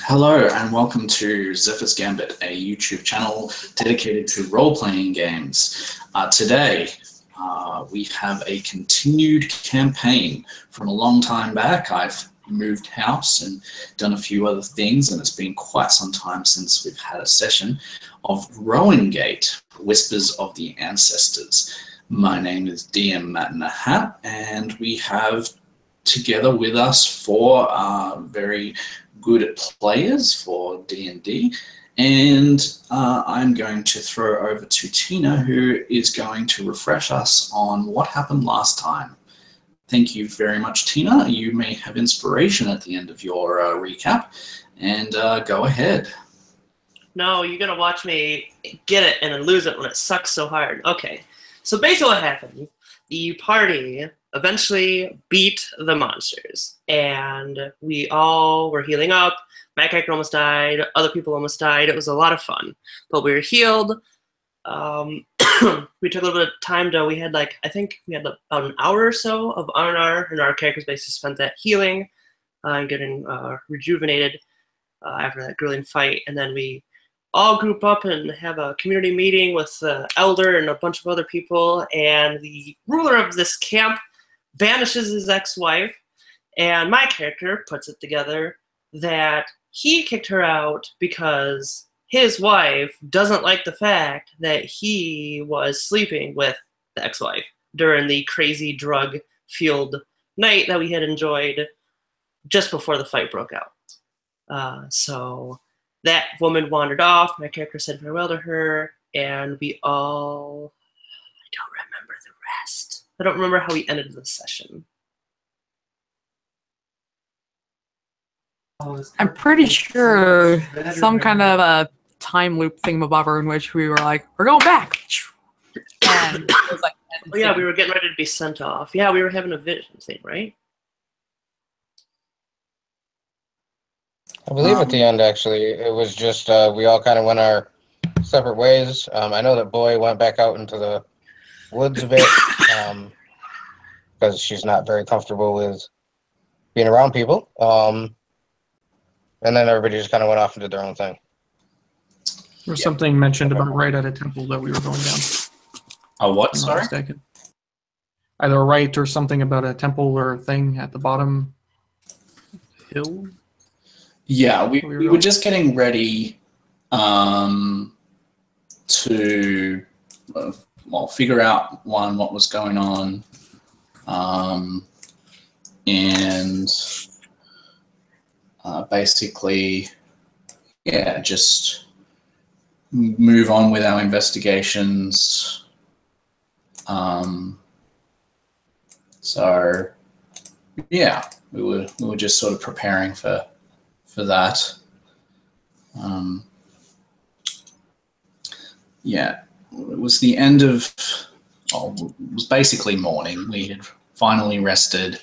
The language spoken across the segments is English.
Hello and welcome to Zephyr's Gambit, a YouTube channel dedicated to role-playing games. Today we have a continued campaign from a long time back. I've moved house and done a few other things, and it's been quite some time since we've had a session of Roangate, Whispers of the Ancestors. My name is DM Matt in a Hat, and we have together with us four very good players for D&D, and I'm going to throw over to Tina, who is going to refresh us on what happened last time. Thank you very much, Tina. You may have inspiration at the end of your recap, and go ahead. No, you're gonna watch me get it and then lose it when it sucks so hard. Okay, so basically what happened, the party eventually beat the monsters, and we all were healing up. My character almost died, other people almost died. It was a lot of fun, but we were healed. We took a little bit of time to, I think we had about an hour or so of R&R, and our characters basically spent that healing and getting rejuvenated after that grueling fight, and then we all group up and have a community meeting with the elder and a bunch of other people, and the ruler of this camp banishes his ex-wife, and my character puts it together that he kicked her out because his wife doesn't like the fact that he was sleeping with the ex-wife during the crazy drug-fueled night that we had enjoyed just before the fight broke out. So that woman wandered off. My character said farewell to her, and we all... I don't remember the rest. I don't remember how we ended the session. I'm pretty sure some kind of a time loop thingamabobber in which we were like, we're going back. And it was like, oh yeah, we were getting ready to be sent off. Yeah, we were having a vision thing, right? I believe at the end, actually, it was just we all kind of went our separate ways. I know that Boy went back out into the woods a bit because she's not very comfortable with being around people. And then everybody just kind of went off and did their own thing. There was something mentioned about right at a temple that we were going down. A what, I'm not sorry? mistaken. Either a right or something about a temple or a thing at the bottom hill. Yeah, we were just getting ready to figure out what was going on, and basically, yeah, just move on with our investigations. So yeah, we were just sort of preparing for that. Yeah, it was the end of, it was basically morning. We had finally rested.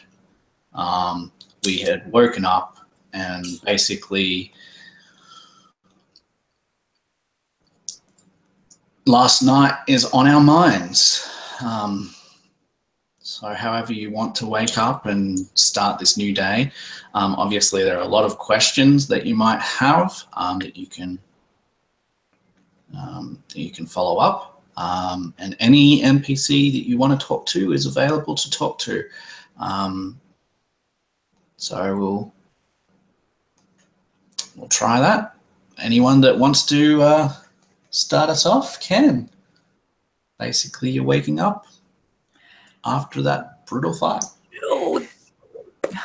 We had woken up, and basically last night is on our minds. So however you want to wake up and start this new day, obviously there are a lot of questions that you might have that you can follow up, and any NPC that you want to talk to is available to talk to. So we'll try that. Anyone that wants to start us off can. Basically, you're waking up after that brutal fight. oh,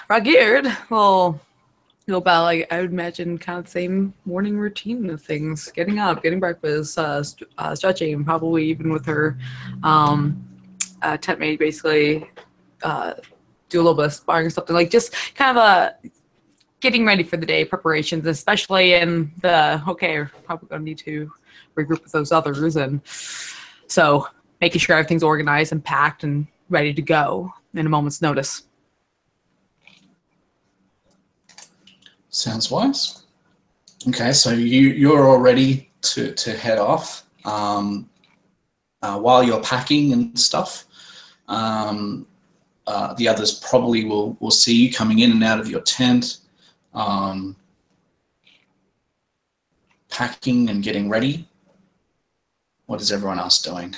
Ragged. Well, go about, like, I would imagine kind of the same morning routine of things. Getting up, getting breakfast, stretching, probably even with her tent mate, basically do a little bit of sparring or something. Like, just kind of getting ready for the day, preparations, especially in the, okay, we're probably going to need to regroup with those others. And so making sure everything's organized and packed and ready to go in a moment's notice. Sounds wise. Okay, so you're all ready to head off. While you're packing and stuff, the others probably will see you coming in and out of your tent. packing and getting ready? What is everyone else doing?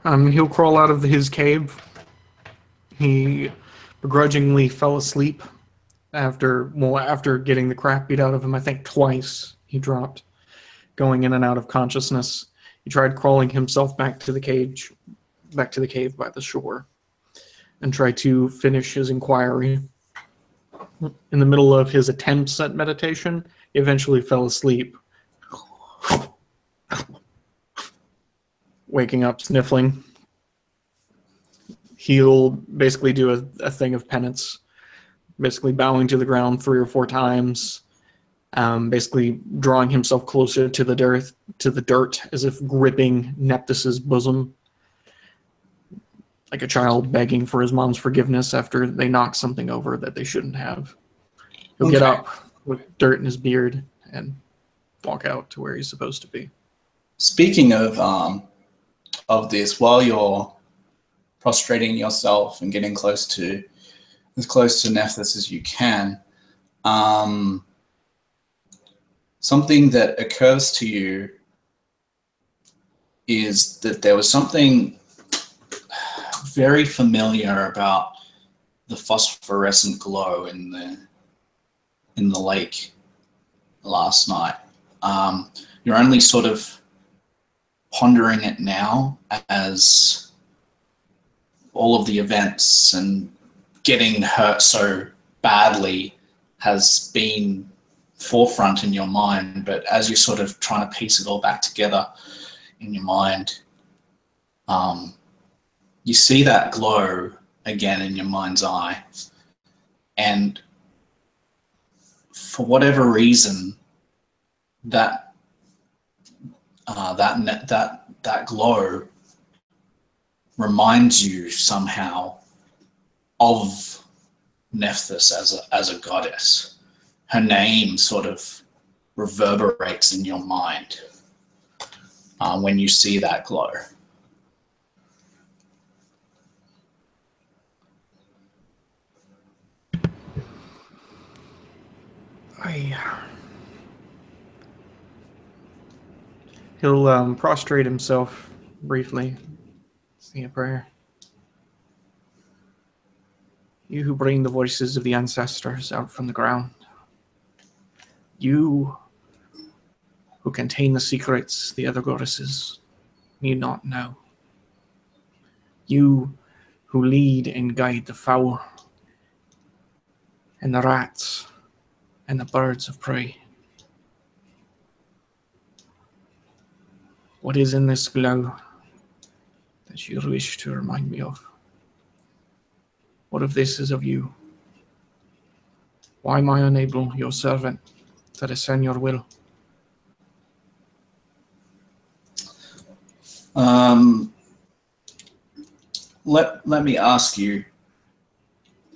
He'll crawl out of his cave. He begrudgingly fell asleep after getting the crap beat out of him. I think twice he dropped, going in and out of consciousness. He tried crawling himself back to the cave by the shore, and tried to finish his inquiry. In the middle of his attempts at meditation, he eventually fell asleep, waking up sniffling. He'll basically do a thing of penance, basically bowing to the ground 3 or 4 times, basically drawing himself closer to the dirt, as if gripping Nephthys's bosom, like a child begging for his mom's forgiveness after they knock something over that they shouldn't have. He'll get up with dirt in his beard and walk out to where he's supposed to be. Speaking of this, while you're prostrating yourself and getting close to Nephthys as you can, something that occurs to you is that there was something very familiar about the phosphorescent glow in the lake last night. You're only sort of pondering it now as all of the events and getting hurt so badly has been forefront in your mind, but as you're sort of trying to piece it all back together in your mind, you see that glow again in your mind's eye, and for whatever reason, that glow reminds you somehow of Nephthys as a goddess. Her name sort of reverberates in your mind when you see that glow. He'll prostrate himself briefly, say a prayer. You who bring the voices of the ancestors out from the ground. You who contain the secrets the other goddesses need not know. You who lead and guide the fowl and the rats and the birds of prey. What is in this glow that you wish to remind me of? What if this is of you? Why am I unable, your servant, to discern your will? Let me ask you,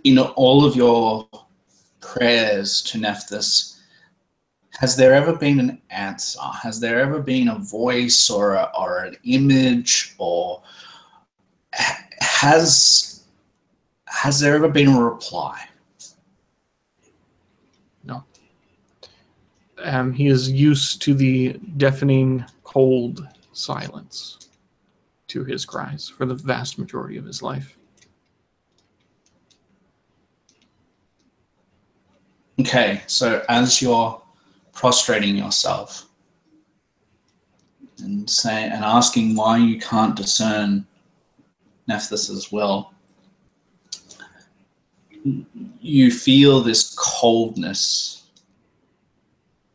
in all of your prayers to Nephthys, has there ever been an answer? Has there ever been a voice or an image, or has there ever been a reply? No. He is used to the deafening, cold silence to his cries for the vast majority of his life. Okay, so as you're prostrating yourself and asking why you can't discern Nephthys' will, you feel this coldness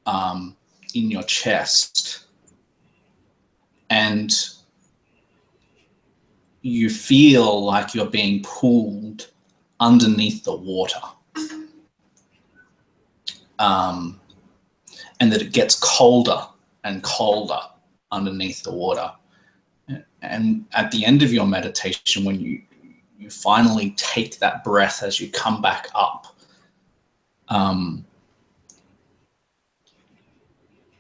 in your chest, and you feel like you're being pulled underneath the water, and that it gets colder and colder underneath the water. And at the end of your meditation, when you finally take that breath as you come back up,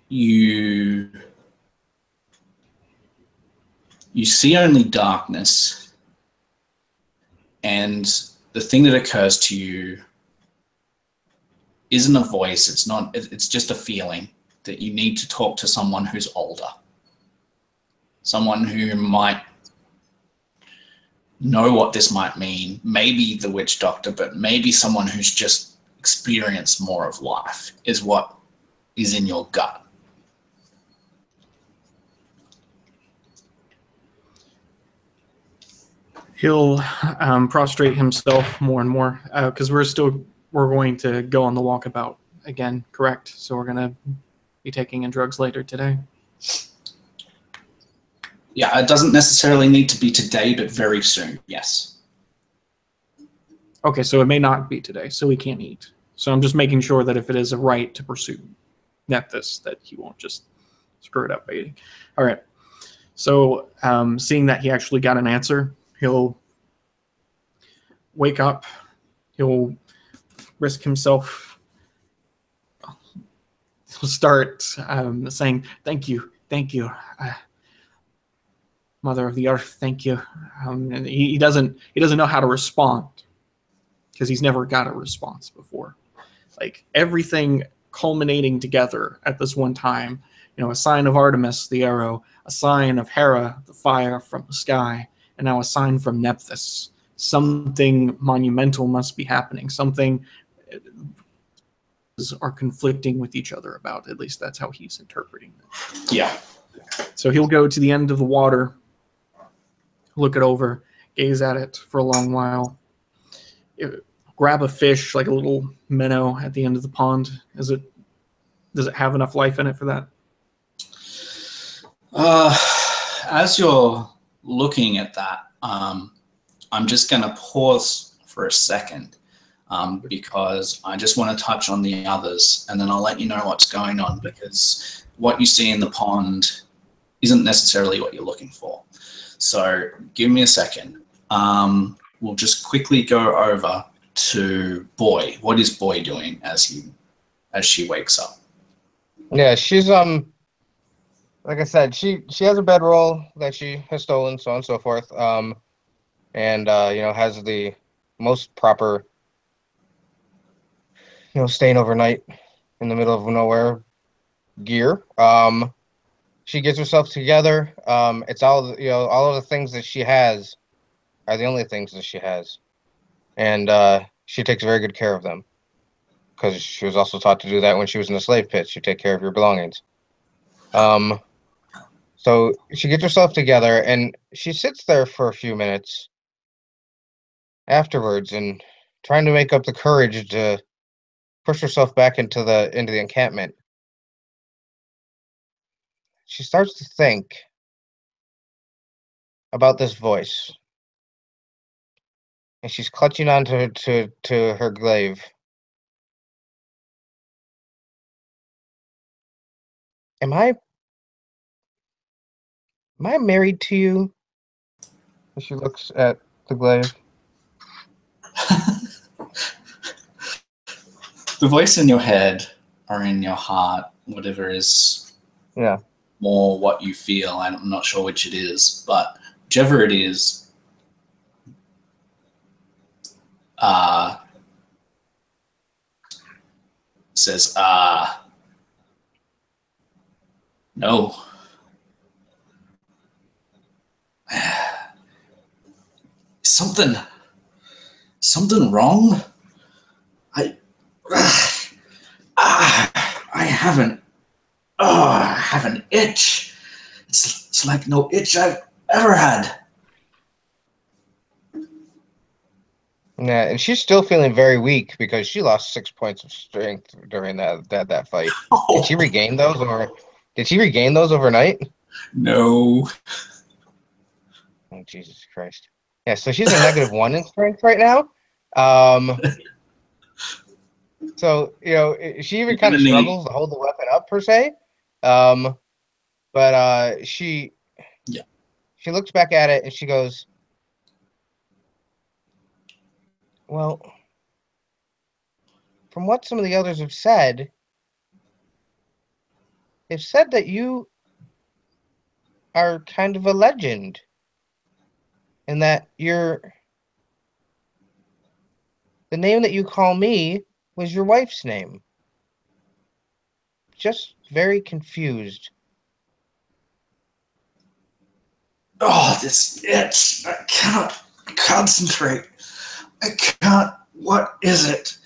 you see only darkness, and the thing that occurs to you isn't a voice. It's not. It's just a feeling that you need to talk to someone who's older, someone who might know what this might mean. Maybe the witch doctor, but maybe someone who's just experienced more of life is what is in your gut. He'll prostrate himself more and more because we're going to go on the walkabout again, correct? So we're gonna be taking in drugs later today. Yeah, it doesn't necessarily need to be today, but very soon. Yes. Okay, so it may not be today, so we can't eat. So I'm just making sure that if it is a right to pursue Nephthys, that he won't just screw it up by eating. All right. So seeing that he actually got an answer, he'll wake up. He'll risk himself. He'll start saying, "Thank you, Mother of the Earth, thank you." And he doesn't know how to respond because he's never got a response before. Like everything culminating together at this one time. You know, a sign of Artemis, the arrow, a sign of Hera, the fire from the sky, and now a sign from Nephthys. Something monumental must be happening. Something are conflicting with each other about. At least that's how he's interpreting it. Yeah. So he'll go to the end of the water, look it over, gaze at it for a long while, grab a fish, like a little minnow at the end of the pond. Does it have enough life in it for that? As you're looking at that, I'm just going to pause for a second because I just want to touch on the others, and then I'll let you know what's going on, because what you see in the pond isn't necessarily what you're looking for. So give me a second. We'll just quickly go over to Boy. What is Boy doing as she wakes up? Yeah, she's like I said, she has a bedroll that she has stolen, so on and so forth. And you know, has the most proper, you know, staying overnight in the middle of nowhere gear. She gets herself together. It's all, you know, all of the things that she has are the only things that she has, and she takes very good care of them because she was also taught to do that when she was in the slave pit. You take care of your belongings. So she gets herself together and she sits there for a few minutes afterwards and trying to make up the courage to push herself back into the encampment. She starts to think about this voice, and she's clutching onto to her glaive. Am I married to you? And she looks at the glaive. The voice in your head or in your heart, whatever is more what you feel, I'm not sure which it is, but whichever it is, says, no. Something wrong? I have an itch. It's like no itch I've ever had. Yeah, and she's still feeling very weak because she lost 6 points of strength during that fight. Oh. Did she regain those, or did she regain those overnight? No. Oh, Jesus Christ. Yeah, so she's a -1 in strength right now. So, you know, she even kind of struggles to hold the weapon up per se. But she looks back at it and she goes, well, from what some of the others have said, they've said that you are kind of a legend and that you're The name that you call me was your wife's name. Just very confused. Oh, this itch. I cannot concentrate. I can't. What is it?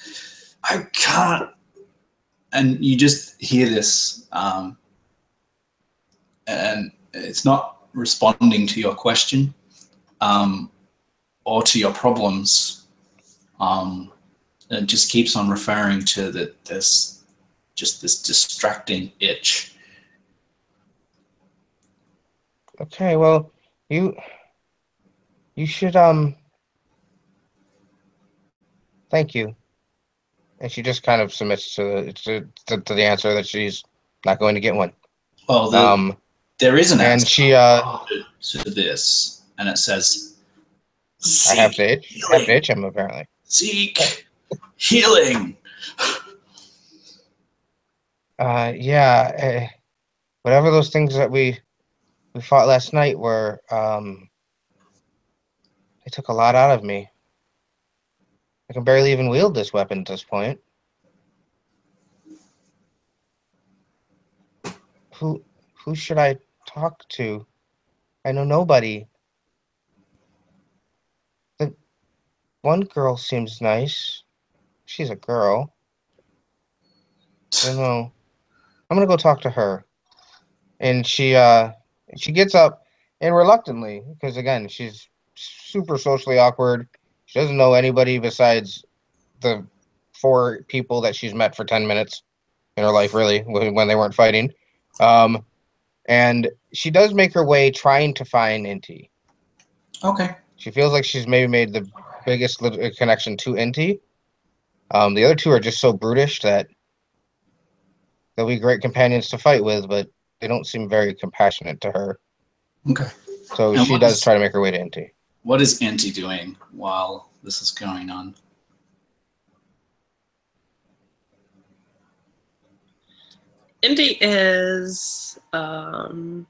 I can't. And you just hear this, and it's not responding to your question or to your problems. It just keeps on referring to this distracting itch. Okay, well, you should thank you. And she just kind of submits to the answer that she's not going to get one. Well, there is an and answer she to this, and it says, I have to itch him apparently. Seek healing. Yeah, whatever those things that we fought last night were, they took a lot out of me. I can barely even wield this weapon at this point. Who should I talk to? I know nobody. The one girl seems nice. She's a girl. I don't know. I'm gonna go talk to her. And she gets up and reluctantly, because again, she's super socially awkward. She doesn't know anybody besides the 4 people that she's met for 10 minutes in her life, really, when they weren't fighting. And she does make her way trying to find Inti. Okay. She feels like she's maybe made the biggest connection to Inti. The other 2 are just so brutish that they'll be great companions to fight with, but they don't seem very compassionate to her. Okay. So she does try to make her way to Inti. What is Inti doing while this is going on? Indy is thinking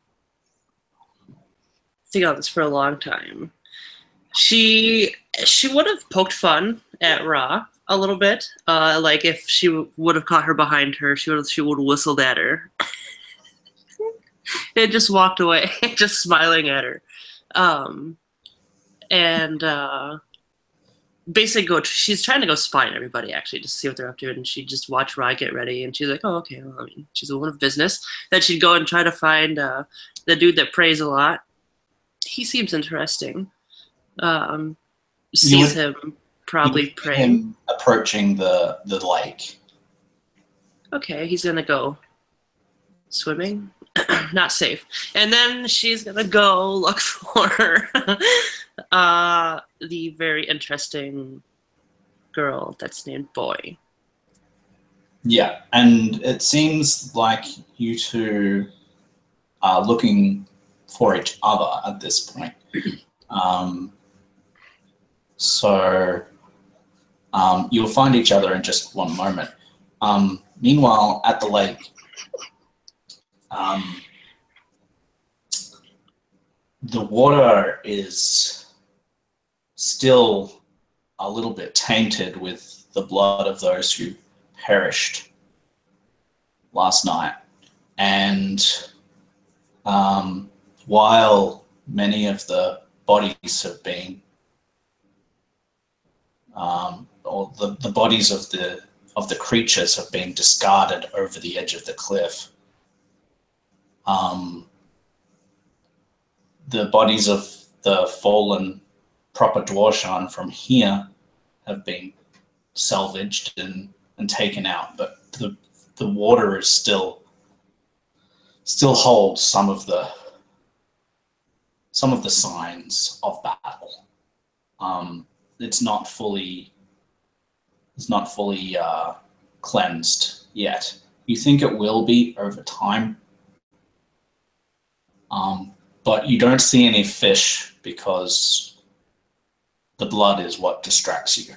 on this for a long time. She would have poked fun at Ra a little bit. Like if she would have caught her behind her, she would have whistled at her. And just walked away, just smiling at her. Basically she's trying to go spy on everybody, actually, just to see what they're up to, and she just watched Rye get ready, and she's like, oh, okay, well, I mean, she's a woman of business. Then she'd go and try to find the dude that prays a lot. He seems interesting. Sees him probably praying. Him approaching the lake. Okay, he's gonna go swimming. Not safe. And then she's gonna go look for the very interesting girl that's named Boy. Yeah, and it seems like you 2 are looking for each other at this point. So you'll find each other in just one moment. Meanwhile, at the lake, the water is still a little bit tainted with the blood of those who perished last night. And while many of the bodies have been, or the bodies of the creatures have been discarded over the edge of the cliff, the bodies of the fallen proper dwarshan from here have been salvaged and taken out, but the water is still holds some of the signs of battle. It's not fully cleansed yet. You think it will be over time, but you don't see any fish because the blood is what distracts you.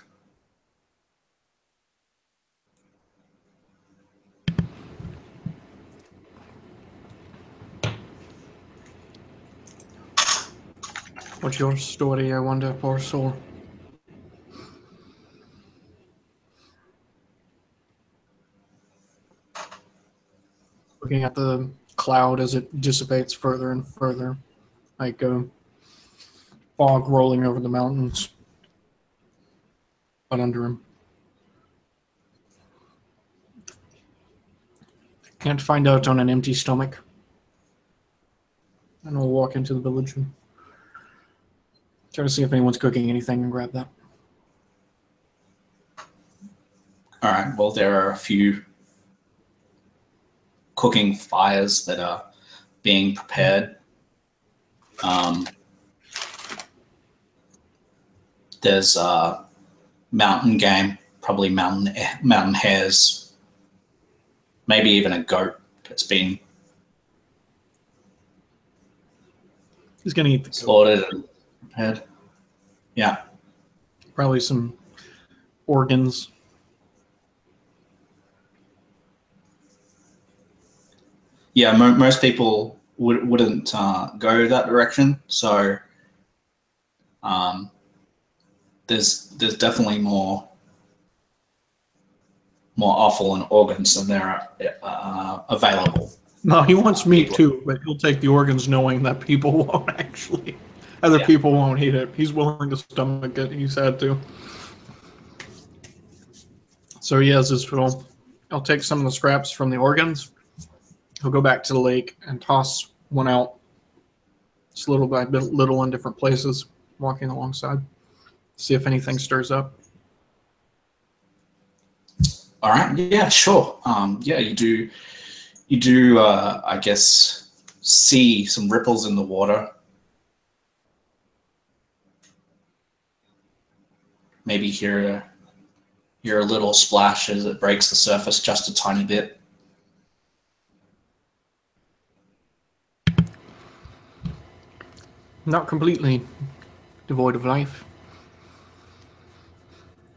What's your story, I wonder, poor soul? looking at the cloud as it dissipates further and further, like fog rolling over the mountains. But under him. Can't find out on an empty stomach. And we'll walk into the village and try to see if anyone's cooking anything and grab that. All right. Well, there are a few cooking fires that are being prepared. There's mountain game, probably mountain hares, maybe even a goat that's been He's gonna eat the goat. slaughtered and prepared. Yeah. Probably some organs. Yeah, most people wouldn't go that direction. So there's definitely more offal and organs than there are available. No, he wants meat too, but he'll take the organs knowing that people won't actually. Other people won't eat it. He's willing to stomach it. He's had to. So he has his fill. I'll take some of the scraps from the organs. He'll go back to the lake and toss one out. Just little by little in different places, walking alongside. See if anything stirs up. All right. Yeah, sure. Yeah, you do. I guess see some ripples in the water. Maybe hear a little splash as it breaks the surface just a tiny bit. Not completely devoid of life.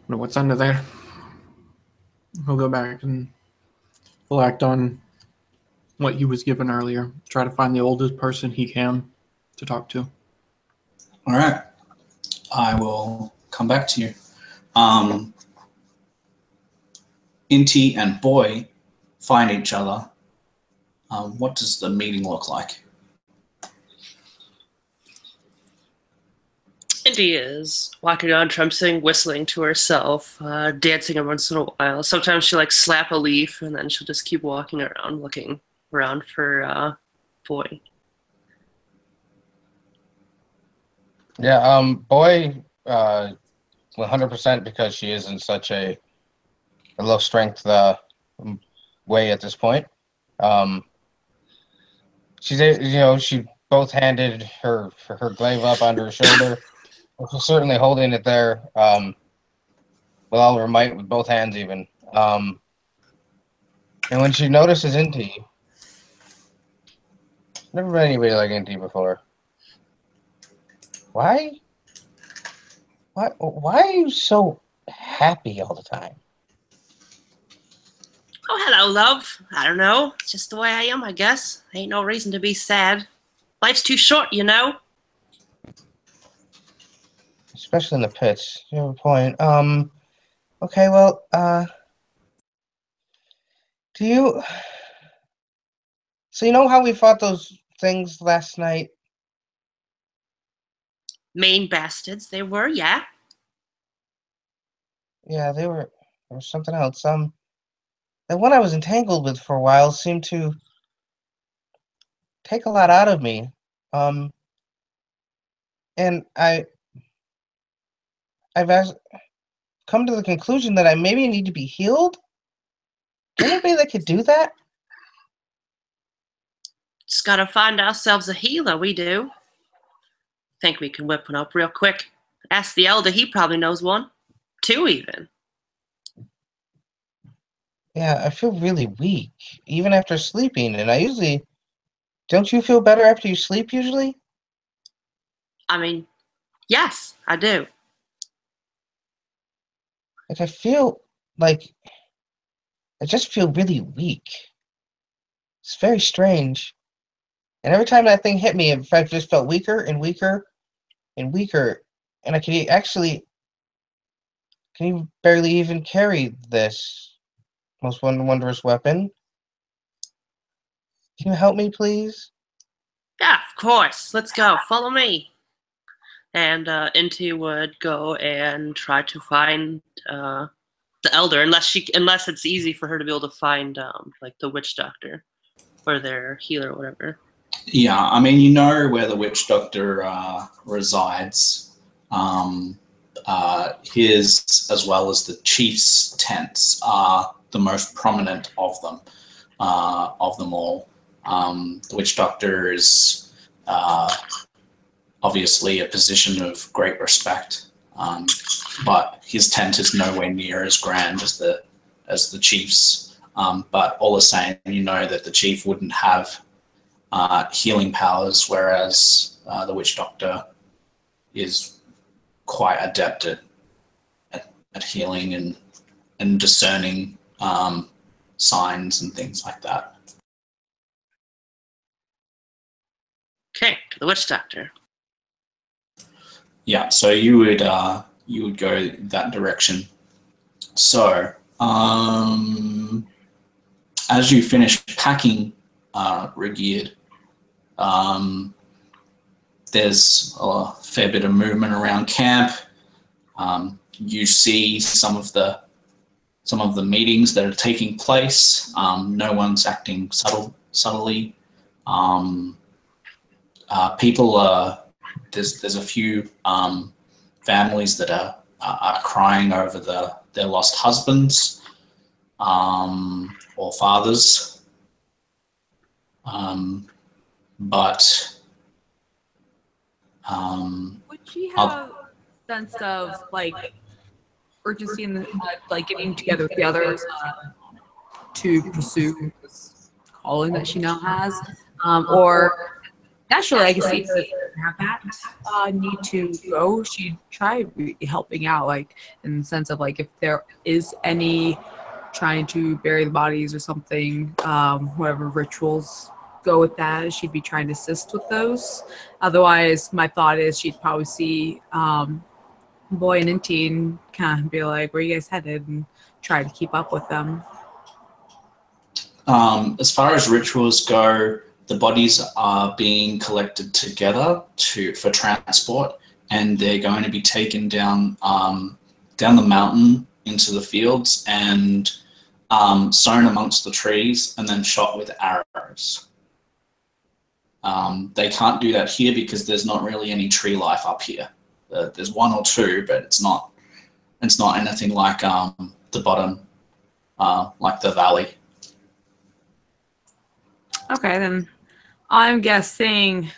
Know what's under there. He'll go back and he'll act on what he was given earlier. Try to find the oldest person he can to talk to. All right. I will come back to you. Inti and Boy find each other. What does the meeting look like? Indy is walking around, tramping, whistling to herself, dancing every once in a while. Sometimes she'll like slap a leaf, and then she'll just keep walking around, looking around for Boy. Yeah, Boy, 100% because she is in such a low strength way at this point. She both handed her glaive up under her shoulder. She's certainly holding it there with all of her might, with both hands even. And when she notices Inti, never met anybody like Inti before. Why are you so happy all the time? Oh, hello, love. I don't know. It's just the way I am, I guess. Ain't no reason to be sad. Life's too short, you know? Especially in the pits. You have a point. Okay, well, so you know how we fought those things last night? Main bastards, they were, yeah. Yeah, there was something else. The one I was entangled with for a while seemed to take a lot out of me. And I've come to the conclusion that I maybe need to be healed. Do you know anybody that could do that? Just gotta find ourselves a healer, we do. Think we can whip one up real quick. Ask the elder, he probably knows one. Two, even. Yeah, I feel really weak, even after sleeping, and I usually... Don't you feel better after you sleep, usually? I mean, yes, I do. Like, I feel like... I just feel really weak. It's very strange. And every time that thing hit me, in fact, I just felt weaker and weaker and weaker. And I can barely even carry this most wondrous weapon. Can you help me, please? Yeah, of course. Let's go. Follow me. And Inti would go and try to find the elder, unless it's easy for her to be able to find like the witch doctor or their healer or whatever. Yeah, I mean, you know where the witch doctor resides. His, as well as the chief's tents, are the most prominent of them all. The witch doctor is obviously a position of great respect, but his tent is nowhere near as grand as the chief's. But all the same, you know that the chief wouldn't have healing powers, whereas the witch doctor is quite adept at healing and discerning signs and things like that. Okay, to the witch doctor. Yeah, so you would go that direction. So as you finish packing, Regeared, there's a fair bit of movement around camp. You see some of the meetings that are taking place. No one's acting subtly. People are there's a few families that are crying over their lost husbands or fathers. But Would she have a sense of like urgency in the, like getting together with the others to pursue this calling that she now has, or naturally I can see her have that need to go. She'd try helping out, like in the sense of like if there is any trying to bury the bodies or something, whatever rituals go with that, she'd be trying to assist with those. Otherwise, my thought is she'd probably see Boy and Inti and kind of be like, where are you guys headed, and try to keep up with them. As far as rituals go, the bodies are being collected together for transport, and they're going to be taken down the mountain into the fields and sown amongst the trees and then shot with arrows. They can't do that here because there's not really any tree life up here. There's one or two, but it's not anything like the bottom, like the valley. Okay, then I'm guessing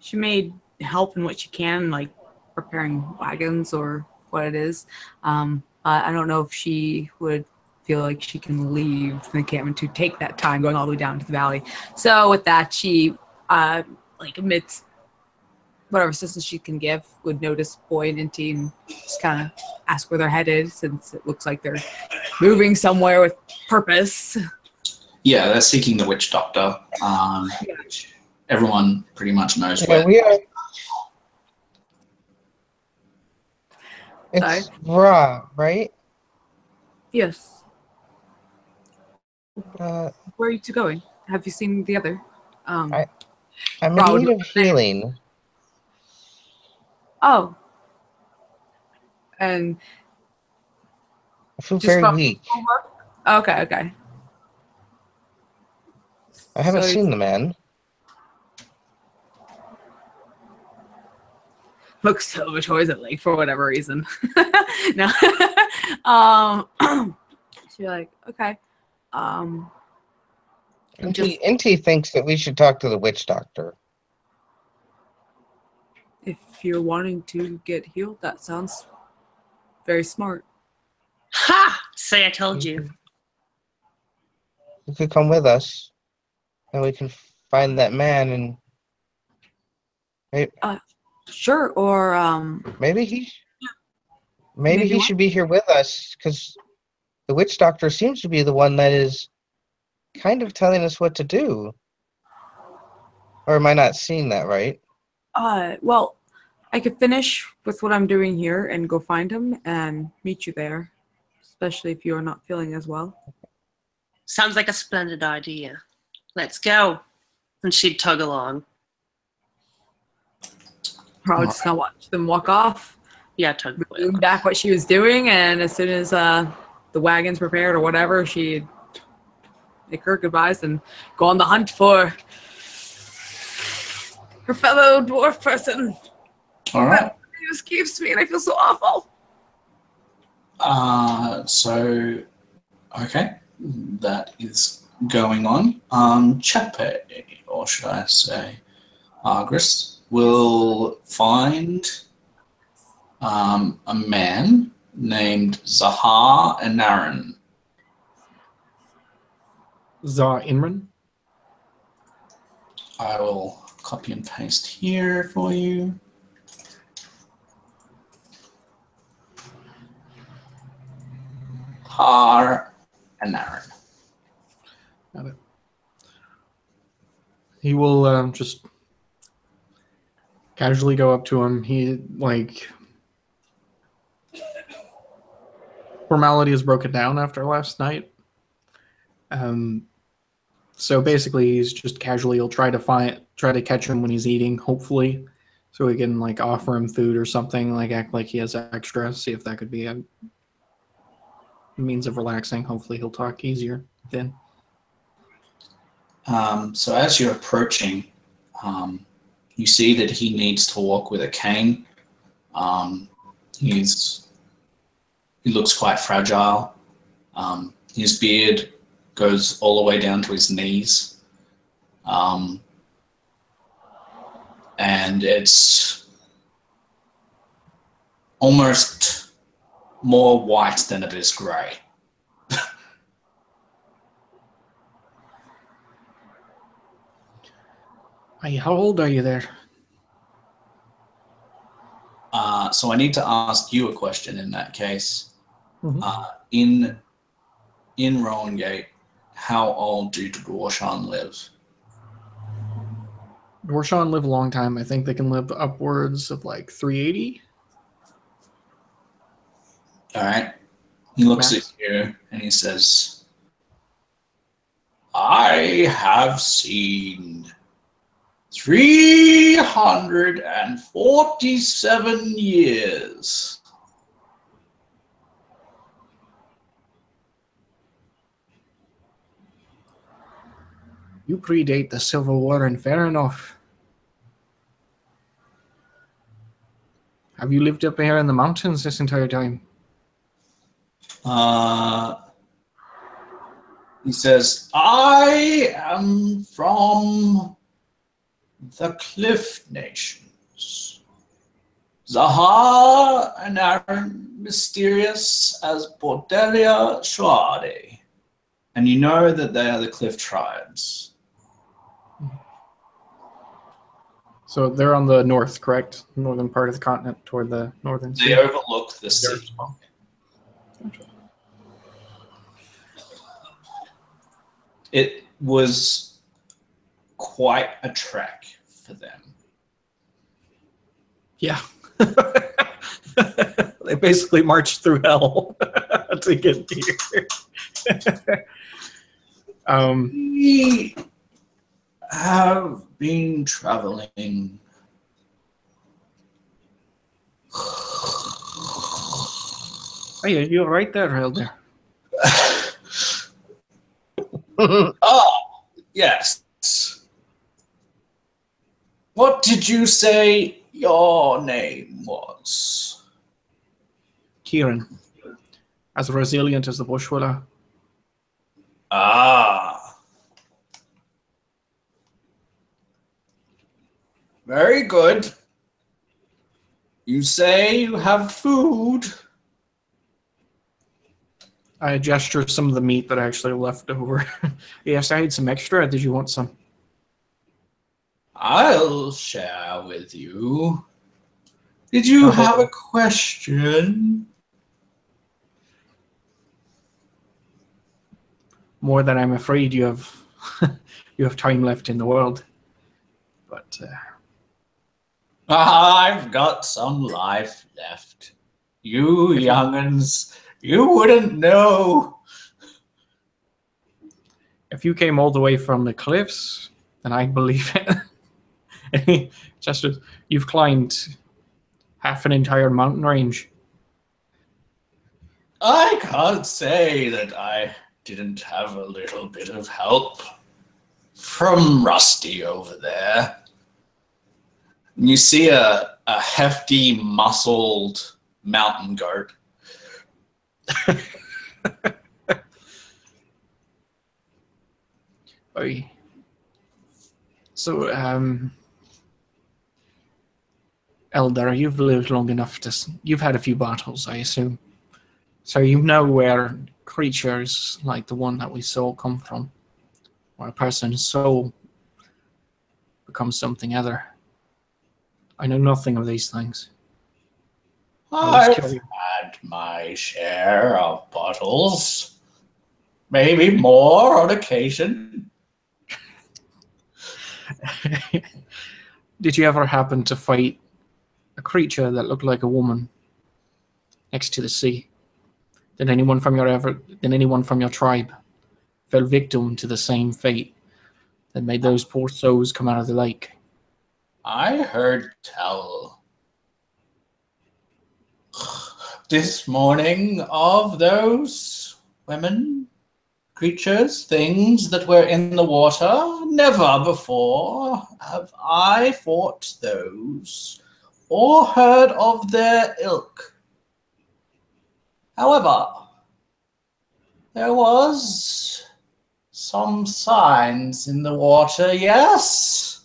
she may help in what she can, like preparing wagons or what it is. But I don't know if she would feel like she can leave the encampment to take that time going all the way down to the valley. So with that, she like amidst whatever assistance she can give, would notice Boy and Inti and just kind of ask where they're headed, since it looks like they're moving somewhere with purpose. Yeah, they're seeking the witch doctor. Everyone pretty much knows Yeah, where. we are. It's Ra, right? Yes. Uh, Where are you two going? Have you seen the other? I'm in Ra would- need of healing. Oh. And I feel just very from weak. Okay, okay. I haven't So seen the man. looks celebratory at like for whatever reason. No. She's like, okay. Inti thinks that we should talk to the witch doctor. If you're wanting to get healed, that sounds very smart. Ha! Say I told you. You could come with us, and we can find that man. And Sure, or maybe he Maybe what? should be here with us, because the witch doctor seems to be the one that is kind of telling us what to do. Or am I not seeing that right? well, I could finish with what I'm doing here and go find him and meet you there, especially if you're not feeling as well. Sounds like a splendid idea. Let's go. And she'd tug along. Probably just gonna watch them walk off, Yeah, tug. doing back what she was doing, and as soon as the wagon's prepared or whatever, she'd make her goodbyes and go on the hunt for her fellow dwarf person. All right. That escapes me, and I feel so awful. So, okay, that is going on. Chepe, or should I say, Argris, will find a man named Zahar Anaran. Zah Inran. I will copy and paste here for you. Har Anaran. Got it. He will just casually go up to him. He, like, formality is broken down after last night. So basically, he's just casually, he'll try to catch him when he's eating, hopefully, so he can, like, offer him food or something, like act like he has extra, see if that could be a means of relaxing. Hopefully he'll talk easier then. So as you're approaching, you see that he needs to walk with a cane. He looks quite fragile. His beard goes all the way down to his knees. And it's almost more white than it is grey. Hey, how old are you there? So I need to ask you a question in that case. Mm-hmm. In Roangate, how old do dwarshan live? Dwarshan live a long time. I think they can live upwards of like 380. All right. He looks Max. at you and he says, I have seen 347 years. You predate the Civil War, and fair enough. Have you lived up here in the mountains this entire time? He says, I am from the Cliff Nations. Zahar and Aaron, mysterious as Bordelia Shoade. And you know that they are the Cliff Tribes. So they're on the north, correct? Northern part of the continent, toward the northern They sea. overlook the sea. It was quite a trek for them. Yeah. They basically marched through hell to get here. We have been traveling. Hey, you're right there, Elder. Oh, yes. What did you say your name was? Kieran. As resilient as the bushwiller. Ah. Very good. You say you have food. I gesture some of the meat that I actually left over. Yes, I had some extra. Did you want some? I'll share with you. Did you have a question? More than I'm afraid you have you have time left in the world. But I've got some life left. You young'uns, you wouldn't know. if you came all the way from the cliffs, then I believe it. Just as you've climbed half an entire mountain range. I can't say that I didn't have a little bit of help from Rusty over there. You see a hefty, muscled mountain goat. Oy. So, Elder, you've lived long enough you've had a few battles, I assume. So you know where creatures like the one that we saw come from, where a person's soul becomes something other. I know nothing of these things. I've had my share of battles. Maybe more on occasion. Did you ever happen to fight a creature that looked like a woman next to the sea? Did anyone from your tribe fell victim to the same fate that made those poor souls come out of the lake? I heard tell this morning of those women, creatures, things that were in the water. Never before have I fought those or heard of their ilk. However, there was some signs in the water, yes?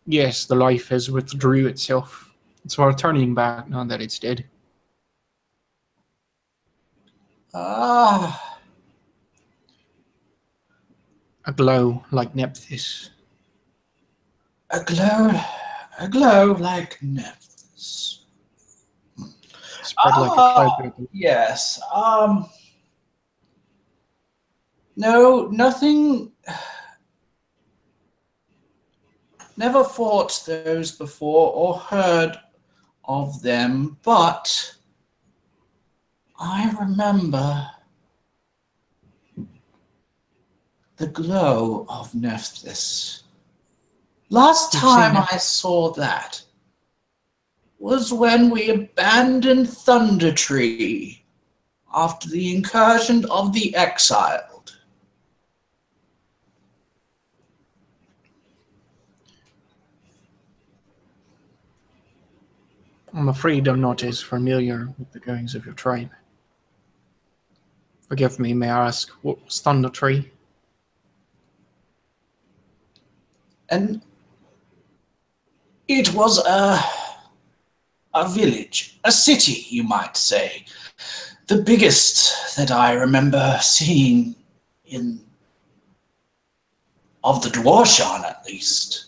Yes, the life has withdrew itself. It's worth turning back now that it's dead. Ah. A glow like Nephthys. A glow like Nephthys. Spread like a cloud. Yes. No, nothing. Never fought those before or heard of them, but I remember the glow of Nephthys. Last time I saw that was when we abandoned Thunder Tree after the incursion of the Exiled. I'm afraid I'm not as familiar with the goings of your tribe. Forgive me, may I ask, what was Thunder Tree? And it was a village, a city, you might say. The biggest that I remember seeing of the dwarshan, at least.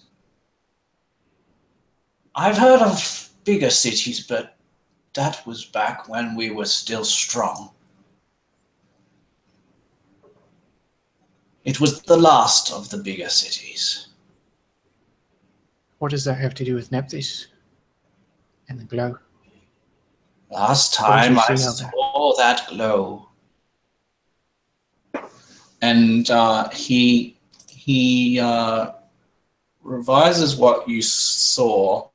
I've heard of bigger cities, but that was back when we were still strong. It was the last of the bigger cities. What does that have to do with Nephthys and the glow? Last time I saw that glow. And he revises what you saw.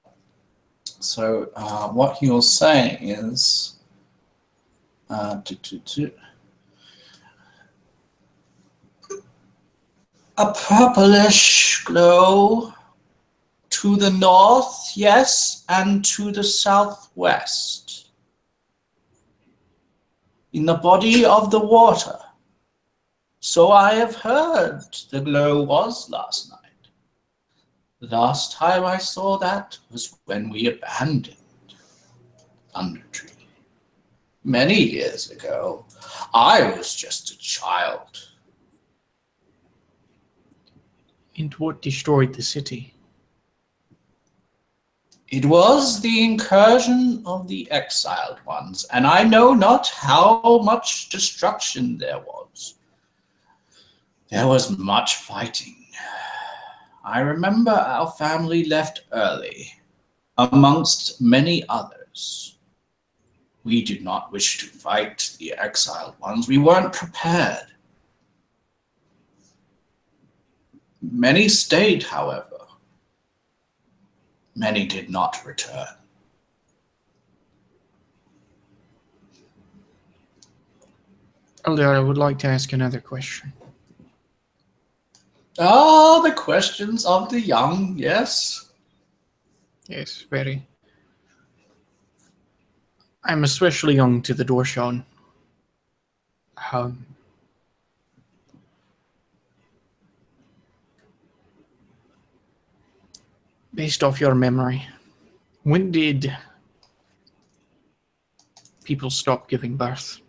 So what he was saying is a purplish glow to the north, yes, and to the southwest. In the body of the water. So I have heard the glow was last night. The last time I saw that was when we abandoned Thunder Tree. Many years ago. I was just a child. And what destroyed the city? It was the incursion of the exiled ones, and I know not how much destruction there was. There was much fighting. I remember our family left early, amongst many others. We did not wish to fight the exiled ones. We weren't prepared. Many stayed, however. Many did not return. Elder, I would like to ask another question. Ah, the questions of the young, yes. Yes, very. I'm especially young to the dwarshan. Based off your memory, when did people stop giving birth?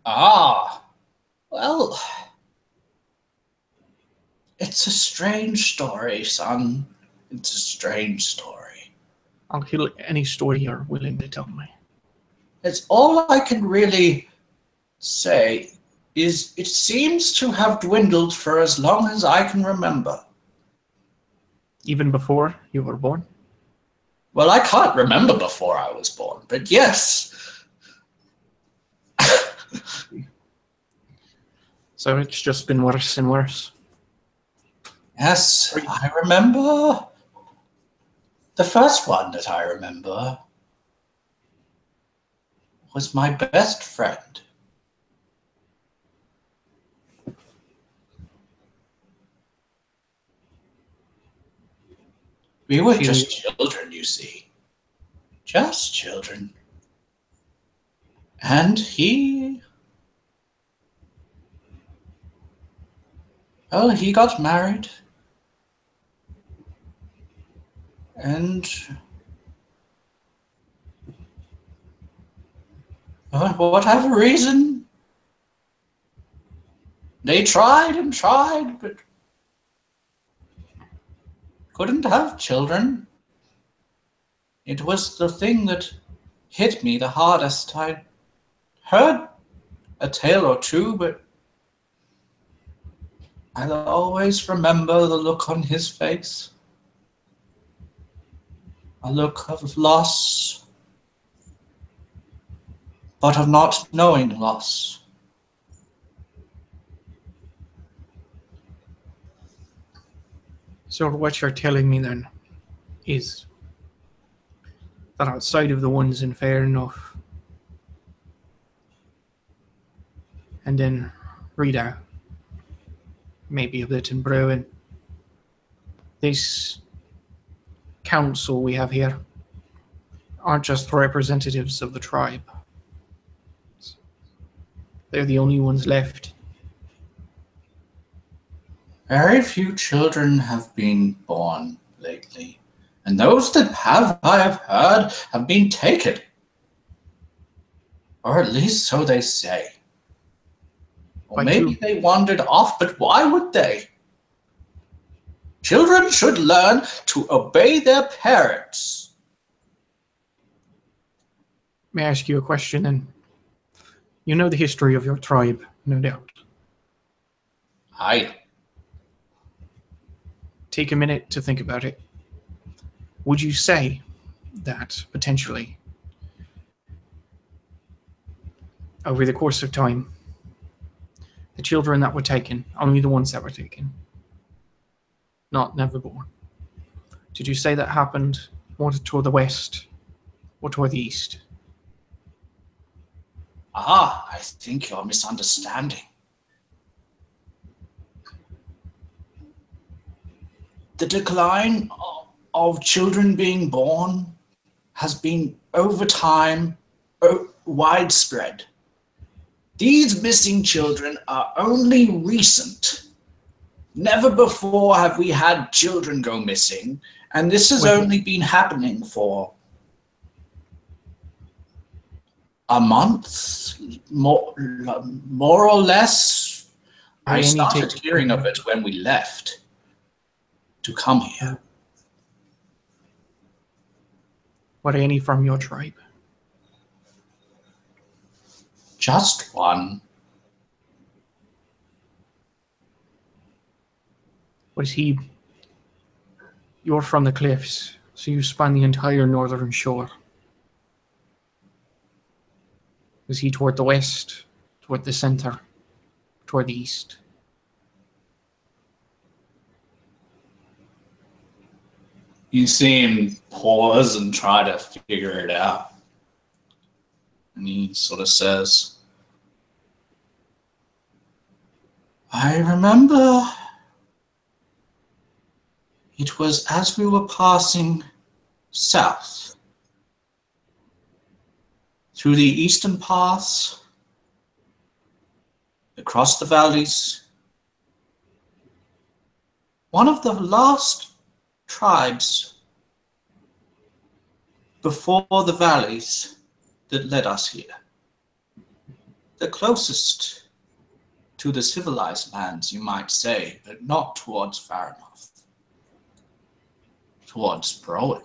Ah, well, it's a strange story, son. It's a strange story. I'll hear any story you're willing to tell me. It's all I can really say is it seems to have dwindled for as long as I can remember. Even before you were born? Well, I can't remember before I was born, but yes. So it's just been worse and worse. Yes, I remember. The first one that I remember was my best friend. We were just children, you see. Just children. And he got married. And for whatever reason, they tried and tried, but couldn't have children. It was the thing that hit me the hardest. I heard a tale or two, but I'll always remember the look on his face. A look of loss, but of not knowing loss. So what you're telling me then is that outside of the ones in Fair Enough and then Rita, maybe a bit in Bruin, this council we have here aren't just representatives of the tribe. They're the only ones left. Very few children have been born lately, and those that have, I have heard, have been taken. Or at least so they say. Or maybe they wandered off, but why would they? Children should learn to obey their parents. May I ask you a question then? You know the history of your tribe, no doubt. Aye. Take a minute to think about it. Would you say that, potentially, over the course of time, the children that were taken, only the ones that were taken, not never born, did you say that happened more toward the west or toward the east? Ah, I think you're misunderstanding. The decline of children being born has been, over time, widespread. These missing children are only recent. Never before have we had children go missing, and this has only been happening for a month, more or less. I started hearing of it when we left to come here. Were any from your tribe? Just one. Was he... You're from the cliffs, so you span the entire northern shore. Was he toward the west, toward the center, toward the east? You see him pause and try to figure it out. And he sort of says, I remember it was as we were passing south through the eastern paths, across the valleys. One of the last tribes before the valleys that led us here. The closest to the civilized lands, you might say, but not towards Fahrenhof. Towards Browen.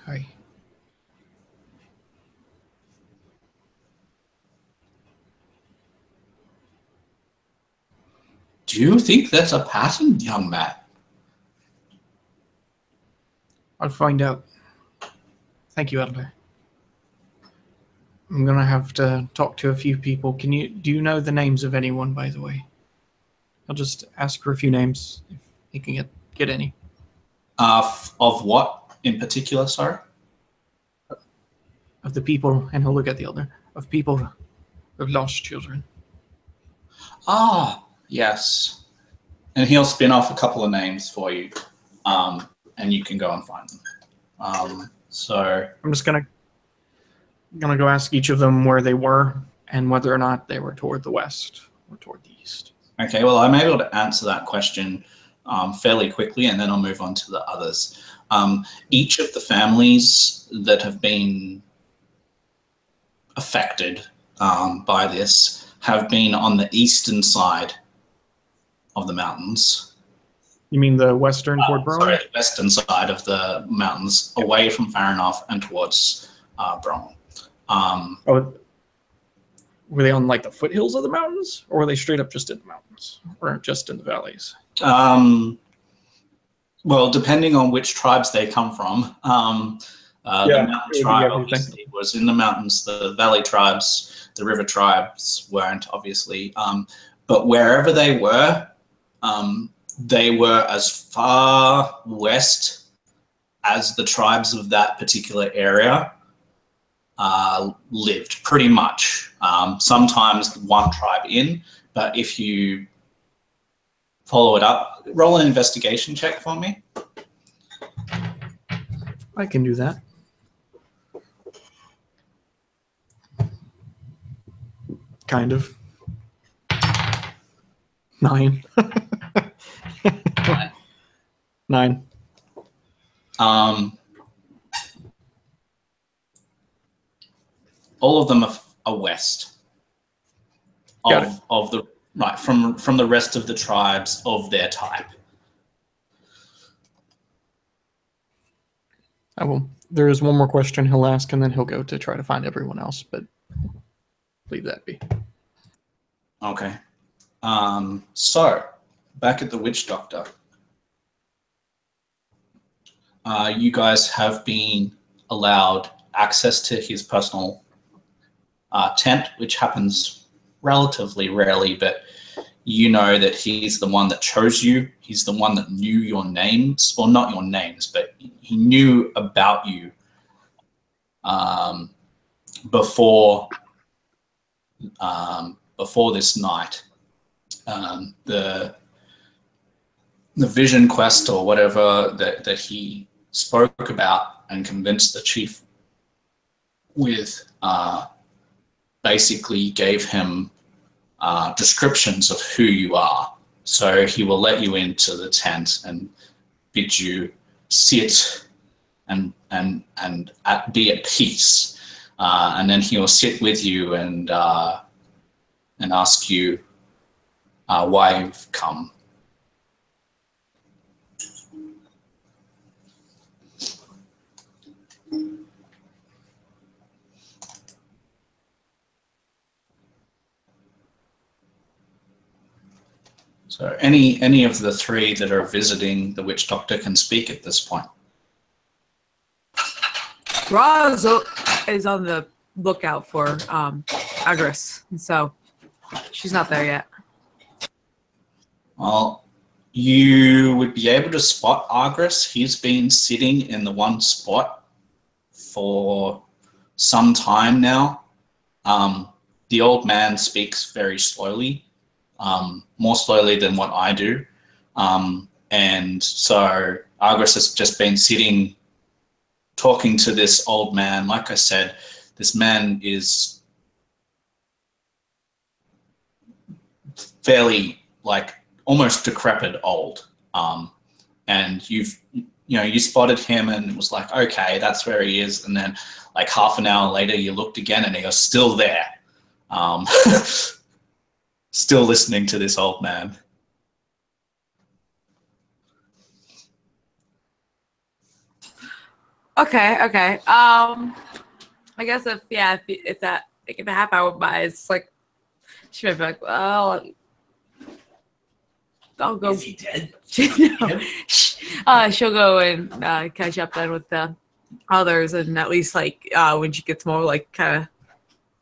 Hi. Do you think that's a pattern, young man? I'll find out. Thank you, Elder. I'm gonna have to talk to a few people. Do you know the names of anyone, by the way? I'll just ask for a few names if he can get any. Of what in particular, sorry? Of the people, and he'll look at the Elder, of people who have lost children. Ah, yes. And he'll spin off a couple of names for you, and you can go and find them. So I'm just gonna go ask each of them where they were and whether or not they were toward the west or toward the east. okay, well, I'm able to answer that question fairly quickly, and then I'll move on to the others. Each of the families that have been affected by this have been on the eastern side of the mountains. You mean the western toward Browen? Sorry, the western side of the mountains, away from Fahrenhof and towards Browen. Oh, were they on like the foothills of the mountains, or were they straight up just in the mountains, or just in the valleys? Well, depending on which tribes they come from. The mountain tribe obviously was in the mountains. The valley tribes, the river tribes weren't, obviously. But wherever they were as far west as the tribes of that particular area lived, pretty much. Sometimes one tribe in, but if you follow it up, roll an investigation check for me. I can do that. Kind of. 9. 9. All of them are west of the right from the rest of the tribes of their type. I will. There is one more question he'll ask, and then he'll go to try to find everyone else, but leave that be. Okay. So, back at the Witch Doctor. You guys have been allowed access to his personal tent, which happens relatively rarely, but you know that he's the one that chose you. He's the one that knew your names, or not your names, but he knew about you before this night. The vision quest or whatever that he spoke about and convinced the chief with basically gave him descriptions of who you are. So he will let you into the tent and bid you sit and be at peace. And then he will sit with you and ask you why you've come. So any of the three that are visiting the Witch Doctor can speak at this point. Roz is on the lookout for Agris, and so she's not there yet. Well, you would be able to spot Argris. He's been sitting in the one spot for some time now. The old man speaks very slowly, more slowly than what I do. And so Argris has just been sitting, talking to this old man. Like I said, this man is fairly, like, almost decrepit old. And you spotted him and it was like, okay, that's where he is. And then like half an hour later, you looked again and he was still there. Still listening to this old man. Okay. I guess if that like if a half hour by, it's like she might be like, well, I'll go. Is he dead? She'll go and catch up then with the others, and at least like when she gets more like kind of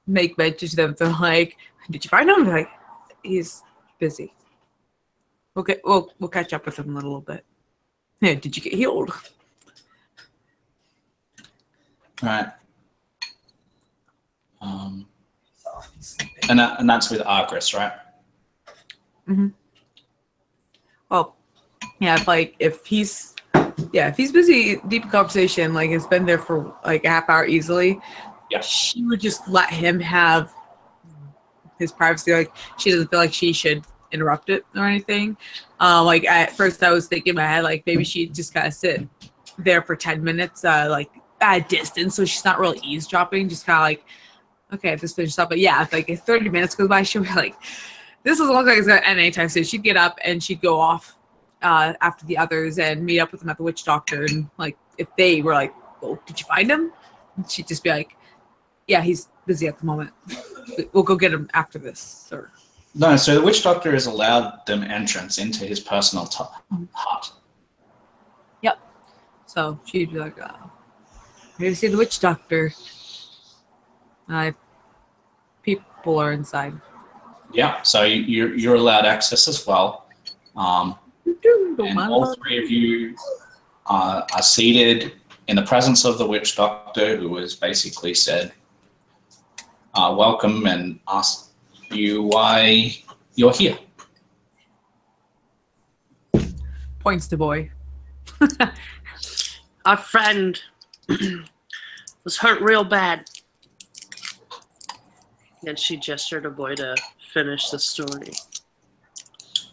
make mention to them, they're like, "Did you find him?" Like, he's busy. Okay, we'll catch up with him in a little bit. Yeah, did you get healed? Right. And that's with Argris, right? Mm-hmm. Well, yeah, if he's busy, deep conversation, like it's been there for like a half hour easily. Yeah. She would just let him have his privacy. Like she doesn't feel like she should interrupt it or anything. Like at first I was thinking in my head, like maybe she'd just kind of sit there for 10 minutes, like at a distance, so she's not really eavesdropping, just kind of like, okay, this finished up. But yeah, if like if 30 minutes goes by, she'll be like, this doesn't look like it's gonna end anytime soon. She'd get up and she'd go off after the others and meet up with them at the witch doctor. And like if they were like, "Oh, did you find him?" She'd just be like, "Yeah, he's busy at the moment. We'll go get him after this." Or No, so the witch doctor has allowed them entrance into his personal hut. Yep. So she'd be like, "Here to see the witch doctor." People are inside. Yeah, so you're allowed access as well. And all three of you are seated in the presence of the witch doctor, who has basically said, welcome, and asked you why you're here. Points to boy. Our friend was hurt real bad. And she gestured to boy to finish the story.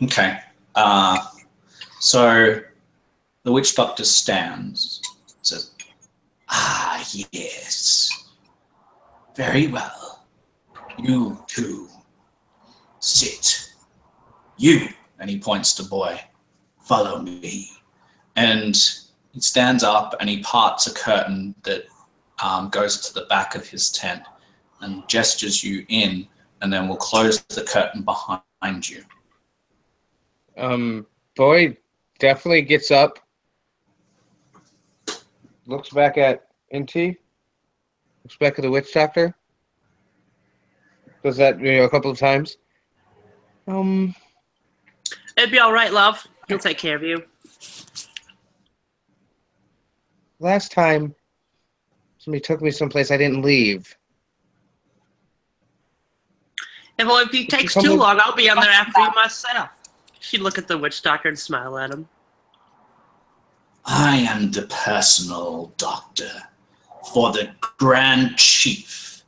Okay. So the witch doctor stands, says, yes. Very well. You two sit. You, and he points to boy, follow me. And he stands up and he parts a curtain that goes to the back of his tent and gestures you in, and then we'll close the curtain behind you. Boy definitely gets up, looks back at Inti, looks back at the witch doctor, does that a couple of times. It'd be all right, love. He'll take care of you. Last time, somebody took me someplace I didn't leave. And well, if he takes too long, I'll be on there after you myself. She'd look at the witch doctor and smile at him. I am the personal doctor for the Grand Chief.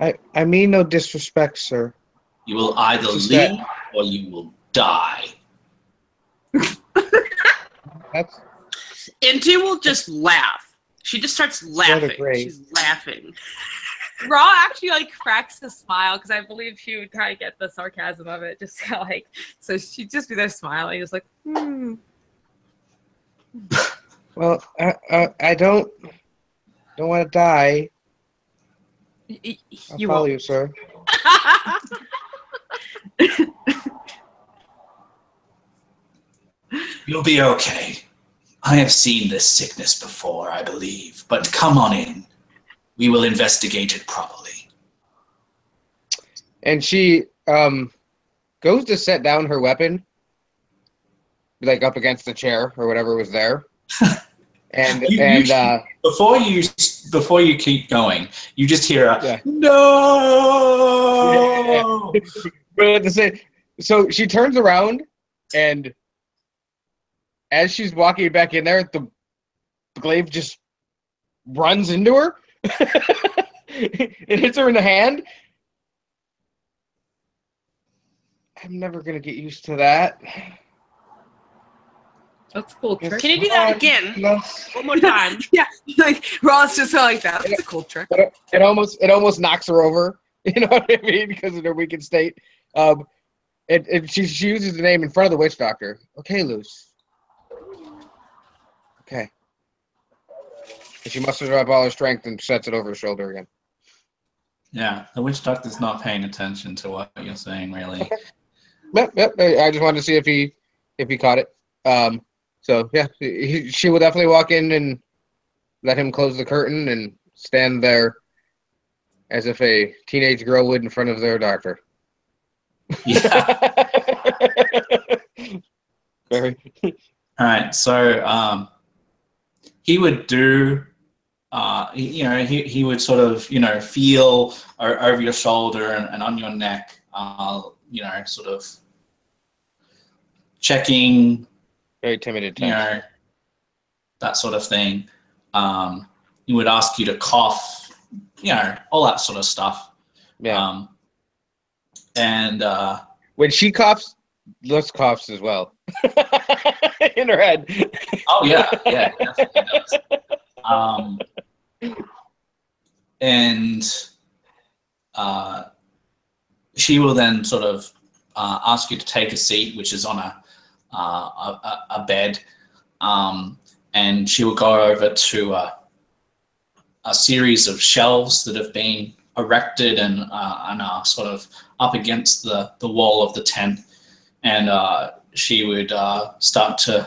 I mean no disrespect, sir. You will either live or you will die. Inti will just laugh. She just starts laughing. She's laughing. Raw actually like cracks a smile because I believe she would try to get the sarcasm of it, just like so she'd just be there smiling, just like. Well, I don't want to die. I'll follow you, sir. You'll be okay. I have seen this sickness before, I believe, but come on in. We will investigate it properly. And she goes to set down her weapon, like up against the chair or whatever was there. Before you keep going, you just hear a no. Yeah. But at the same, so she turns around, and as she's walking back in there, the glaive just runs into her. It hits her in the hand. I'm never gonna get used to that. That's a cool trick. Can you do that again? No. One more time. Yeah, like Ross just like that. That's a cool trick. It almost knocks her over. You know what I mean? Because of her weakened state. And she uses the name in front of the witch doctor. Okay, Luce. Okay. And she musters up all her strength and sets it over her shoulder again. Yeah, the witch doctor's not paying attention to what you're saying, really. Yep. I just wanted to see if he caught it. So yeah, she will definitely walk in and let him close the curtain and stand there as if a teenage girl would in front of their doctor. Yeah. Very. All right. So he would do, he would sort of, feel over your shoulder and on your neck, sort of checking. Very timid attempt. That sort of thing. He would ask you to cough, all that sort of stuff. Yeah. And when she coughs, Luz coughs as well. In her head. Oh yeah, definitely does. And she will then sort of ask you to take a seat, which is on a bed, and she will go over to a series of shelves that have been erected and are sort of up against the wall of the tent, and she would start to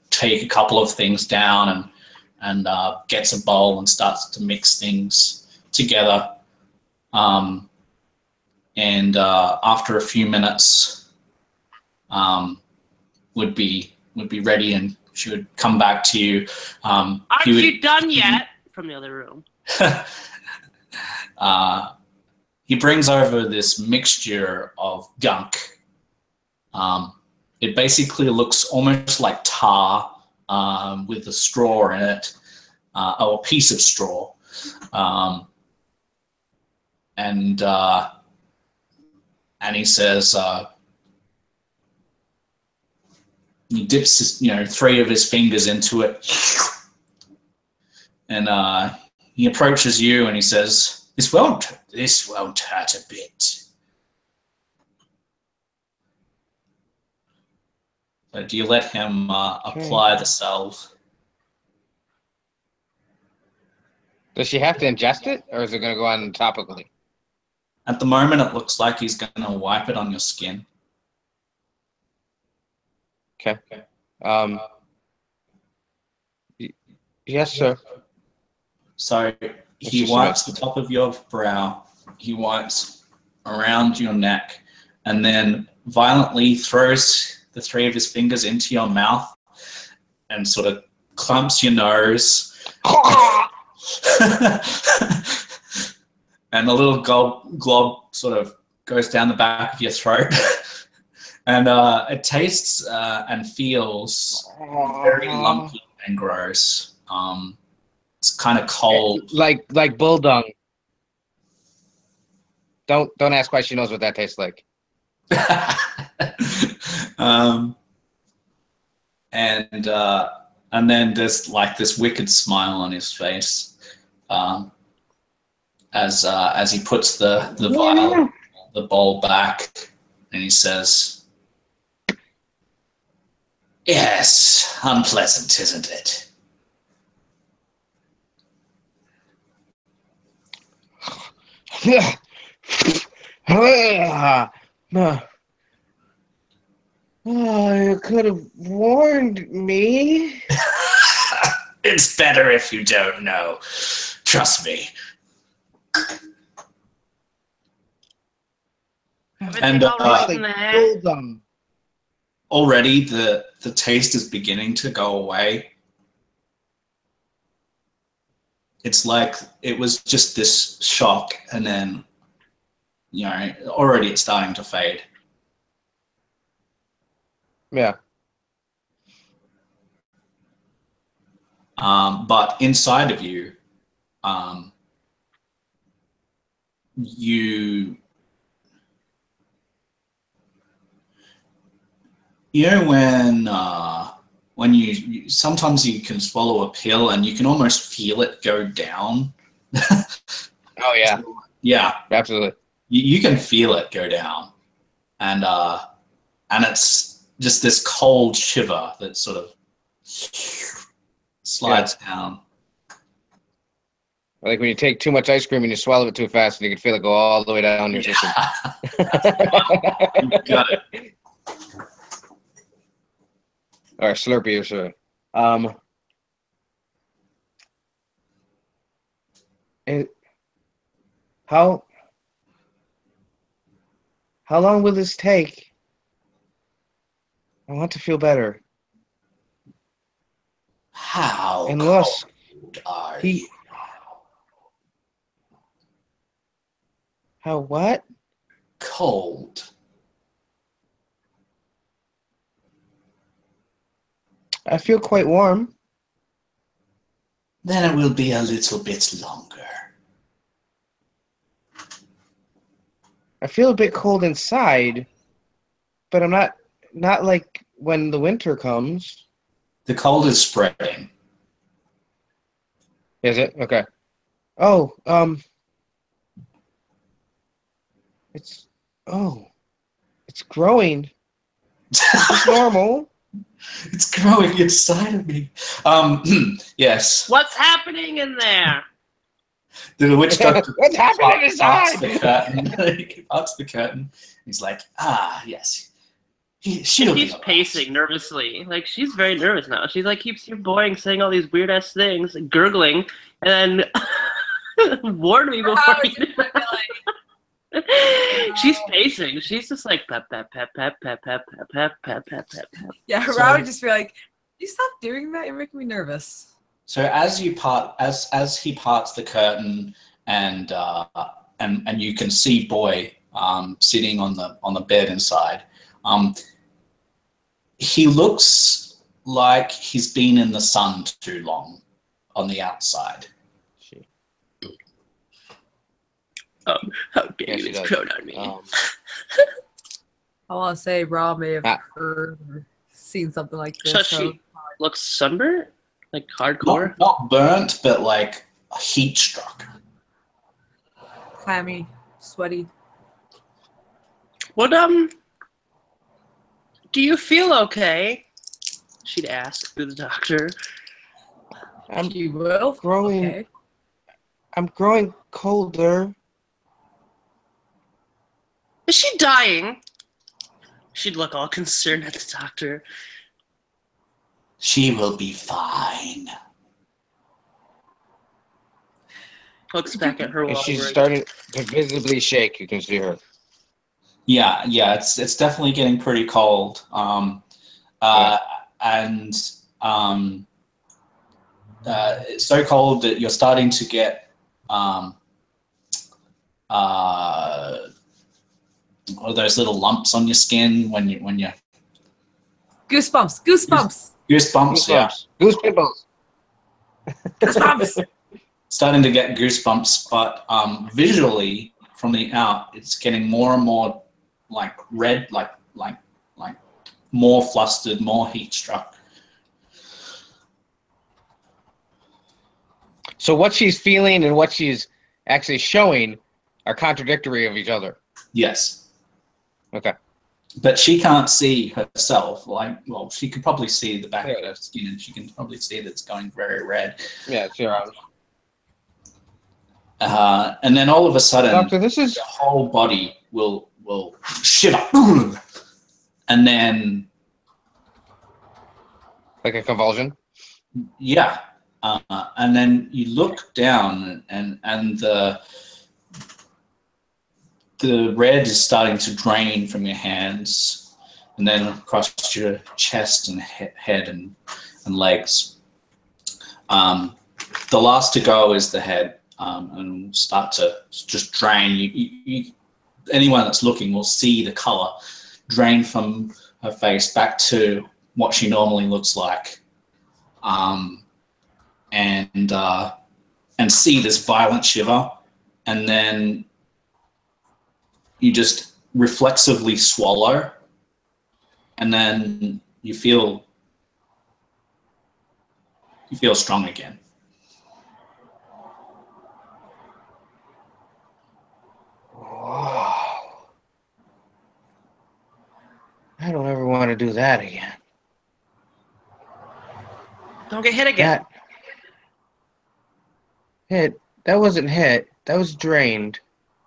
take a couple of things down and gets a bowl and starts to mix things together, and after a few minutes would be ready, and she would come back to you. Aren't you done yet? From the other room. He brings over this mixture of gunk. It basically looks almost like tar with a straw in it, or a piece of straw. And he says, he dips his, 3 of his fingers into it, and he approaches you and he says, "This won't hurt a bit." So do you let him apply the salve? Does she have to ingest it, or is it going to go on topically? At the moment, it looks like he's going to wipe it on your skin. Okay. Yes, sir. So he wipes the top of your brow, he wipes around your neck, and then violently throws the 3 of his fingers into your mouth and sort of clumps your nose. And a little glob sort of goes down the back of your throat. And it tastes and feels very lumpy and gross. It's kind of cold. Like bull dung. Don't ask why she knows what that tastes like. And then there's like this wicked smile on his face as he puts the vial, the bowl back, and he says, "Yes, unpleasant, isn't it?" Oh, you could have warned me. It's better if you don't know. Trust me. Everything all right Honestly, in there? told them. Already the taste is beginning to go away. It's like it was just this shock, and then, you know, already it's starting to fade. Yeah. But inside of you, you know when you sometimes you can swallow a pill and you can almost feel it go down. Oh yeah. Yeah, Absolutely. you can feel it go down, and it's just this cold shiver that sort of slides down. Like when you take too much ice cream and you swallow it too fast, and you can feel it go all the way down your system. You got it. Or Slurpee or so. How long will this take? I want to feel better. How Unless cold are he. you? How what? Cold. I feel quite warm. Then it will be a little bit longer. I feel a bit cold inside, but I'm not like when the winter comes. The cold is spreading. Is it? Okay. Oh, it's it's growing. It's normal. It's growing inside of me. Yes. What's happening in there? The witch doctor What's happening parts the inside? curtain. He parts the curtain. He's like, yes. She'll She be keeps all right. pacing nervously. Like, she's very nervous now. She's like, keeps you boring, saying all these weird ass things, gurgling, and then warn me before How you is it She's pacing. She's just like pep pep pep pep pep pep pep pep pep pep pep pep. Yeah, So- Rob would just be like, "You stop doing that. You're making me nervous." So as he parts the curtain, and you can see Boy sitting on the bed inside. He looks like he's been in the sun too long on the outside. How dare Yeah, you she does. explode on me? I want to say Rob may have Ah. heard or seen something like this. So So she looks sunburned? Like hardcore? Not burnt, but like heat struck. clammy, sweaty. What, do you feel okay? She'd ask to the doctor. I'm You will. growing. Okay. I'm growing colder. Is she dying? She'd look all concerned at the doctor. She will be fine. Looks back at her And while she's we're starting to visibly shake. You can see her. Yeah, it's definitely getting pretty cold. And it's so cold that you're starting to get what are those little lumps on your skin when you Goosebumps. Goosebumps. goosebumps. Yeah, Goose pimples. Goosebumps. starting to get goosebumps, but visually from the out, it's getting more and more like red, like more flustered, more heat struck. So what she's feeling and what she's actually showing are contradictory of each other. Yes. Okay. But she can't see herself. Well, she could probably see the back of her skin, and she can probably see that it's going very red. Yeah, it's your arms. And then all of a sudden, Doctor, this is the whole body will shiver, and then Like a convulsion? Yeah. And then you look down and the red is starting to drain from your hands and then across your chest and head and legs. The last to go is the head, and start to just drain. Anyone that's looking will see the color drain from her face back to what she normally looks like, and see this violent shiver, and then you just reflexively swallow, and then you feel strong again. Wow. I don't ever want to do that again. Don't get hit again. That wasn't hit. That was drained.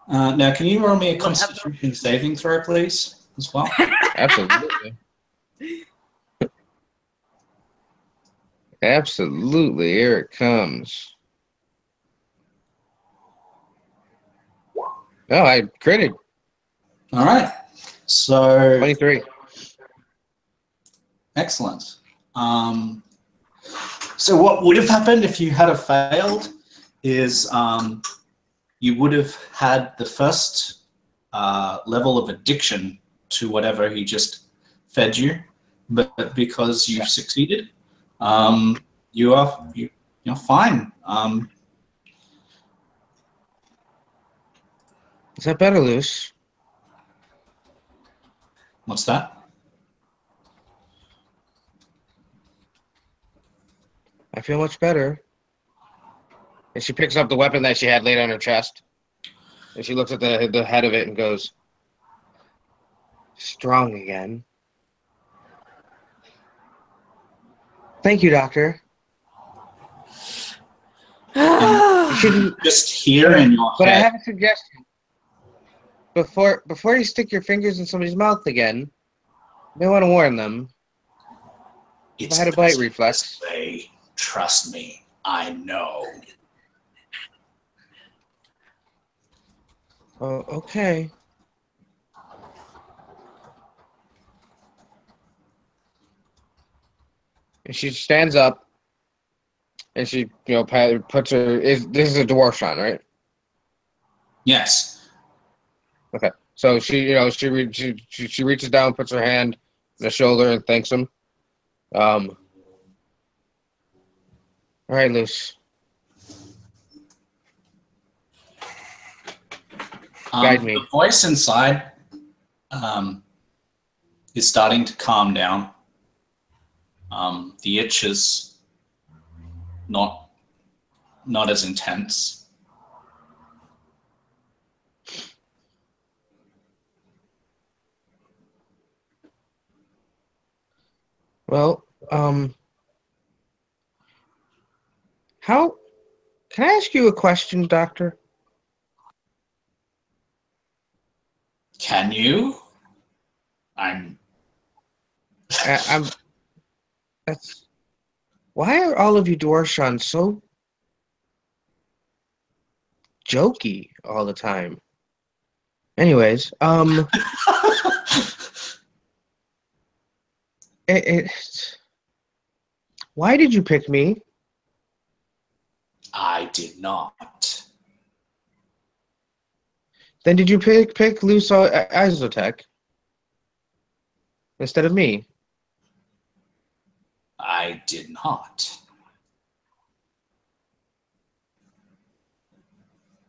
Now, can you roll me a Constitution saving throw, please, as well? Absolutely. Absolutely. Here it comes. Oh, I critted. All right. So 23. excellent. So what would have happened if you had have failed is you would have had the first level of addiction to whatever he just fed you, but because you succeeded, you're fine. Is that better, Luce? What's that? I feel much better. And she picks up the weapon that she had laid on her chest. And she looks at the head of it and goes, strong again. Thank you, Doctor. You shouldn't Just here in your But head. I have a suggestion. Before you stick your fingers in somebody's mouth again, you may want to warn them. It's I had a bite best reflex. this way. Trust me, I know. Oh, okay. And she stands up, and she, puts her. This is a dwarshan, right? Yes. Okay. So she reaches down, puts her hand on the shoulder, and thanks him. All right, Luce. Guide me. The voice inside is starting to calm down. The itch is not as intense. Well, how can I ask you a question, Doctor? Can you? I'm That's why are all of you Dwarshan so jokey all the time? Anyways, why did you pick me? I did not. Then did you pick Luso Isotech instead of me? I did not.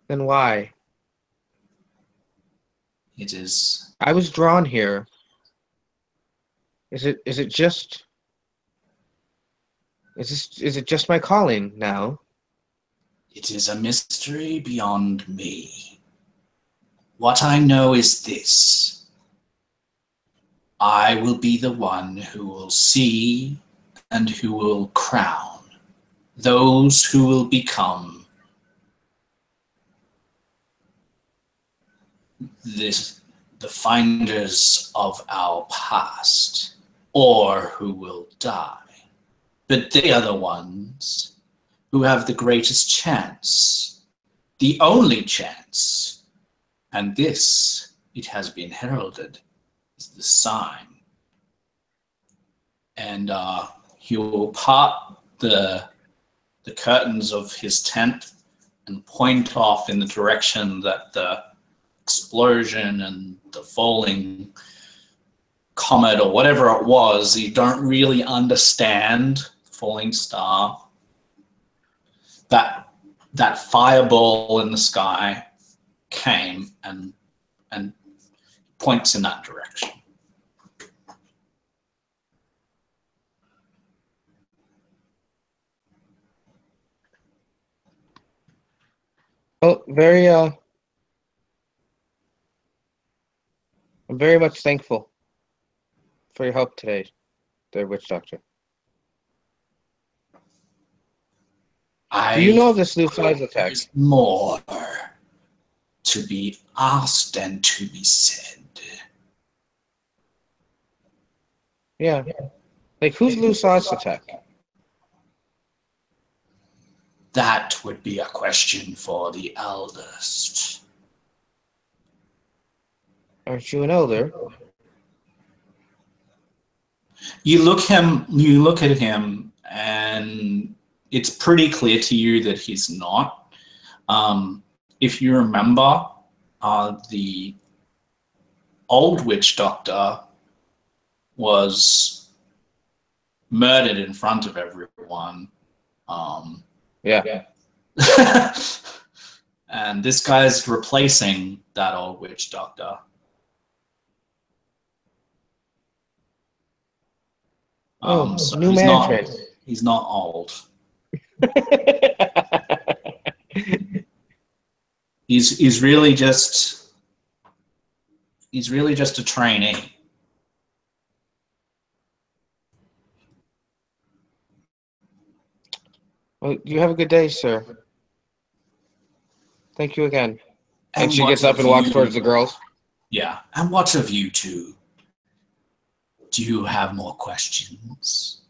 Then why? It is. I was drawn here. Is it just my calling now? It is a mystery beyond me. What I know is this. I will be the one who will see and who will crown those who will become the finders of our past, or who will die. but they are the ones who have the greatest chance, the only chance. And this, it has been heralded, is the sign. And he will part the curtains of his tent and point off in the direction that the explosion and the falling comet or whatever it was, you don't really understand, falling star, that fireball in the sky came and points in that direction. Well, I'm very much thankful for your help today, the witch doctor. Do you know of the sleuth size attack? There's more to be asked and to be said. Yeah. Like, who's loose size attack? That would be a question for the eldest. Aren't you an elder? You look at him, and it's pretty clear to you that he's not. If you remember, the old witch doctor was murdered in front of everyone. Yeah. And this guy's replacing that old witch doctor. So new man. He's not old. He's really just a trainee. Well, you have a good day, sir. Thank you again. And she gets up and walks towards the girls. Yeah. And what of you two? Do you have more questions?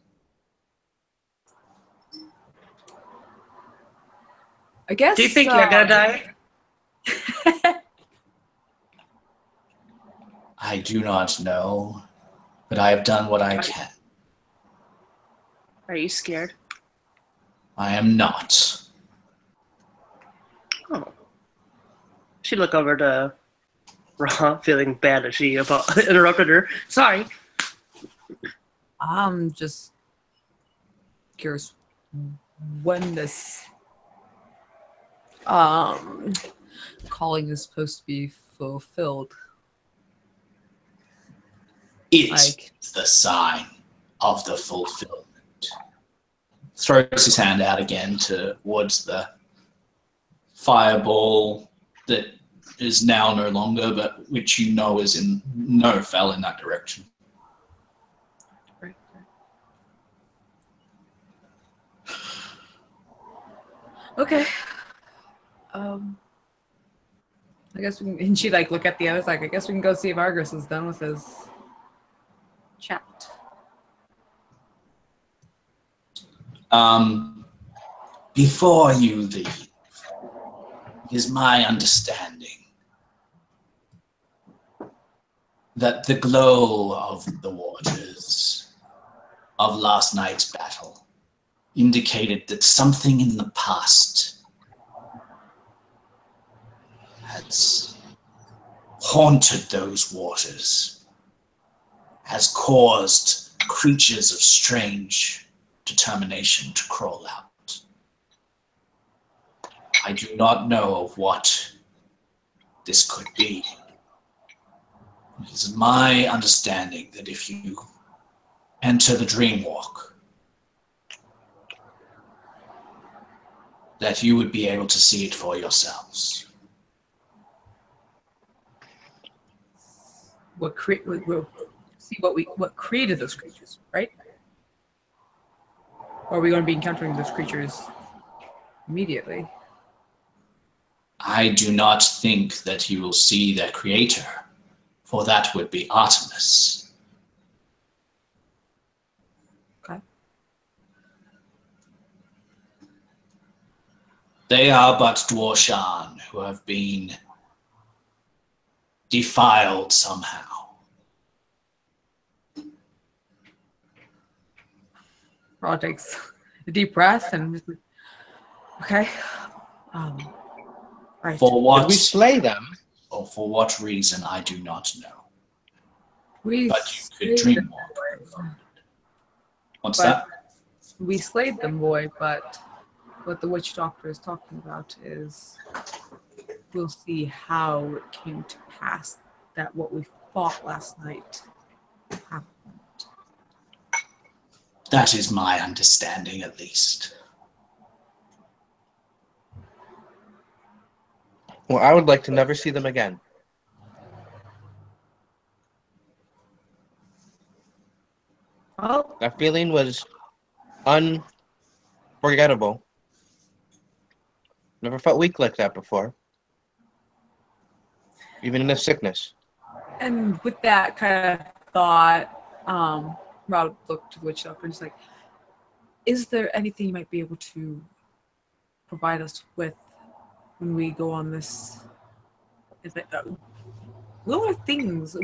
I guess. Do you think you're gonna die? I do not know, but I have done what I can. Are you scared? I am not. Oh. She look over to Ra, feeling bad that she about interrupted her. Sorry. I'm just curious when this calling is supposed to be fulfilled. It's the sign of the fulfillment. Throws his hand out again towards the fireball that is now no longer, but which you know is fell in that direction. Right. Okay. I guess we can, and she look at the others I guess we can go see if Argus is done with his chat. Before you leave, it is my understanding that the glow of the waters of last night's battle indicated that something in the past has haunted those waters, has caused creatures of strange determination to crawl out. I do not know of what this could be. It is my understanding that if you enter the Dreamwalk, that you would be able to see it for yourselves. We'll see what created those creatures, right? Or are we going to be encountering those creatures immediately? I do not think that you will see their creator, for that would be Artemis. Okay. They are but dwarshan who have been defiled somehow. Raw takes a deep breath and just like, okay. Right. For what? Did we slay them? Or for what reason, I do not know. We But you could slayed dreamwalk. What's but that? we slayed them, boy, but what the witch doctor is talking about is we'll see how it came to pass that what we fought last night happened. That is my understanding, at least. Well, I would like to never see them again. Well, That feeling was unforgettable. Never felt weak like that before. Even in a sickness. and with that kind of thought, Rob looked to the witch doctor and was like, is there anything you might be able to provide us with when we go on this? Will our things,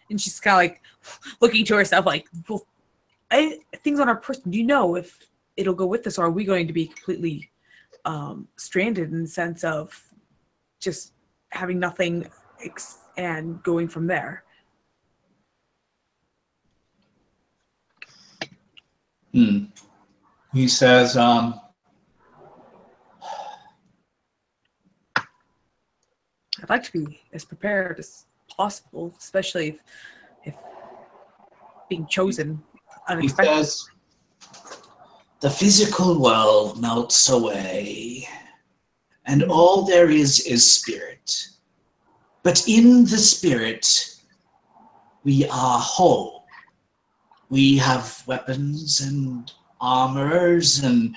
and she's kind of like looking to herself like, well, things on our person, do you know if it'll go with us, or are we going to be completely stranded in the sense of just having nothing and going from there? He says, I'd like to be as prepared as possible, especially if being chosen he unexpected. says, the physical world melts away, and all there is spirit. But in the spirit, we are whole. We have weapons and armors and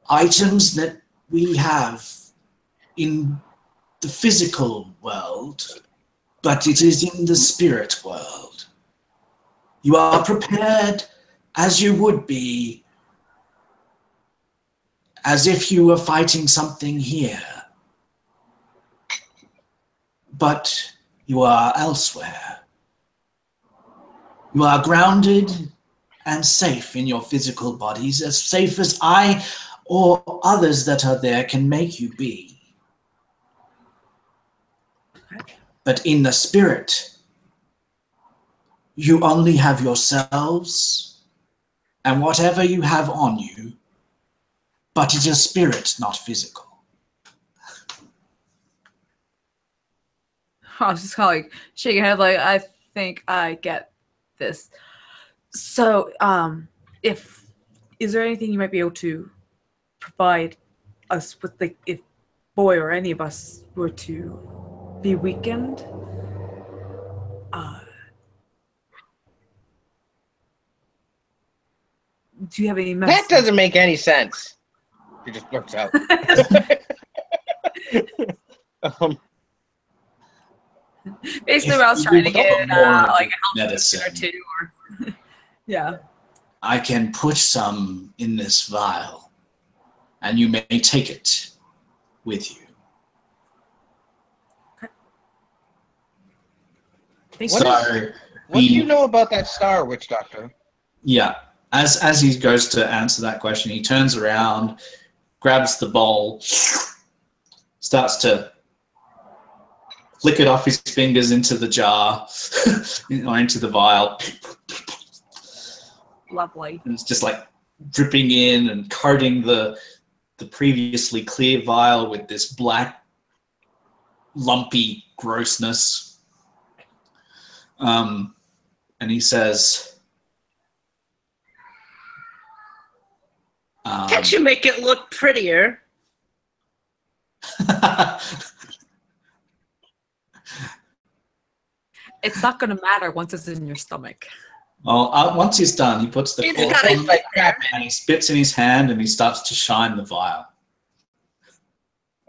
items that we have in the physical world, but it is in the spirit world. You are prepared as you would be, as if you were fighting something here, but you are elsewhere. You are grounded and safe in your physical bodies, as safe as I or others that are there can make you be. But in the spirit, you only have yourselves and whatever you have on you, but it is spirit, not physical. I was just kind of like shaking my head, like, I think I get this. So, is there anything you might be able to provide us with, like, if Boy or any of us were to be weakened? Do you have any medicine? That doesn't make any sense. She just blurts out. Basically, I was trying to get like a medicine or two, or yeah. I can put some in this vial, and you may take it with you. Okay. What do you know about that star, Witch Doctor? Yeah, as he goes to answer that question, he turns around, grabs the bowl, starts to flick it off his fingers into the jar or into the vial. Lovely. And it's just like dripping in and coating the previously clear vial with this black, lumpy grossness. And he says, Can't you make it look prettier? It's not going to matter once it's in your stomach. Well, once he's done, he puts the It's cork gotta on like that. and he spits in his hand and he starts to shine the vial.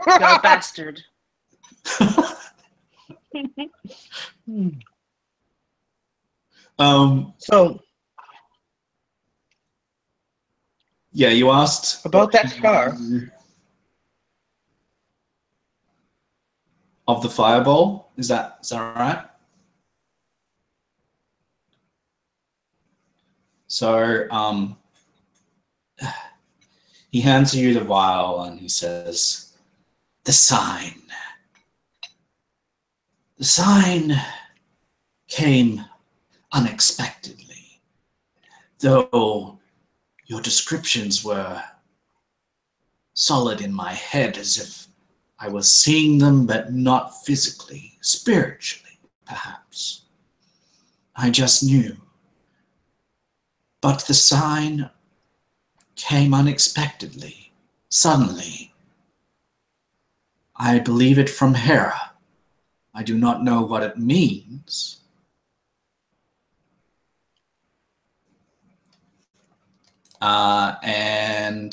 You're a bastard. So, Yeah, you asked About that scar. Of the fireball. Is that right? So he hands you the vial and he says, "The sign. The sign came unexpectedly, though your descriptions were solid in my head, as if I was seeing them, but not physically, spiritually, perhaps. I just knew. But the sign came unexpectedly, suddenly. I believe it from Hera. I do not know what it means." And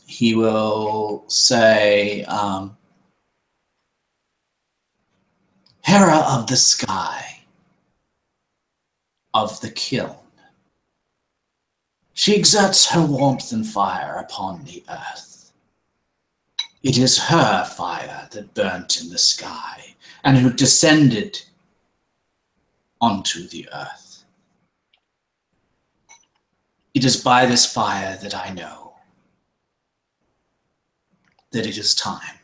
he will say, "Hera of the sky, of the kiln. She exerts her warmth and fire upon the earth. It is her fire that burnt in the sky and who descended onto the earth. It is by this fire that I know that it is time."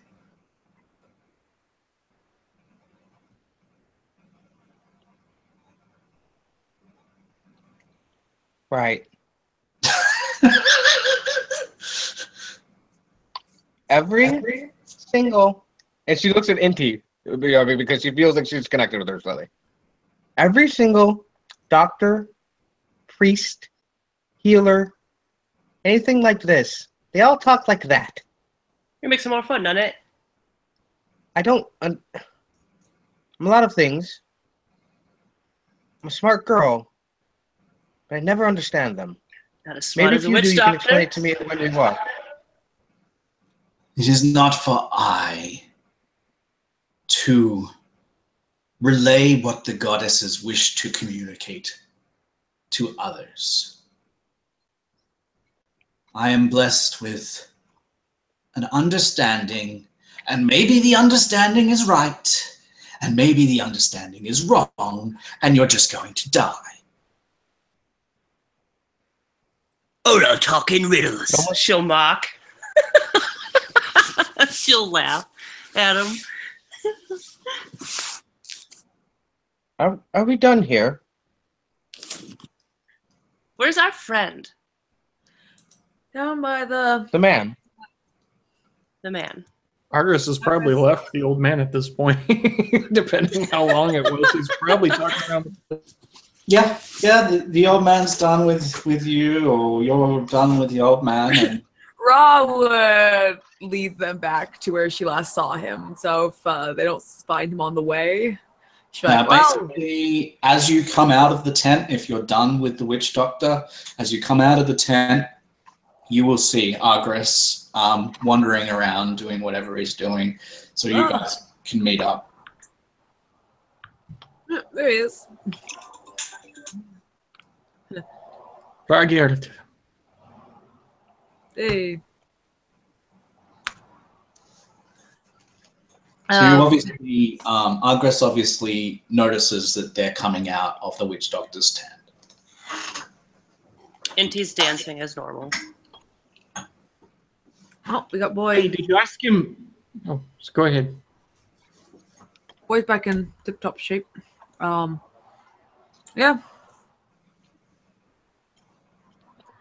Right. Every single, and she looks at Inti, because she feels like she's connected with her slightly. Every single doctor, priest, healer, anything like this, they all talk like that. It makes it more fun, doesn't it? I don't. I'm a lot of things. I'm a smart girl, but I never understand them. Not as smart Maybe as if a you do, witch you can explain doctor. it to me when you walk. It is not for I to relay what the goddesses wish to communicate to others. I am blessed with an understanding, and maybe the understanding is right, and maybe the understanding is wrong, and you're just going to die. Oh, no, talking riddles. Someone- She'll mock. She'll laugh at him. Are we done here? Where's our friend? Down by the. The man. The man. Argus has probably left the old man at this point, depending how long it was. He's probably talking around. Yeah, the old man's done with you, or you're done with the old man. And Ra would lead them back to where she last saw him. So if they don't find him on the way, she'll be like, well, basically, as you come out of the tent, if you're done with the witch doctor, as you come out of the tent, you will see Argus wandering around doing whatever he's doing. So you guys can meet up. there he is. Roangate. Hey. So you obviously, Argus obviously notices that they're coming out of the witch doctor's tent. Inti's dancing as normal. Oh, we got Hey, boy. did you ask him? Oh, so go ahead. Boy's back in tip-top shape. Yeah.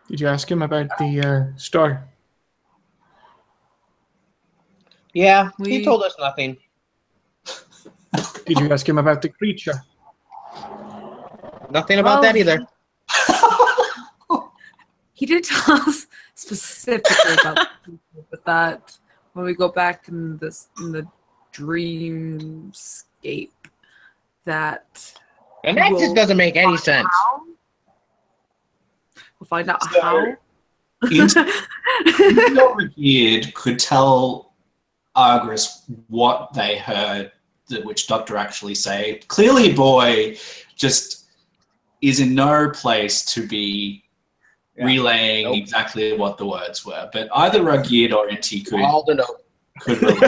Did you ask him about the star? Yeah, We- he told us nothing. Did you ask him about the creature? Nothing about that either. He did tell us specifically about the people, but that when we go back in the dreamscape, that And that just we'll doesn't make any sense. how. We'll find out So- how. Revered could tell Argus what they heard the witch doctor actually say. Clearly, boy just is in no place to be relaying exactly what the words were, but either Ruggied or Inti could relate.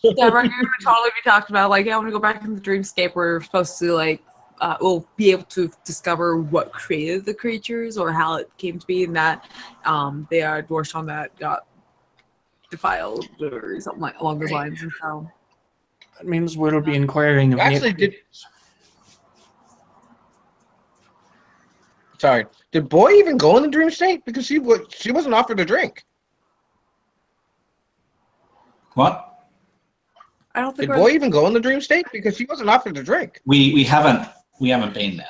Yeah, right here we totally be talking about like, I want to go back in the dreamscape. We're supposed to like, we'll be able to discover what created the creatures or how it came to be, and that they are dwarshan that got defiled or something like along those lines. And so That means we'll be inquiring of Sorry, did Boy even go in the dream state? Because she wasn't offered a drink. What? I don't think Did Boy even go in the dream state? Because she wasn't offered a drink. We haven't been there.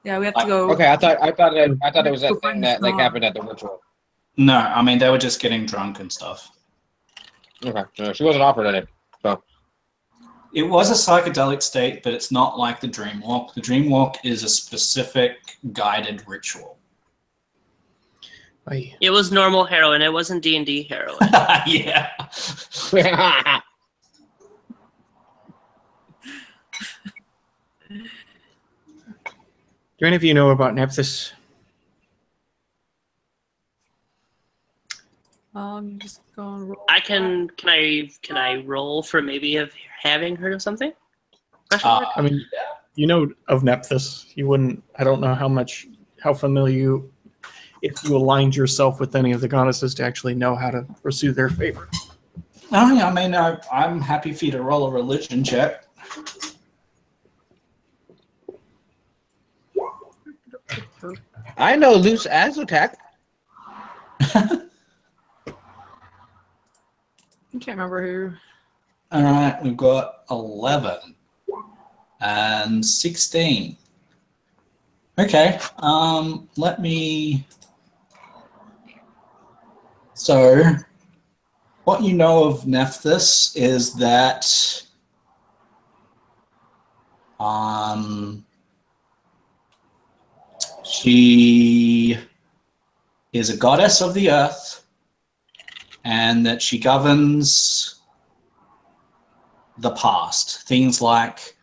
Yeah, we have to go. Okay, I thought it was that thing that like happened at the ritual. No, I mean they were just getting drunk and stuff. Okay, no, she wasn't offered any. So it was a psychedelic state, but it's not like the Dreamwalk. The Dreamwalk is a specific guided ritual. Aye. It was normal heroin. It wasn't D&D heroin. Yeah. Do any of you know about Nephthys? Just go and roll. Can I roll for maybe of having heard of something? I mean, you know of Nephthys. You wouldn't. I don't know how familiar you, if you aligned yourself with any of the goddesses to actually know how to pursue their favor. Oh, yeah, I mean, I'm happy for you to roll a religion check. I know loose Azotek. I can't remember who. All right, we've got 11 and 16. Okay, let me. So, what you know of Nephthys is that she is a goddess of the earth, and that she governs the past. Things like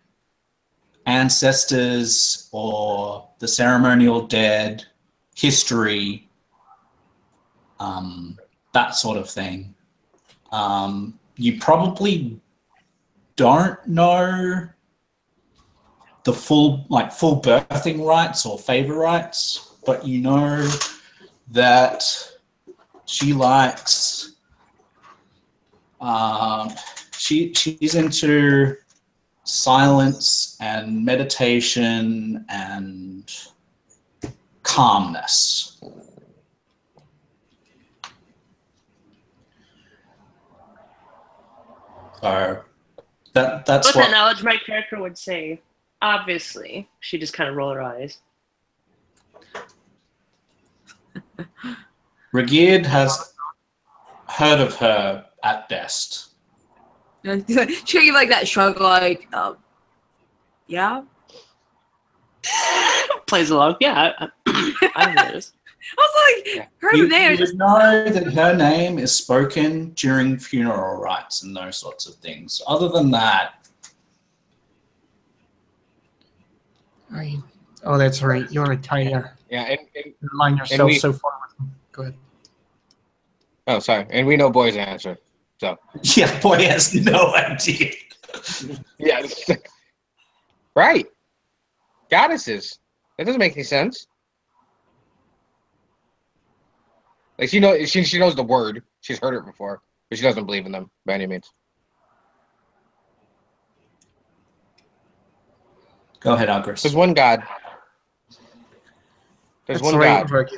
ancestors or the ceremonial dead, history, that sort of thing. You probably don't know the full birthing rites or favor rites, but you know that she likes she's into silence and meditation and calmness. So that's With what that knowledge, my character would say, obviously. She just kind of roll her eyes. Regeared has heard of her at best. She gave like that shrug, like, yeah. Plays along. Yeah, I noticed. I was like, her name. You would know that her name is spoken during funeral rites and those sorts of things. Other than that, Oh, that's right. You're a tire. Yeah, and Remind yourself so far. Go ahead. Oh, sorry. And we know Boy's answer. So yeah, Boy has no idea. yeah, right. Goddesses. That doesn't make any sense. Like she knows the word. She's heard it before, but she doesn't believe in them by any means. Go ahead, Agris. There's one God. There's That's one right, God, Rick.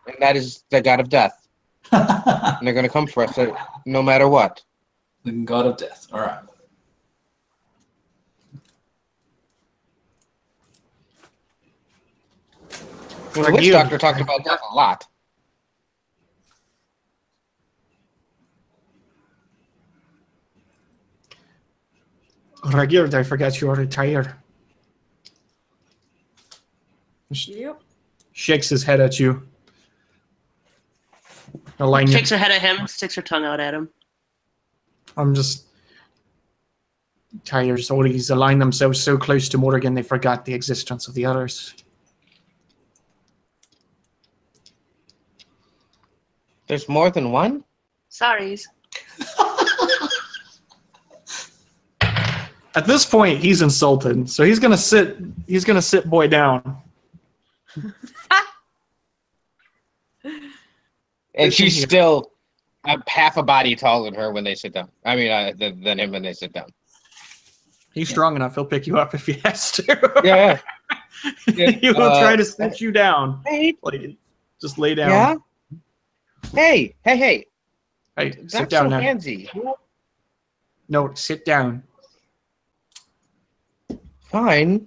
and that is the God of death. And they're going to come for us no matter what. The God of death. All right. The witch doctor talked about death a lot. Ragird, I forgot you are a tire. Yep. Shakes his head at you. Shakes her head at him, sticks her tongue out at him. I'm just tired. All these align themselves so close to Morrigan they forgot the existence of the others. There's more than one? Sorries. At this point, he's insulted, so he's gonna sit. He's gonna sit boy down. And she's still half a body taller than her when they sit down. I mean, than him when they sit down. He's strong enough. He'll pick you up if he has to. Yeah. He will try to sit you down. Hey. Like, just lay down. Yeah. Hey. Hey, sit Not down so now. handsy. No, sit down. Fine.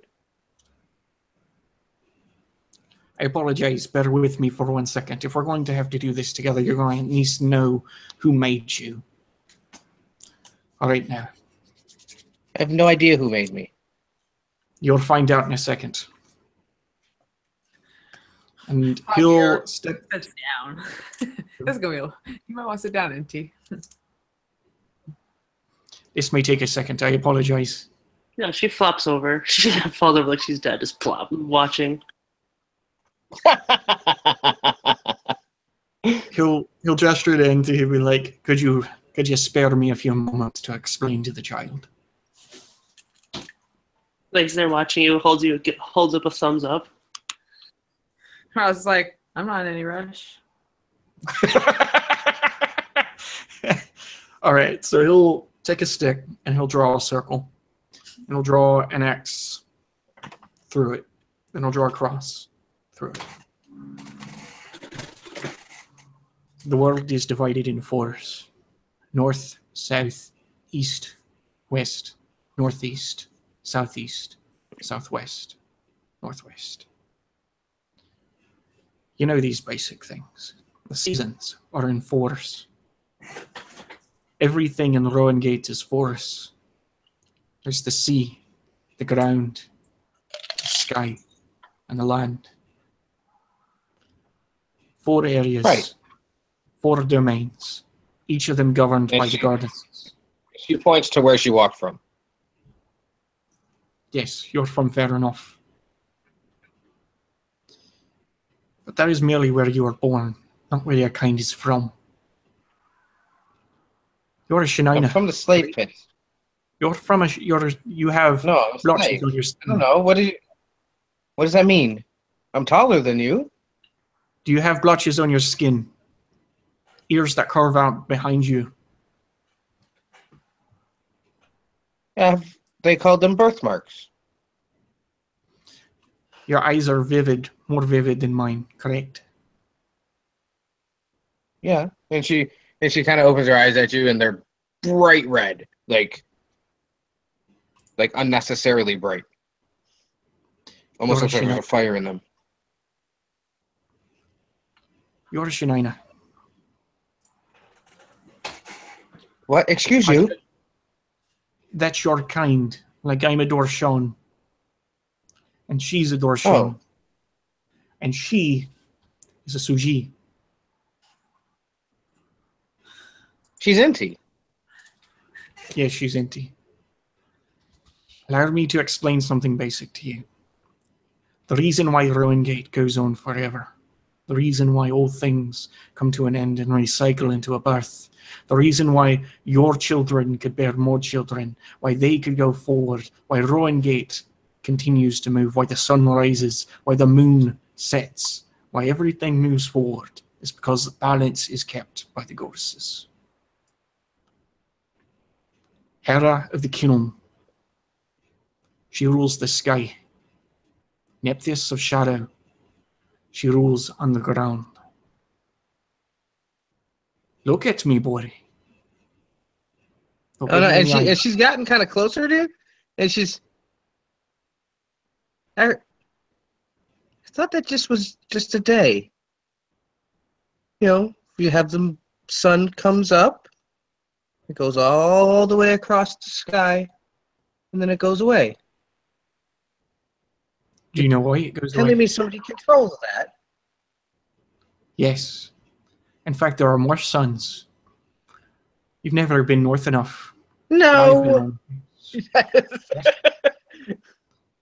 I apologize. Bear with me for 1 second. If we're going to have to do this together, you're going to need to know who made you. All right, now. I have no idea who made me. You'll find out in a second. And he'll step down. This is gonna be. You might want to sit down, NT. This may take a second. I apologize. Yeah, she flops over. She falls over like she's dead, just plop, watching. He'll gesture to NT. He'll be like, "Could you spare me a few moments to explain to the child?" Like he's there watching you, holds up a thumbs up. I was like, I'm not in any rush. All right, so he'll take a stick and he'll draw a circle. And he'll draw an X through it. Then he'll draw a cross through it. The world is divided in fours: north, south, east, west, northeast, southeast, southwest, northwest. You know these basic things. The seasons are in fours. Everything in Roangate is fours. There's the sea, the ground, the sky, and the land. 4 areas, Right. 4 domains, each of them governed And by the goddesses. She points to where she walked from. Yes, you're from fair enough. But that is merely where you were born, not where your kind is from. You're a I'm Shinina. from the slave pit. You have No, I'm a blotches slave. on your I skin. don't know. What does that mean? I'm taller than you. Do you have blotches on your skin? Ears that carve out behind you? They called them birthmarks. Your eyes are vivid, more vivid than mine, correct? Yeah. And she kind of opens her eyes at you, and they're bright red, like unnecessarily bright. Almost looks like there's a fire in them. You're a Shinina. What? Excuse you? That's your kind. Like I'm a dwarshan. And she's a dwarshan. Oh. And she is a Suji. She's Inti. Yes, she's Inti. Allow me to explain something basic to you. The reason why Roangate goes on forever, the reason why all things come to an end and recycle into a birth, the reason why your children could bear more children, why they could go forward, why Roangate continues to move, why the sun rises, why the moon sets, why everything moves forward, is because the balance is kept by the goddesses. Hera of the Kiln, she rules the sky. Nephthys of Shadow, she rules on the ground. Look at me, boy. Look Oh no, at me in the eye. and she's gotten kind of closer to you, and she's. I thought that just was just a day. You know, you have the sun comes up, it goes all the way across the sky, and then it goes away. Do you know why it goes away? Telling me somebody controls that. Yes. In fact, there are more suns. You've never been north enough. No.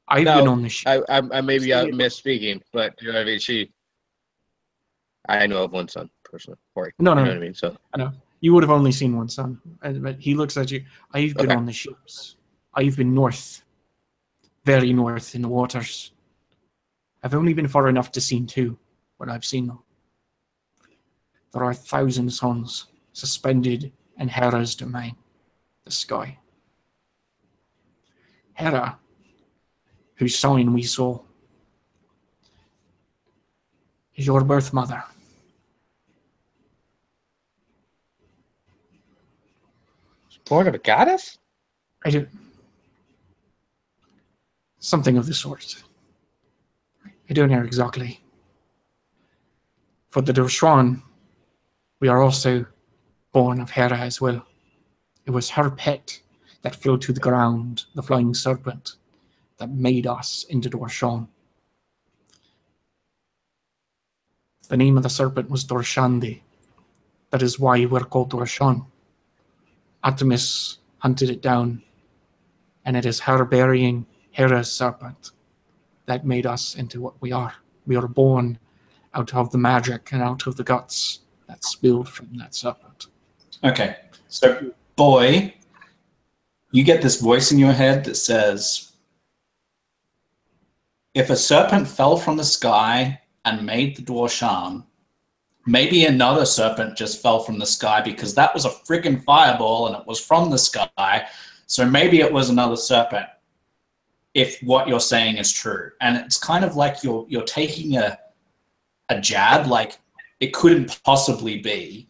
I've been on the ship. I may be misspeaking, but you know what I mean. I know of one son. person, Corey. No, You no, know what I mean? So I know. You would have only seen one son. But he looks at you. I've been Okay. on the ships. I've been north. Very north in the waters. I've only been far enough to see two, but I've seen them. There are 1,000 suns suspended in Hera's domain, the sky. Hera, whose sign we saw, is your birth mother. born of a goddess? I do. Something of the sort. I don't know exactly. For the dwarshan, we are also born of Hera as well. It was her pet that fell to the ground, the flying serpent, that made us into dwarshan. The name of the serpent was Dwarshandi. That is why we're called dwarshan. Artemis hunted it down, and it is her burying Hera's serpent that made us into what we are. We are born out of the magic and out of the guts that spilled from that serpent. Okay, so boy, you get this voice in your head that says, if a serpent fell from the sky and made the dwarshan, maybe another serpent just fell from the sky because that was a friggin' fireball and it was from the sky. So maybe it was another serpent, if what you're saying is true. And it's kind of like you're taking a jab, like it couldn't possibly be.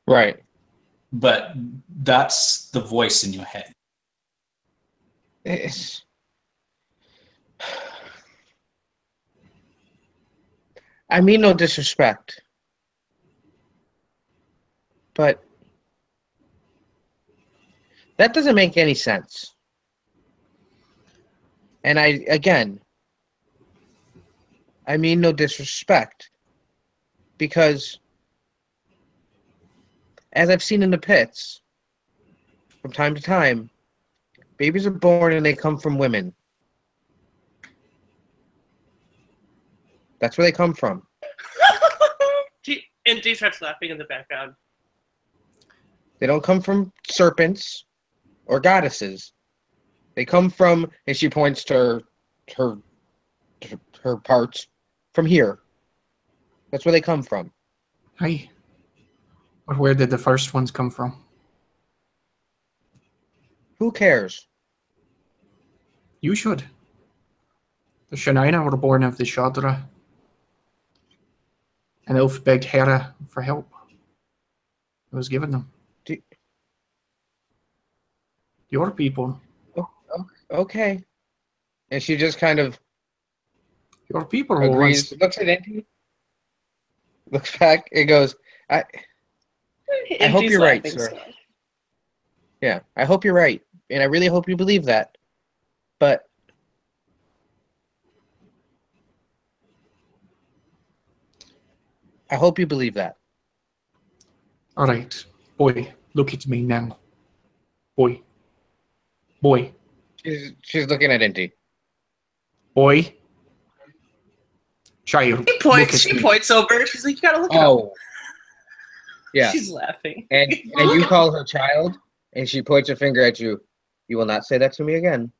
Right. But that's the voice in your head. It's... I mean no disrespect, but that doesn't make any sense. And I mean no disrespect, because as I've seen in the pits, from time to time, babies are born and they come from women. That's where they come from. And Dee starts laughing in the background. They don't come from serpents or goddesses. They come from, and she points to her parts, from here. That's where they come from. Hi. But where did the first ones come from? Who cares? You should. The Shanaina were born of the Shadra. An elf begged Hera for help. It was given them. Your people. Okay. And she just kind of Your people were agrees, looks at Indy, looks back, and goes, I hope you're right, sir. Yeah, I hope you're right. And I really hope you believe that. But I hope you believe that. All right. Boy, look at me now. Boy. Boy. She's looking at Indy. Boy. Child. She points over. She's like, you gotta look at him. Oh. Yeah. She's laughing. And you call her child, and she points a finger at you. You will not say that to me again.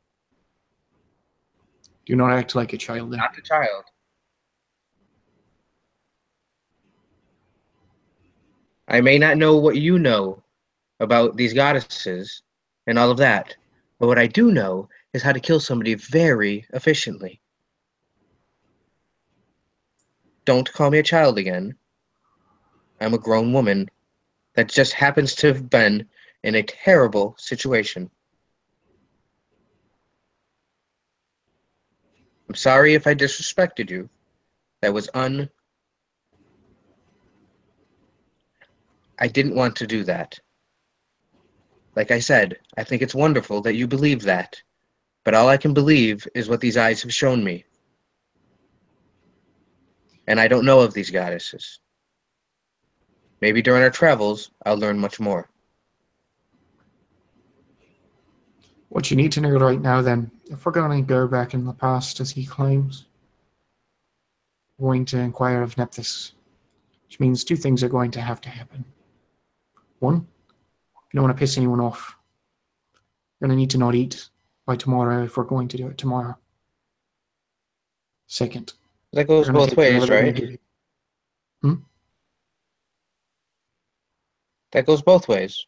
Do not act like a child then. Not the child. I may not know what you know about these goddesses and all of that, but what I do know is how to kill somebody very efficiently. Don't call me a child again. I'm a grown woman that just happens to have been in a terrible situation. I'm sorry if I disrespected you. That was I didn't want to do that. Like I said, I think it's wonderful that you believe that, but all I can believe is what these eyes have shown me. And I don't know of these goddesses. Maybe during our travels, I'll learn much more. What you need to know right now then, if we're going to go back in the past as he claims, we're going to inquire of Nephthys. Which means two things are going to happen. One, you don't want to piss anyone off. You're going to need to not eat by tomorrow if we're going to do it tomorrow. Second, That goes you're gonna both take whatever ways, they're gonna right? give you. That goes both ways.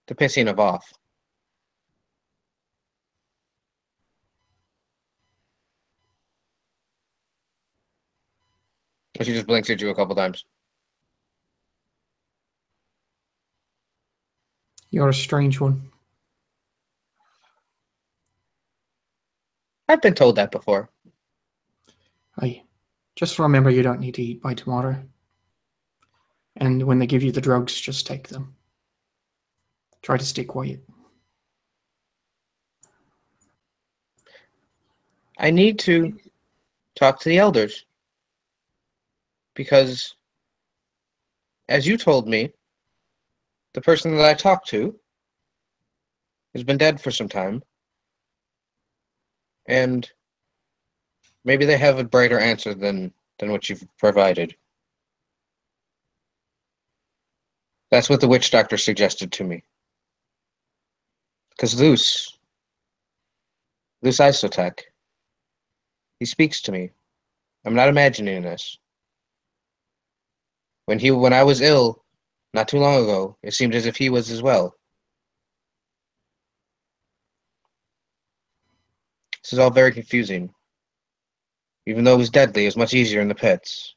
The pissing of off. She just blinks at you a couple times. You're a strange one. I've been told that before. Aye. Just remember you don't need to eat by tomorrow. And when they give you the drugs, just take them. Try to stay quiet. I need to talk to the elders. Because, as you told me, the person that I talked to has been dead for some time. And maybe they have a brighter answer than what you've provided. That's what the witch doctor suggested to me. Because Luce Isotech, he speaks to me. I'm not imagining this. When I was ill, not too long ago, it seemed as if he was as well. This is all very confusing. Even though it was deadly, it was much easier in the pits.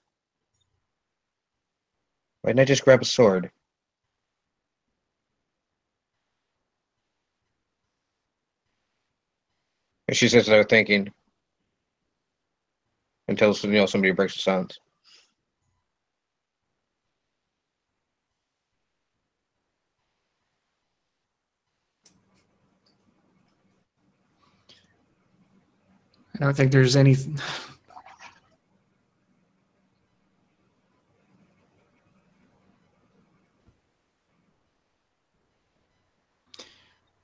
Why didn't I just grab a sword? And she sits there thinking until somebody breaks the silence. I don't think there's anything.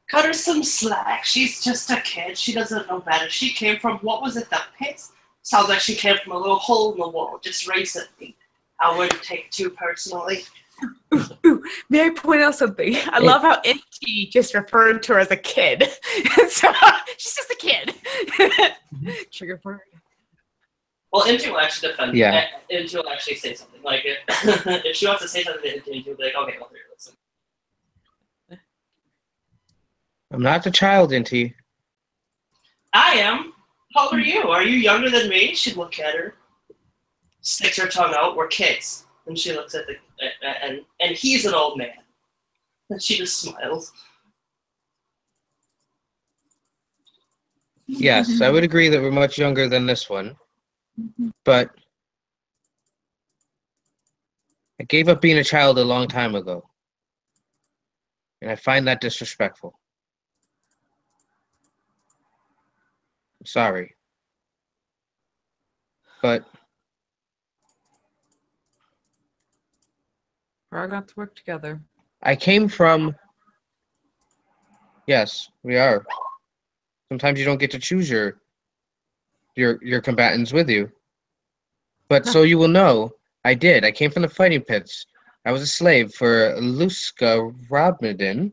Cut her some slack. She's just a kid. She doesn't know better. She came from, what was it, the pits? Sounds like she came from a little hole in the wall just recently. I wouldn't take it too personally. Ooh, may I point out something? I love how Inti just referred to her as a kid. So she's just a kid. Trigger word. Well, Inti will actually defend. Yeah. Inti will actually say something. Like, if she wants to say something to Inti will be like, okay, I'll hear listen. I'm not the child, Inti. I am. How old are you? Are you younger than me? She'd look at her. Sticks her tongue out. We're kids. And she looks at the and he's an old man. And she just smiles. Yes, I would agree that we're much younger than this one. But I gave up being a child a long time ago. And I find that disrespectful. I'm sorry. But We're all got to work together. I came from... Yes, we are. Sometimes you don't get to choose your combatants with you. But so you will know, I did. I came from the fighting pits. I was a slave for Luska Robmadin.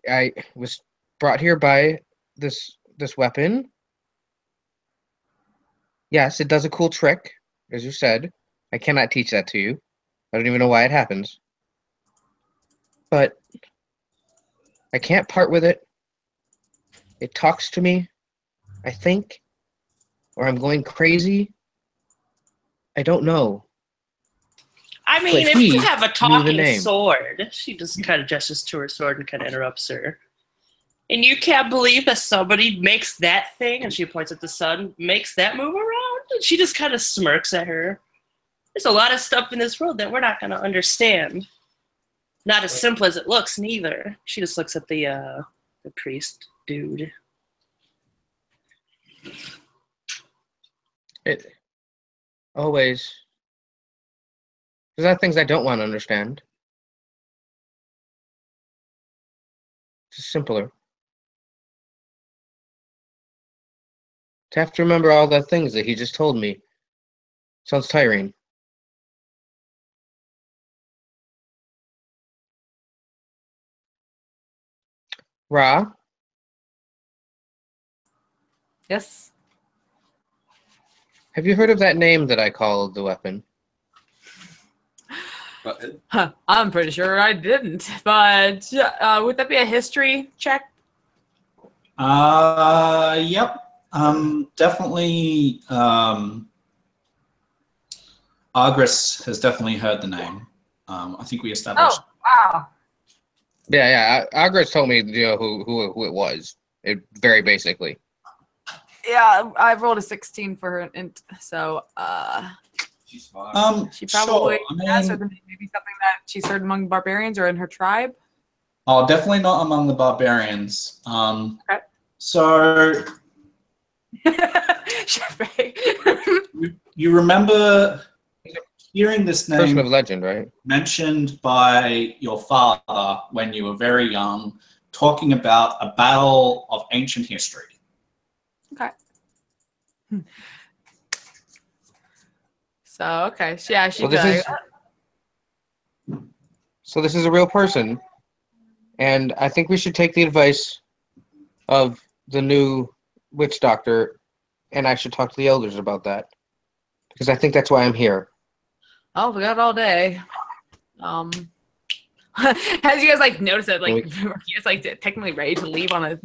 I was brought here by this weapon. Yes, it does a cool trick, as you said. I cannot teach that to you. I don't even know why it happens. But I can't part with it. It talks to me, I think, or I'm going crazy. I don't know. I mean, But if you he have a knew the talking name. sword, she just kind of gestures to her sword and kind of interrupts her. And you can't believe that somebody makes that thing, and she points at the sun, makes that move around? And she just kind of smirks at her. There's a lot of stuff in this world that we're not going to understand. Not as simple as it looks, neither. She just looks at the priest dude. It always. There's other things I don't want to understand. It's simpler. To have to remember all the things that he just told me. Sounds tiring. Ra, Yes. have you heard of that name that I called the weapon? Huh, I'm pretty sure I didn't, but would that be a history check? Yep. Definitely. Argris has definitely heard the name. I think we established. Oh, wow. Yeah. Agris told me who it was. Very basically. Yeah, I rolled a 16 for her int, so She's she probably sure. has heard the name. Maybe something that she's heard among barbarians or in her tribe. Oh, definitely not among the barbarians. Okay. So you remember hearing this Person of name legend, right? mentioned by your father when you were very young, talking about a battle of ancient history. Okay. So okay, yeah, she. So this is a real person, and I think we should take the advice of the new witch doctor, and I should talk to the elders about that, because I think that's why I'm here. Oh, we got all day. As you guys like notice that like you're just like technically ready to leave on a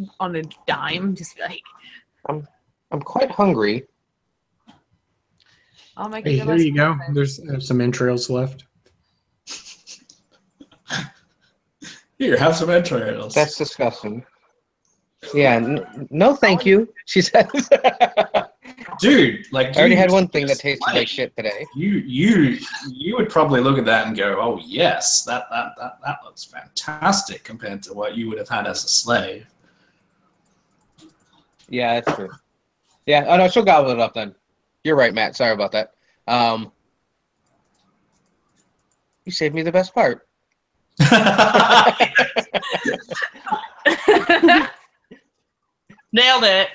dime, just like I'm quite hungry. I'll make Hey, it. here you go. There's some entrails left. Here, have some entrails. That's disgusting. Yeah, no, thank you. She says. Dude, like I already had one thing that tasted like shit today. You would probably look at that and go, "Oh yes, that looks fantastic compared to what you would have had as a slave." Yeah, that's true. Yeah, oh no, she'll gobble it up then. You're right, Matt. Sorry about that. You saved me the best part. Nailed it.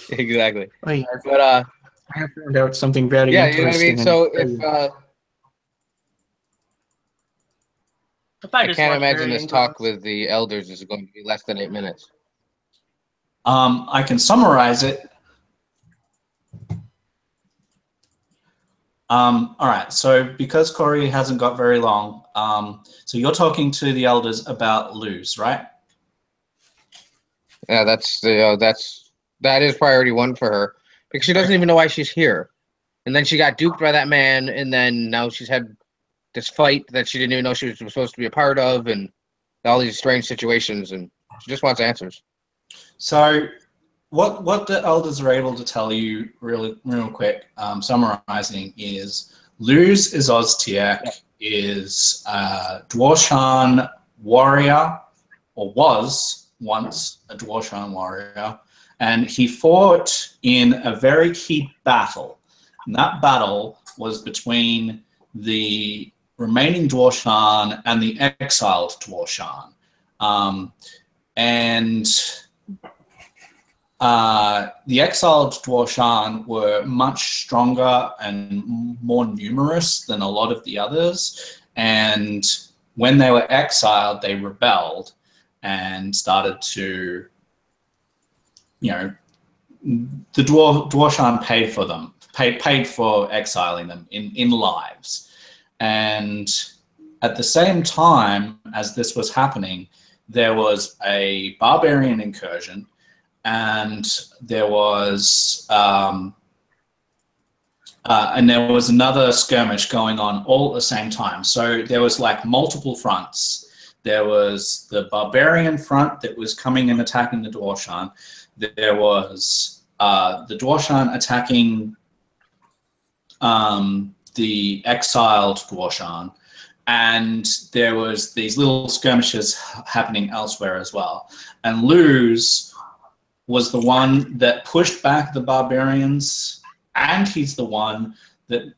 Exactly. Oh, yeah, But I have found out something very yeah, you know what I interesting. mean. So if I can't imagine this talk with the elders is going to be less than 8 minutes. I can summarize it. All right, so because Corey hasn't got very long, so you're talking to the elders about Luz, right? Yeah, that is priority one for her because she doesn't even know why she's here, and then she got duped by that man, and then now she's had this fight that she didn't even know she was supposed to be a part of, and all these strange situations, and she just wants answers. So what the elders are able to tell you real quick, summarizing, is Luz is Oztiek, is a Dwarshan warrior, or was once a Dwarshan warrior, and he fought in a very key battle. And that battle was between the remaining Dwarshan and the exiled Dwarshan. The exiled Dwarshan were much stronger and more numerous than a lot of the others. And when they were exiled, they rebelled and started to, the Dwarshan paid for them, paid for exiling them in lives. And at the same time as this was happening, there was a barbarian incursion, and there was another skirmish going on all at the same time. So there was like multiple fronts. There was the barbarian front that was coming and attacking the Dwarshan. There was the Dwarshan attacking the exiled Dwarshan, and there was these little skirmishes happening elsewhere as well. And Luz was the one that pushed back the barbarians, and he's the one that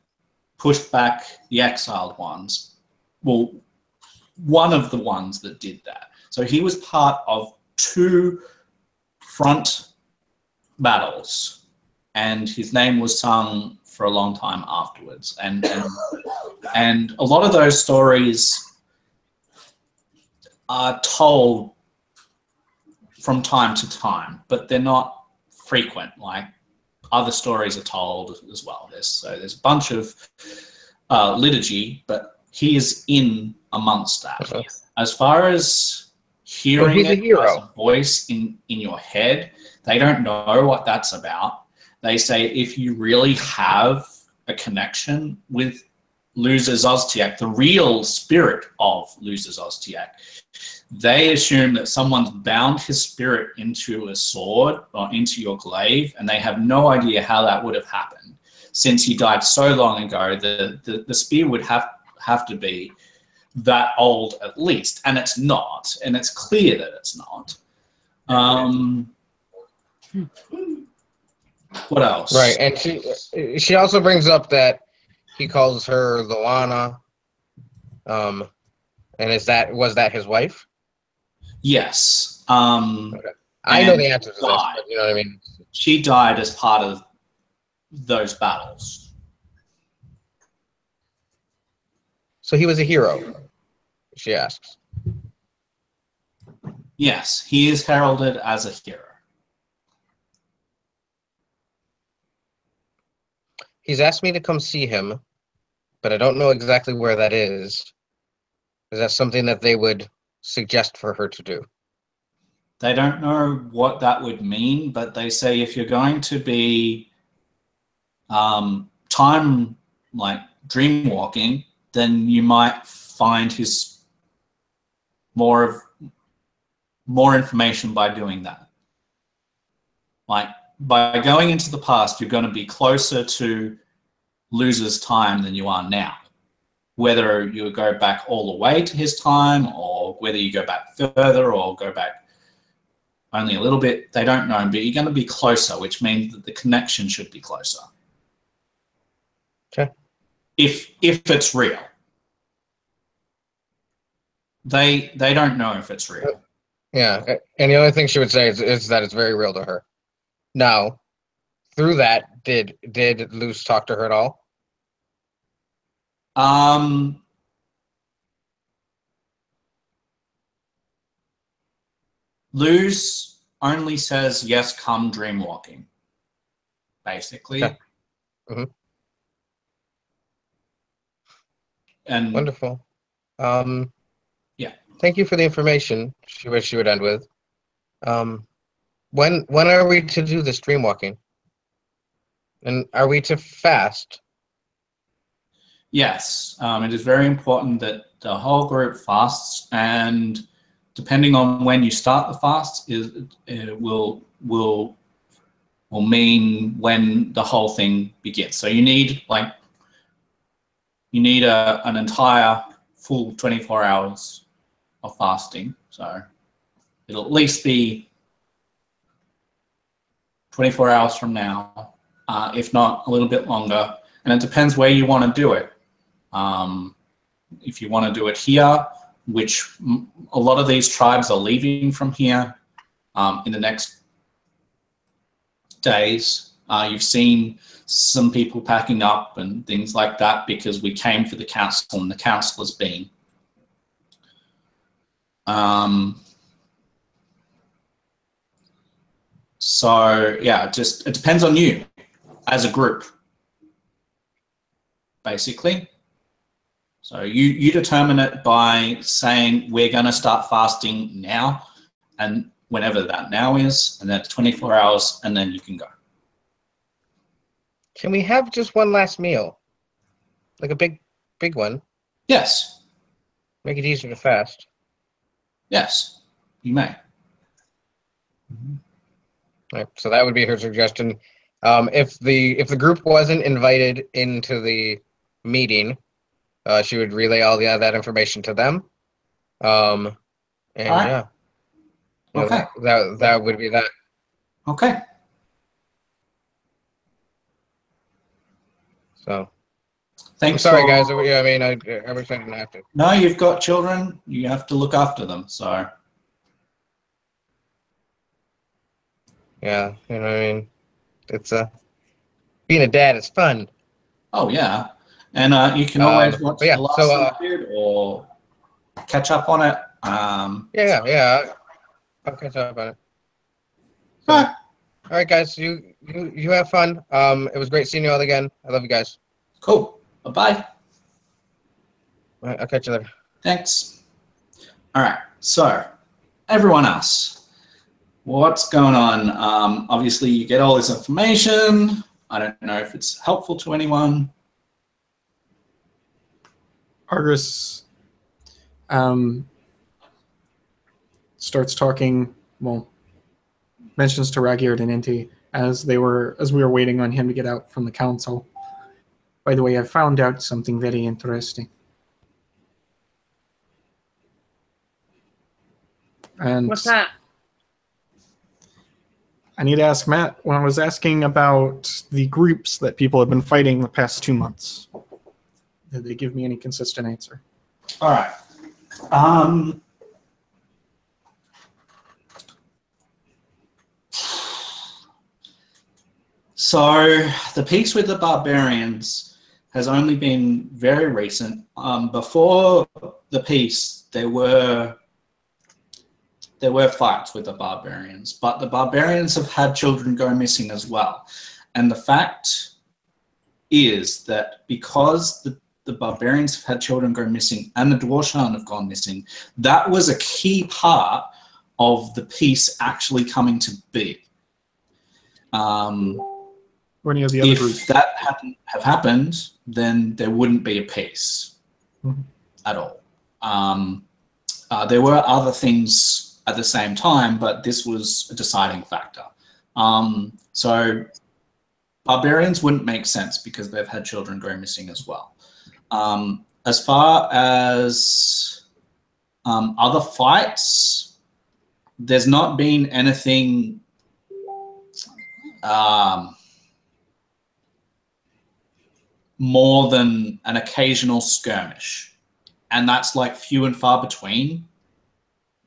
pushed back the exiled ones. Well, one of the ones that did that. So he was part of two front battles, and his name was sung for a long time afterwards. And a lot of those stories are told from time to time, but they're not frequent. Like other stories are told as well. There's a bunch of liturgy, but he is in amongst that. As far as hearing it as a voice in your head, they don't know what that's about. They say if you really have a connection with Luz Azoztiak, the real spirit of Luz Azoztiak, they assume that someone's bound his spirit into a sword or into your glaive, and they have no idea how that would have happened. Since he died so long ago, the spear would have to be that old at least, and it's not, and it's clear that it's not. What else? Right, and she also brings up that he calls her Luana. And was that his wife? Yes. Okay. I know the answer to this, but you know what I mean? She died as part of those battles. So he was a hero, she asks. Yes, he is heralded as a hero. He's asked me to come see him, but I don't know exactly where that is. Is that something that they would suggest for her to do? They don't know what that would mean, but they say if you're going to be time like dreamwalking, then you might find his more information by doing that. Like by going into the past, you're going to be closer to Luz's time than you are now. Whether you go back all the way to his time, or whether you go back further or go back only a little bit, they don't know, but you're going to be closer, which means that the connection should be closer. Okay. If it's real. They don't know if it's real. Yeah, and the only thing she would say is that it's very real to her. Now, through that, did Luz talk to her at all? Luz only says, yes, come dreamwalking, basically. Okay. Mm-hmm. And wonderful. Yeah. Thank you for the information. She would end with. When are we to do this dreamwalking? And are we to fast? Yes, it is very important that the whole group fasts, and depending on when you start the fast, it will mean when the whole thing begins. So you need an entire full 24 hours of fasting. So it'll at least be 24 hours from now, if not a little bit longer. And it depends where you want to do it. If you want to do it here, which a lot of these tribes are leaving from here in the next days. You've seen some people packing up and things like that because we came for the council and the council has been. So yeah, it depends on you as a group, basically. So you determine it by saying we're going to start fasting now, and whenever that now is, and that's 24 hours, and then you can go. Can we have just one last meal? Like a big one? Yes. Make it easier to fast. Yes, you may. Right, so that would be her suggestion. If the group wasn't invited into the meeting, she would relay all that information to them. And right. Yeah, Okay. That would be that. Okay. So, Thanks. I'm sorry, guys. Yeah, I mean, I wish I didn't have to. No, you've got children. You have to look after them. So. Yeah, you know what I mean. It's being a dad is fun. Oh yeah, and you can always But watch yeah, the last so episode or catch up on it. yeah, I'll catch up on it. So, All all right, guys, you have fun. It was great seeing you all again. I love you guys. cool. Bye bye. All right, I'll catch you later. Thanks. All right. So, everyone else, what's going on? Obviously, you get all this information. I don't know if it's helpful to anyone. Argus starts talking, well, mentions to Ragierd and Inti as we were waiting on him to get out from the council. By the way, I found out something very interesting. And What's that? I need to ask Matt, when I was asking about the groups that people have been fighting the past 2 months, did they give me any consistent answer? All right. So the peace with the barbarians has only been very recent. Before the peace, there were fights with the barbarians, but the barbarians have had children go missing as well. And the fact is that because the barbarians have had children go missing and the dwarshan have gone missing, that was a key part of the peace actually coming to be. Or any of the other groups? If that hadn't have happened, then there wouldn't be a peace at all. There were other things at the same time, but this was a deciding factor. So barbarians wouldn't make sense because they've had children go missing as well. As far as other fights, there's not been anything more than an occasional skirmish, and that's like few and far between.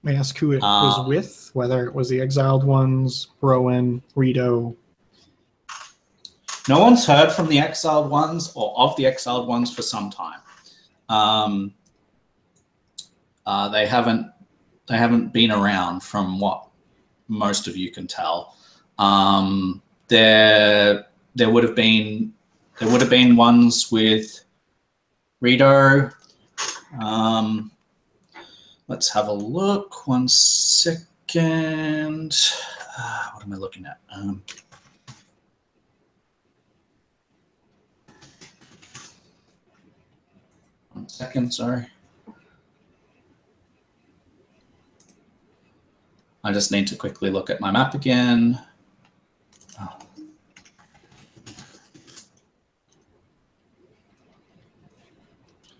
May I ask who it was with, whether it was the Exiled Ones, Rowan, Rito? No one's heard from the Exiled Ones or of the Exiled Ones for some time. They haven't been around from what most of you can tell. There would have been ones with Rito. Let's have a look. 1 second. What am I looking at? 1 second, sorry. I just need to quickly look at my map again. Oh.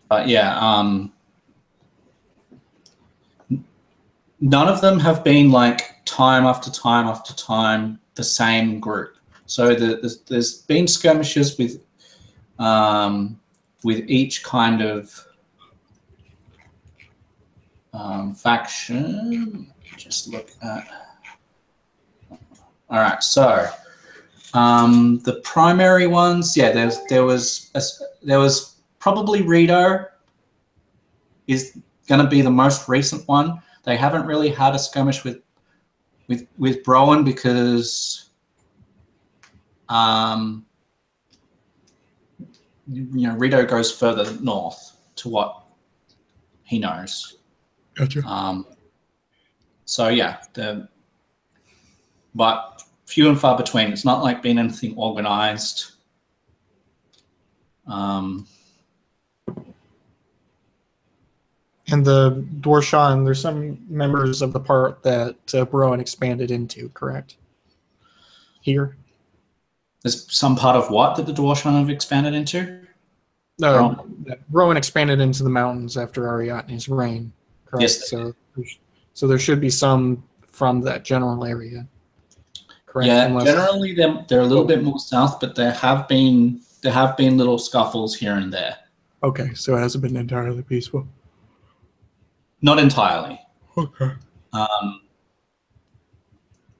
But yeah, none of them have been like time after time after time the same group. So there's been skirmishes with each kind of faction. Just look at. All right, so the primary ones, yeah, there was probably Rito is going to be the most recent one. They haven't really had a skirmish with Browan because Rito goes further north to what he knows. Gotcha. So yeah, but few and far between. It's not like being anything organized. And the Dwarshan, there's some members of the part that Browan expanded into, correct? Here? There's some part of what that the Dwarshan have expanded into? No, Browan expanded into the mountains after Ariadne's reign, correct? Yes. So there should be some from that general area, correct? Yeah, Unless, generally they're a little bit more south, but there have been little scuffles here and there. okay, so it hasn't been entirely peaceful. Not entirely. Okay.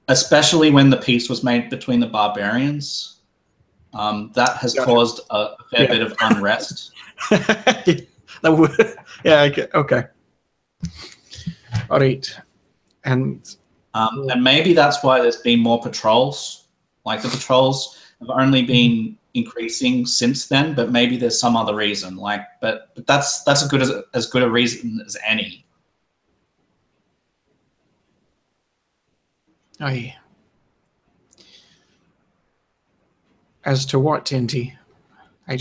especially when the peace was made between the barbarians. That has caused a fair bit of unrest. That would, yeah, okay. All right. And maybe that's why there's been more patrols. Like the patrols have only been increasing since then, but maybe there's some other reason. Like, but that's as good a reason as any. Aye. As to what, Tinty? I've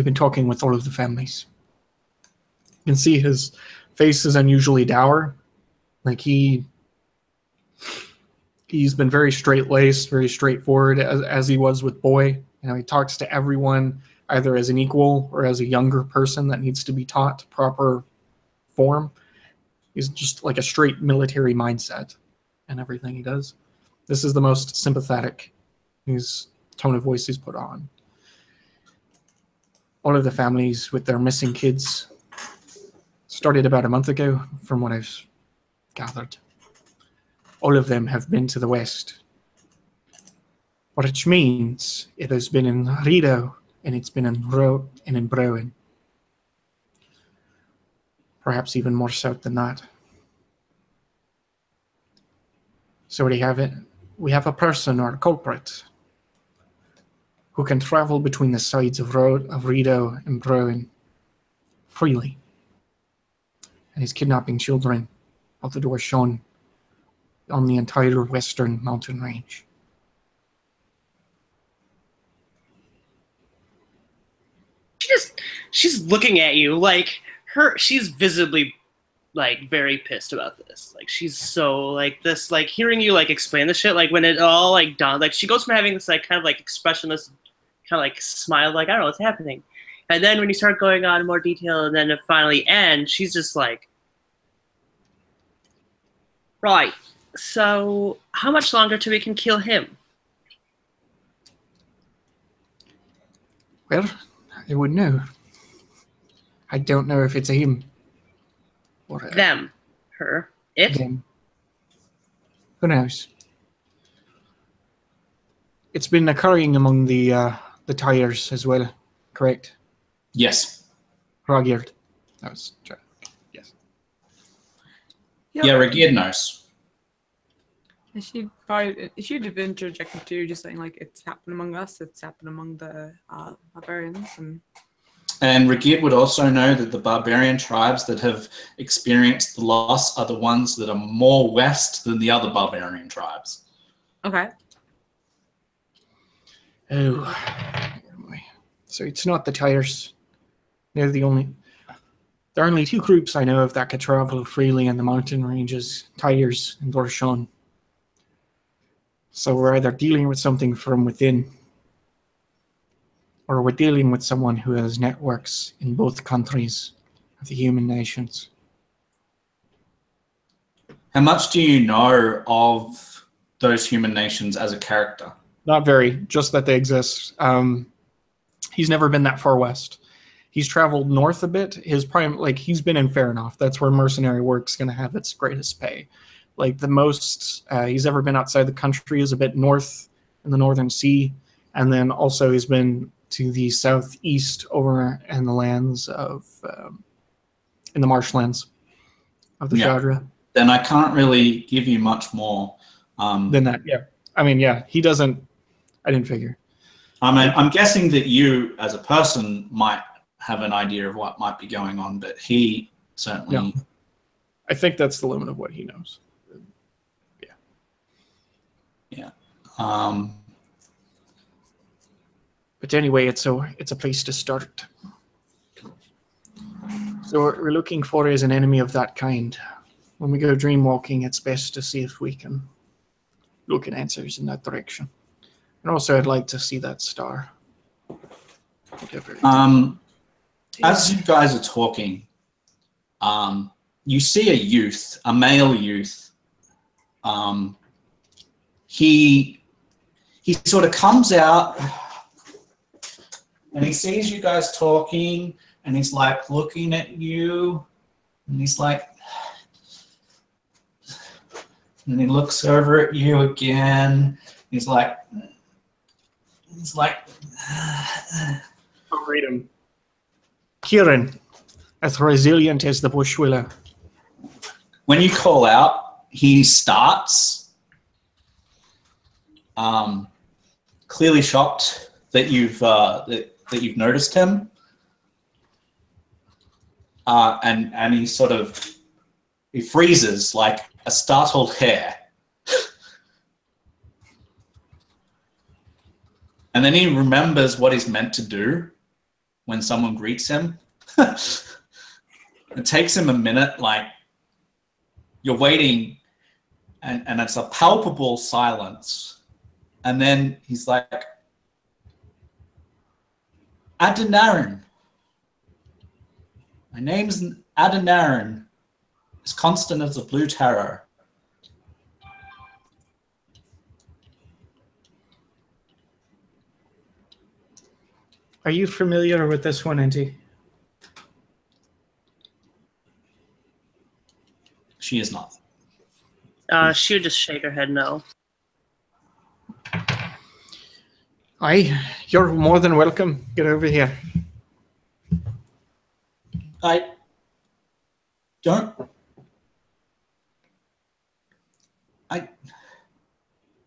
been talking with all of the families. You can see his face is unusually dour. Like he's been very straight-laced, very straightforward, as he was with Boy. You know, he talks to everyone either as an equal or as a younger person that needs to be taught proper form. He's just like a straight military mindset in everything he does. This is the most sympathetic his tone of voice he's put on. All of the families with their missing kids started about a month ago, from what I've gathered. All of them have been to the west, which means it has been in Rido and it's been in Browen. Perhaps even more south than that. So we have it. We have a person or a culprit who can travel between the sides of Rido and Browen freely, and is kidnapping children of the dwarshan on the entire western mountain range. She's looking at you like she's visibly like very pissed about this. Like she's so like this, like hearing you like explain the shit, like when it all like dawned, like she goes from having this like kind of like expressionless kind of like smile, like I don't know what's happening, and then when you start going on in more detail and then it finally ends, she's just like, right, so how much longer till we can kill him? Well, I would know. I don't know if it's a him or them, her, it. Them. Who knows? It's been occurring among the tires as well, correct? Yes. Roangate. That was yes. Yeah, Roangate knows. She'd have interjected too, just saying like it's happened among us, it's happened among the barbarians, and Roangate would also know that the barbarian tribes that have experienced the loss are the ones that are more west than the other barbarian tribes. Okay. Oh, so it's not the tires. There are only two groups I know of that could travel freely in the mountain ranges: tires and dwarshan. So we're either dealing with something from within, or we're dealing with someone who has networks in both countries of the human nations. How much do you know of those human nations as a character? Not very, just that they exist. He's never been that far west. He's traveled north a bit. He's been in Farenoff. That's where mercenary work's going to have its greatest pay. Like the most he's ever been outside the country is a bit north in the Northern Sea, and then also he's been to the southeast over in the lands of in the marshlands of the Shadra. Then I can't really give you much more than that. Yeah, I mean, yeah, he doesn't. I didn't figure. I mean, I'm guessing that you, as a person, might have an idea of what might be going on, but he certainly. No. I think that's the limit of what he knows. Yeah. Yeah. But anyway, it's a place to start. So what we're looking for is an enemy of that kind. When we go dreamwalking, it's best to see if we can look at answers in that direction. And also, I'd like to see that star. Whatever. As you guys are talking, you see a youth, a male youth. He sort of comes out and he sees you guys talking, and he's like looking at you, and he's like, And he looks over at you again. He's like, I'll read him. Kieran, as resilient as the bush willow. when you call out, he starts, clearly shocked that you've noticed him, and he freezes like a startled hare, and then he remembers what he's meant to do when someone greets him. It takes him a minute, like you're waiting, and it's a palpable silence, and then he's like, Adanaran. My name's Adanaran. As constant as the blue tarot. Are you familiar with this one, Auntie? She is not. She would just shake her head no. Aye, you're more than welcome. Get over here.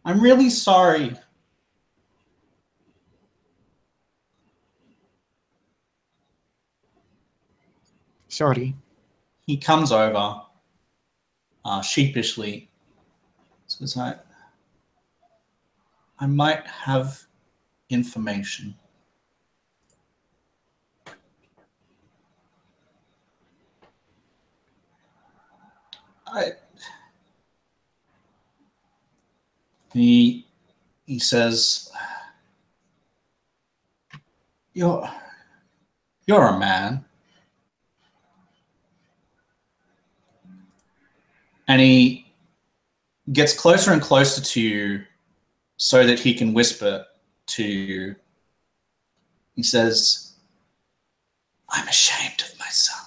I'm really sorry. Sorry. He comes over, sheepishly, says, I might have information. He says, you're a man. And he gets closer and closer to you so that he can whisper to you. He says, I'm ashamed of myself.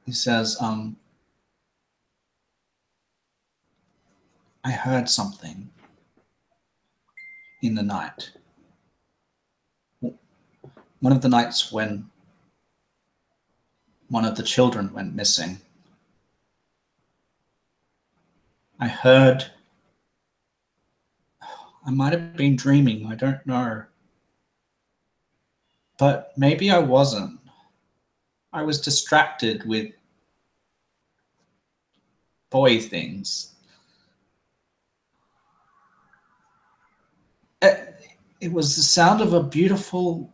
He says, I heard something in the night. One of the nights when one of the children went missing. I heard, I might have been dreaming, I don't know. But maybe I wasn't. I was distracted with boy things. It was the sound of a beautiful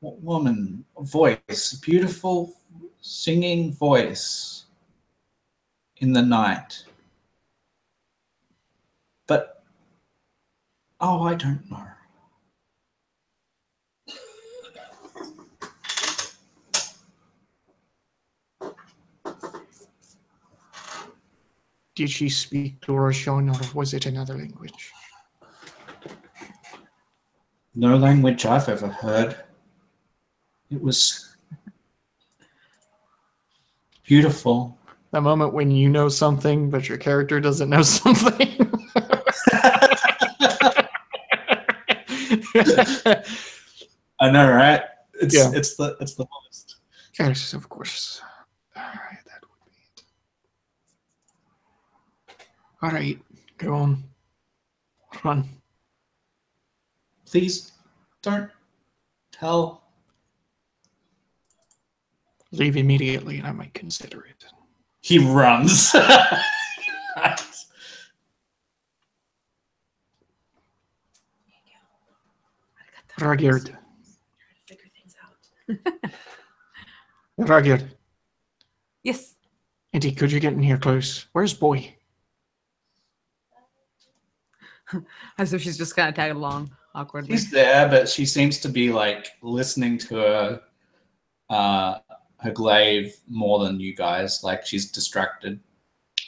woman voice, a beautiful singing voice in the night. But, oh, I don't know. Did she speak dwarshan, or was it another language? No language I've ever heard. It was beautiful. The moment when you know something, but your character doesn't know something. I know, right? It's Yeah. it's the worst. Yes, of course. All right, that would be it. All right, go on. Run. Please don't tell. Leave immediately, and I might consider it. He runs. Ragged. Ragged. Yes. Auntie, could you get in here close? Where's Boy? As if she's just kind of tagging along awkwardly. She's there, but she seems to be like listening to her glaive more than you guys. Like she's distracted.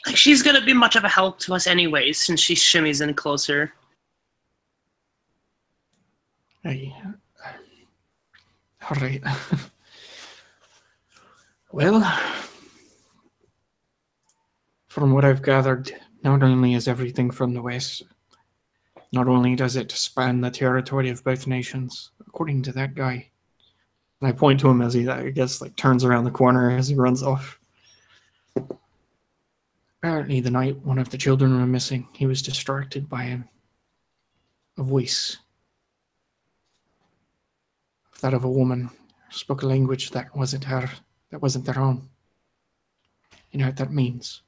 Like she's gonna be much of a help to us anyways, since she shimmies in closer. Hey, all right. Well, from what I've gathered, not only is everything from the west, not only does it span the territory of both nations, according to that guy. And I point to him as he, I guess, like turns around the corner as he runs off. Apparently, the night one of the children were missing, he was distracted by a voice. That of a woman who spoke a language that wasn't her, that wasn't their own. You know what that means?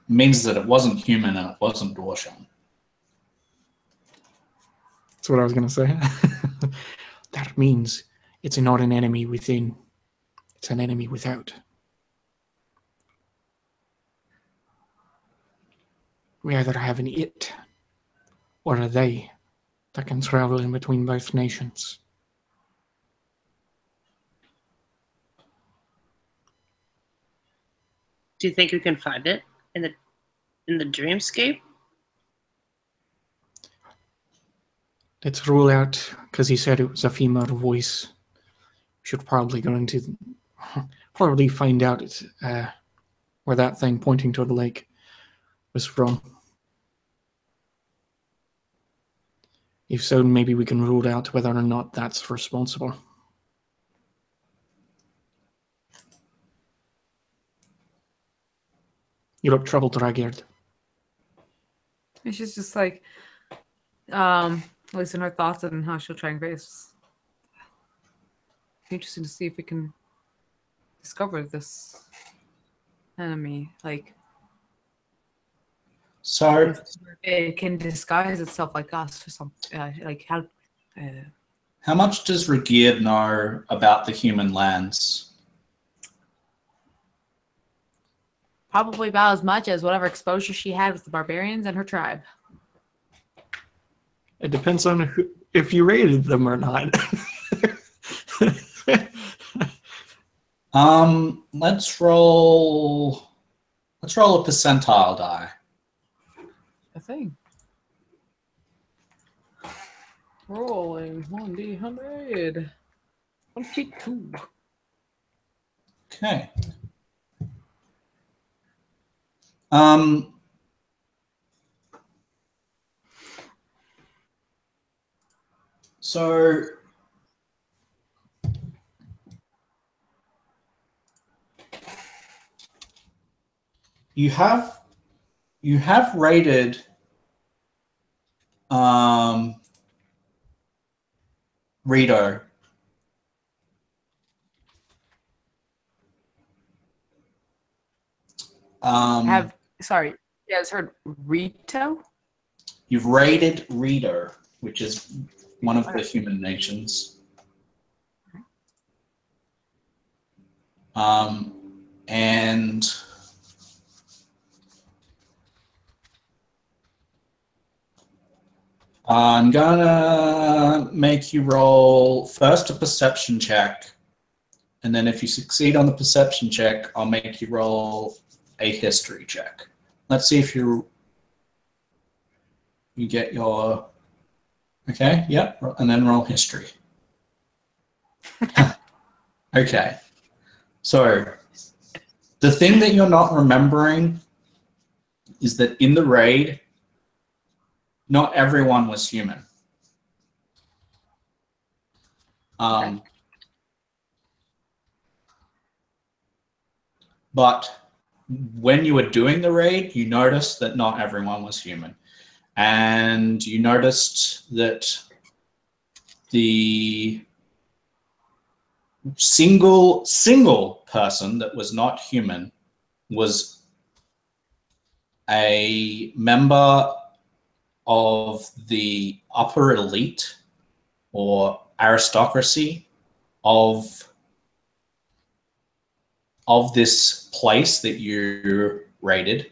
It means that it wasn't human and it wasn't dwarshan. That's what I was going to say. That means it's not an enemy within, it's an enemy without. We either have an it or a they that can travel in between both nations. Do you think we can find it in the dreamscape? Let's rule out, because he said it was a female voice. We should probably find out where that thing pointing to the lake was from. If so, maybe we can rule out whether or not that's responsible. You look troubled, Ragged. She's just like, at least in her thoughts and how she'll try and face. Interesting to see if we can discover this enemy. Like, So it can disguise itself like us or something. Like how? how much does Regid know about the human lands? Probably about as much as whatever exposure she had with the barbarians and her tribe. It depends on if you rated them or not. Let's roll a percentile die. A thing. Rolling 1d100. 22. Okay. So you have rated Rito. Sorry. Yeah, it's heard Rito. You've raided Rito, which is one of the human nations. And I'm gonna make you roll first a perception check, and then if you succeed on the perception check, I'll make you roll a history check. Let's see if you get your, okay, yep, and then roll history. Okay, so the thing that you're not remembering is that in the raid, not everyone was human. But when you were doing the raid, you noticed that not everyone was human. And you noticed that the single person that was not human was a member of the upper elite or aristocracy of this place that you raided,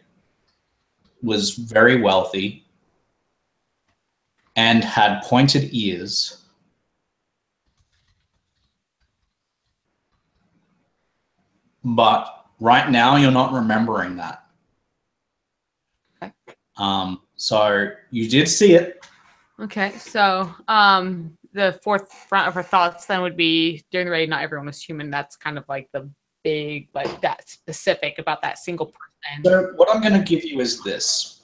was very wealthy and had pointed ears. But right now you're not remembering that. Okay. So you did see it. Okay, so the fourth front of her thoughts then would be during the raid, not everyone was human. That's kind of like the big, like that specific about that single person. So what I'm going to give you is this.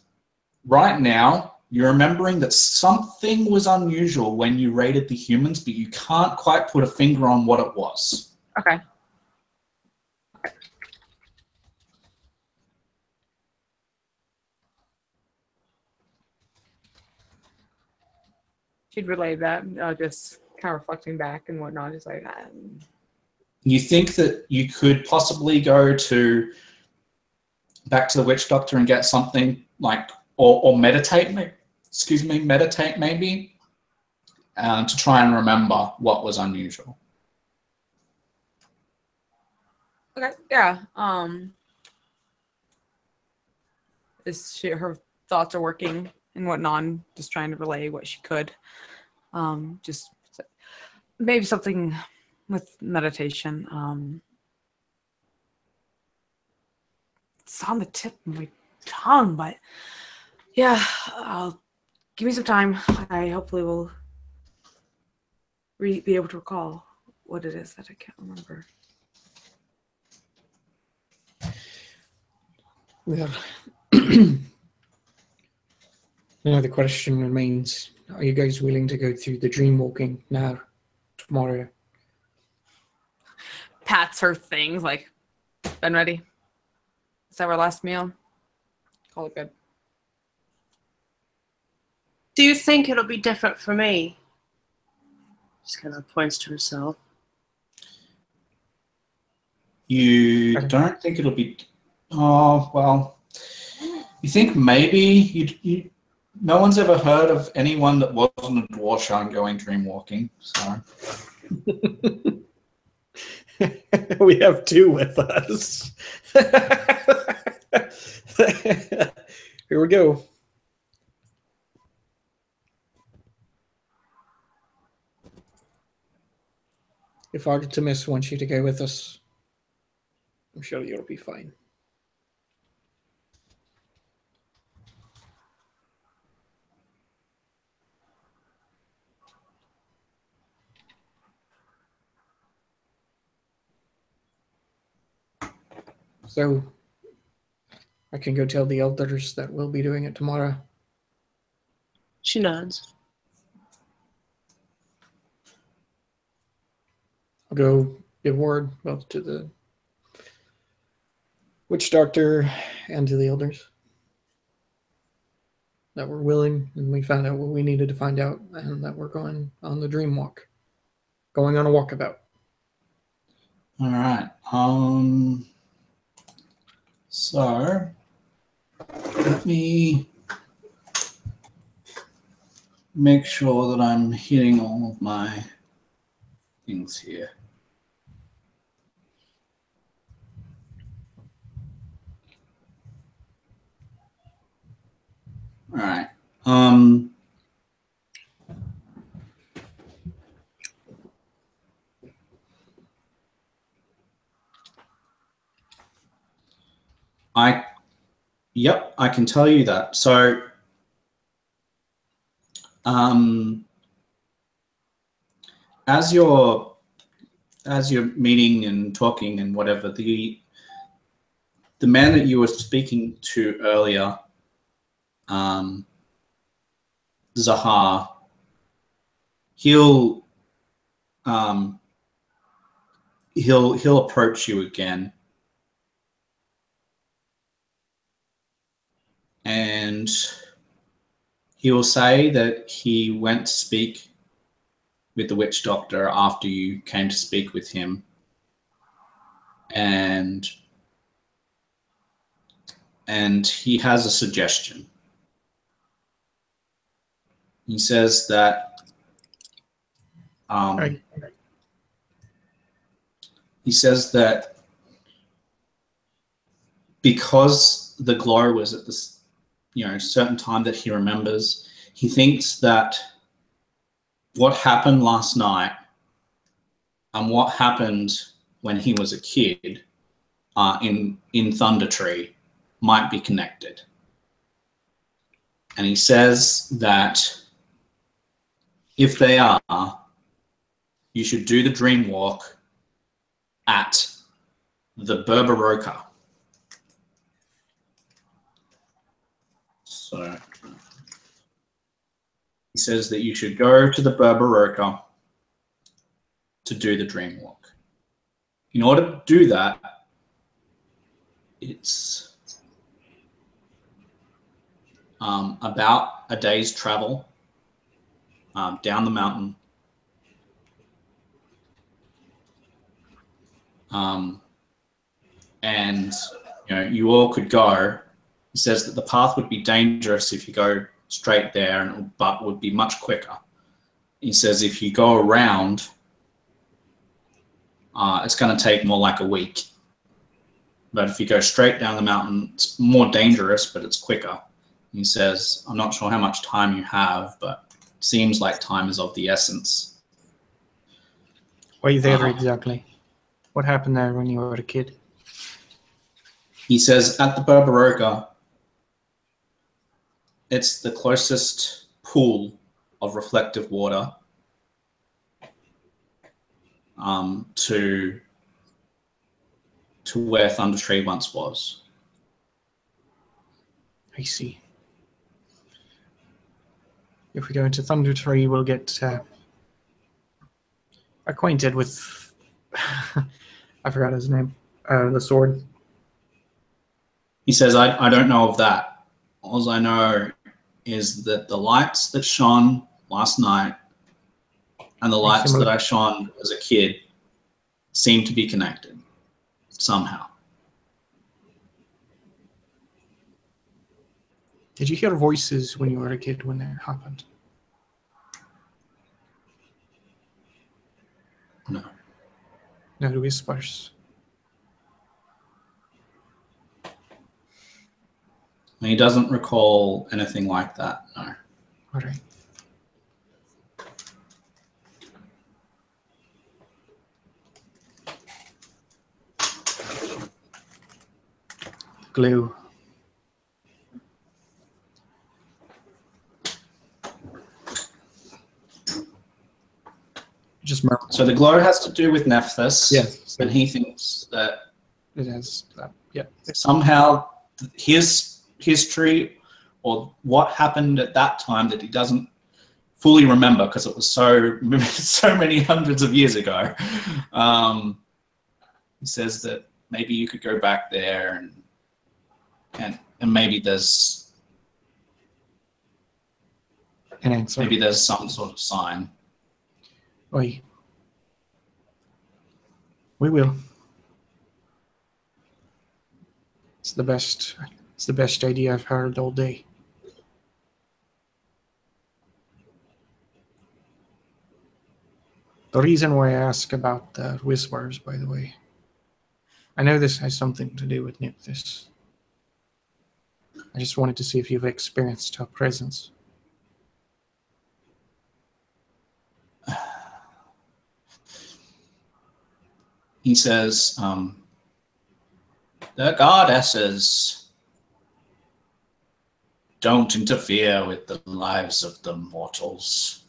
Right now, you're remembering that something was unusual when you raided the humans, but you can't quite put a finger on what it was. Okay. She'd relay that, just kind of reflecting back and whatnot, just like that. You think that you could possibly go back to the witch doctor and get something like, or meditate, meditate maybe, to try and remember what was unusual. Okay, yeah. Her thoughts are working and whatnot, just trying to relay what she could. Just maybe something with meditation. It's on the tip of my tongue, but yeah, give me some time. I hopefully will be able to recall what it is that I can't remember. Well, now the question remains, are you guys willing to go through the Dreamwalking now, tomorrow? Pats her things like, been ready? Is that our last meal? Call it good. Do you think it'll be different for me? Just kind of points to herself. You don't think it'll be... Oh, well, you think maybe no one's ever heard of anyone that wasn't a dwarshan going dreamwalking, so... We have two with us. Here we go. If Artemis wants you to go with us, I'm sure you'll be fine. So I can go tell the elders that we'll be doing it tomorrow. She nods. I'll go give word both to the witch doctor and to the elders that we're willing, and we found out what we needed to find out, and that we're going on the dream walk, going on a walkabout. All right. So let me make sure that I'm hitting all of my things here. All right. Yep, I can tell you that. So, as you're meeting and talking and whatever, the man that you were speaking to earlier, Zahar, he'll approach you again, and he will say that he went to speak with the witch doctor after you came to speak with him, and he has a suggestion. He says that because the glow was at this, certain time that he remembers, he thinks that what happened last night and what happened when he was a kid in Thunder Tree might be connected. And he says that if they are, you should do the dream walk at the Berberoka. So he says that you should go to the Berberoka to do the dream walk. In order to do that, it's about a day's travel down the mountain. And you all could go. He says that the path would be dangerous if you go straight there, but would be much quicker. He says if you go around, it's going to take more like a week. But if you go straight down the mountain, it's more dangerous, but it's quicker. He says, I'm not sure how much time you have, but it seems like time is of the essence. Were you there exactly? What happened there when you were a kid? He says at the Berberoka, it's the closest pool of reflective water to where Thunder Tree once was. I see. If we go into Thunder Tree, we'll get acquainted with I forgot his name. The sword. He says, I don't know of that. All I know is that the lights that shone last night and the lights that I shone as a kid seem to be connected somehow. Did you hear voices when you were a kid when that happened? No. No whispers. He doesn't recall anything like that, no. All right. Glue. Just remember. So the glow has to do with Nephthys. Yes. And he thinks that It has that. Yeah. somehow his history or what happened at that time that he doesn't fully remember because it was so many hundreds of years ago. He says that maybe you could go back there and maybe there's An answer. maybe there's some sort of sign. Oi. We will. It's the best idea I've heard all day. The reason why I ask about the whispers, by the way, I know this has something to do with Nephthys. I just wanted to see if you've experienced her presence. He says, the goddesses don't interfere with the lives of the mortals.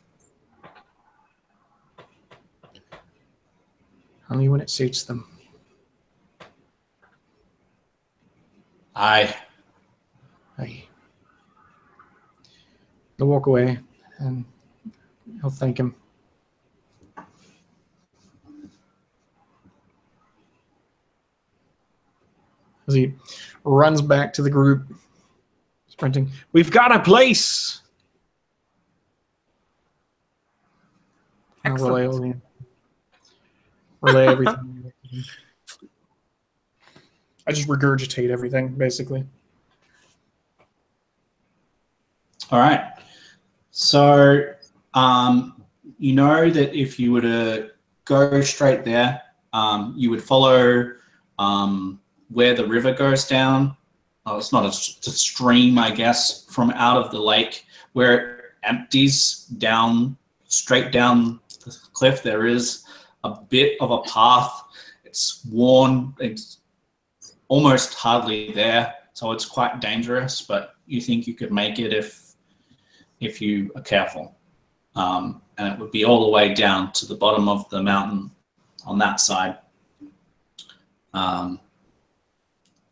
Only when it suits them. Aye. They'll walk away and he'll thank him. As he runs back to the group, sprinting. We've got a place! I'll relay everything. I just regurgitate everything, basically. All right. So, you know that if you were to go straight there, you would follow where the river goes down. Oh, it's not a stream, I guess, from out of the lake where it empties down, straight down the cliff. There is a bit of a path. It's worn. It's almost hardly there, so it's quite dangerous, but you think you could make it if if you are careful. And it would be all the way down to the bottom of the mountain on that side. And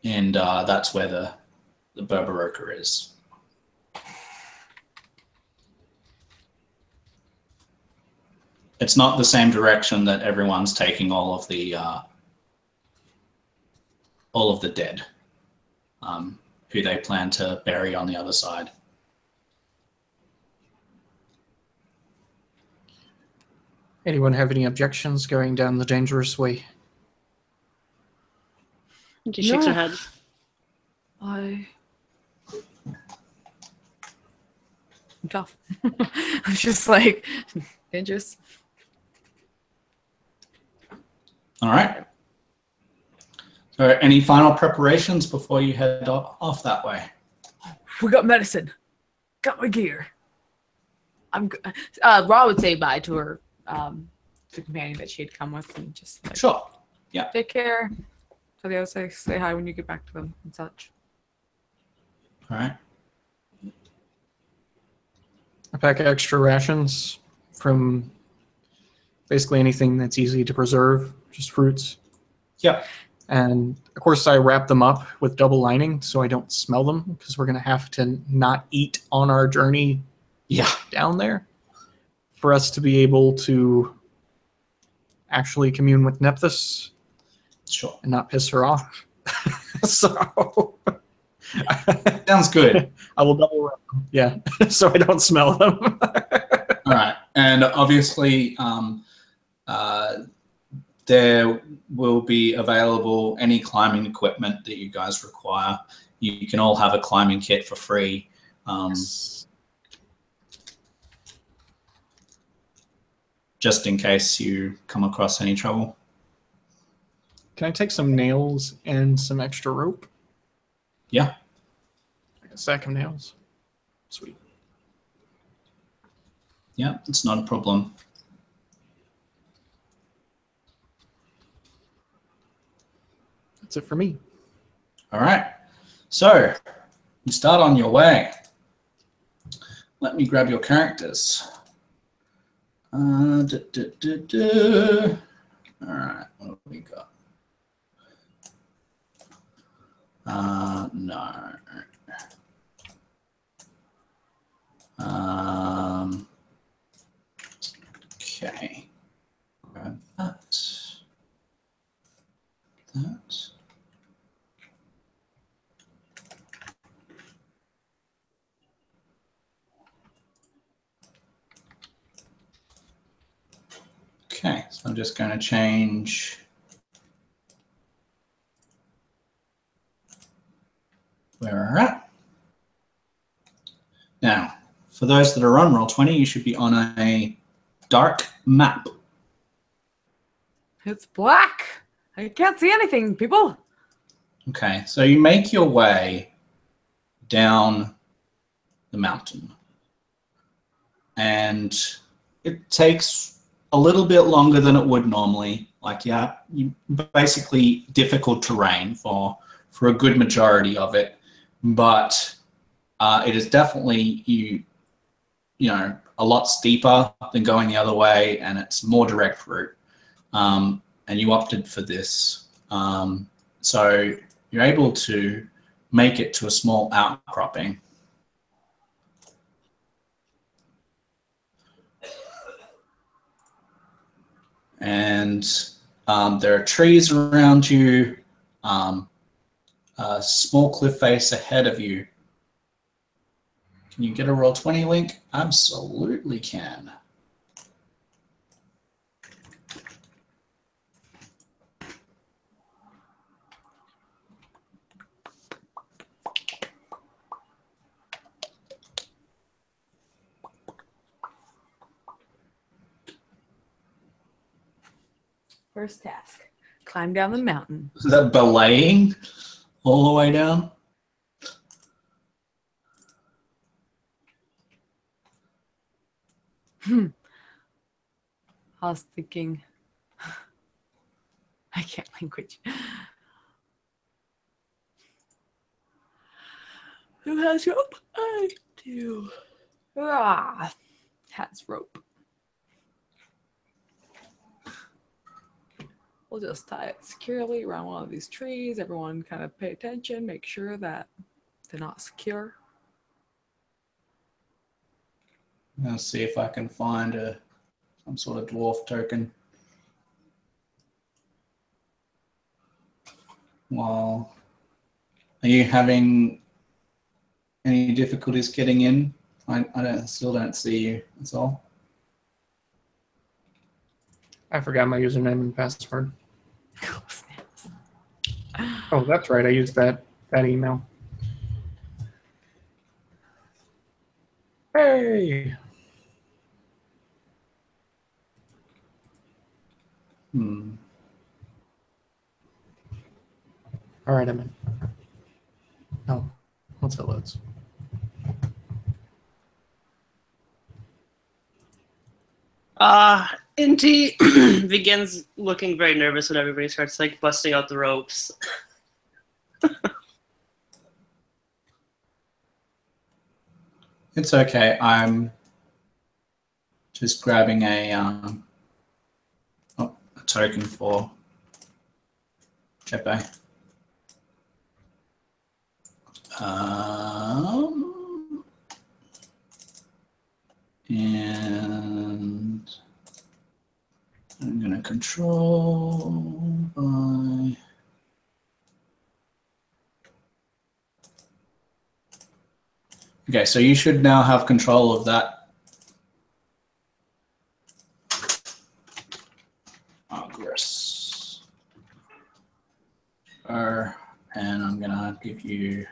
that's where the Berberoka is. It's not the same direction that everyone's taking all of the dead, who they plan to bury on the other side. Anyone have any objections going down the dangerous way? She shakes her head. I'm tough. I'm just like dangerous. All right. So any final preparations before you head off that way? We got medicine. Got my gear. Ra would say bye to her, the companion that she had come with, and just like, Sure. Yeah. take care. So they always say hi when you get back to them and such. All right. I pack extra rations from basically anything that's easy to preserve, just fruits. Yeah. And of course, I wrap them up with double lining so I don't smell them, because we're going to have to not eat on our journey down there for us to be able to actually commune with Nephthys. Sure. And not piss her off. So sounds good. I will double wrap them. Yeah. So I don't smell them. All right. And obviously there will be available any climbing equipment that you guys require. You can all have a climbing kit for free. Just in case you come across any trouble. Can I take some nails and some extra rope? Yeah. Like a sack of nails. Sweet. Yeah, it's not a problem. That's it for me. All right. So you start on your way. Let me grab your characters. All right, what have we got? No. Okay. Grab that. That. Okay, so I'm just going to change where we're at. Now, for those that are on Roll20, you should be on a dark map. It's black. I can't see anything, people. Okay, so you make your way down the mountain. And it takes a little bit longer than it would normally. Like, yeah, you basically difficult terrain for a good majority of it. But it is definitely, you know, a lot steeper than going the other way, and it's more direct route. And you opted for this. So you're able to make it to a small outcropping. And there are trees around you, a small cliff face ahead of you. Can you get a Roll20 link? Absolutely can. First task, climb down the mountain. Is that belaying all the way down? I was thinking, I can't language. Who has your I do. Ah, has rope. We'll just tie it securely around one of these trees. Everyone kind of pay attention, make sure that they're not secure. I'm gonna see if I can find some sort of dwarf token. Well, are you having any difficulties getting in? Still don't see you. That's all. I forgot my username and password. Oh, that's right. I used that email. Hey. All right, I'm in. Oh, once it loads. Inti begins looking very nervous when everybody starts like busting out the ropes. It's okay. I'm just grabbing a token for Chepe. And I'm going to control by... Okay, so you should now have control of that. Aggress. And I'm going to give you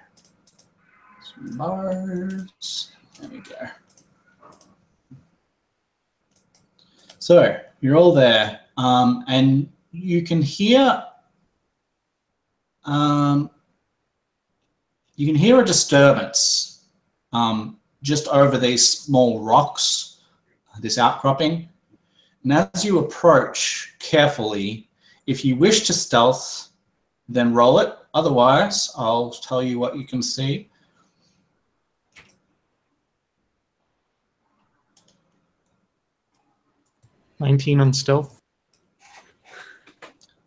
some bars. There we go. So you're all there, and you can hear a disturbance just over these small rocks, this outcropping. And as you approach carefully, if you wish to stealth, then roll it. Otherwise, I'll tell you what you can see. $19 on stealth.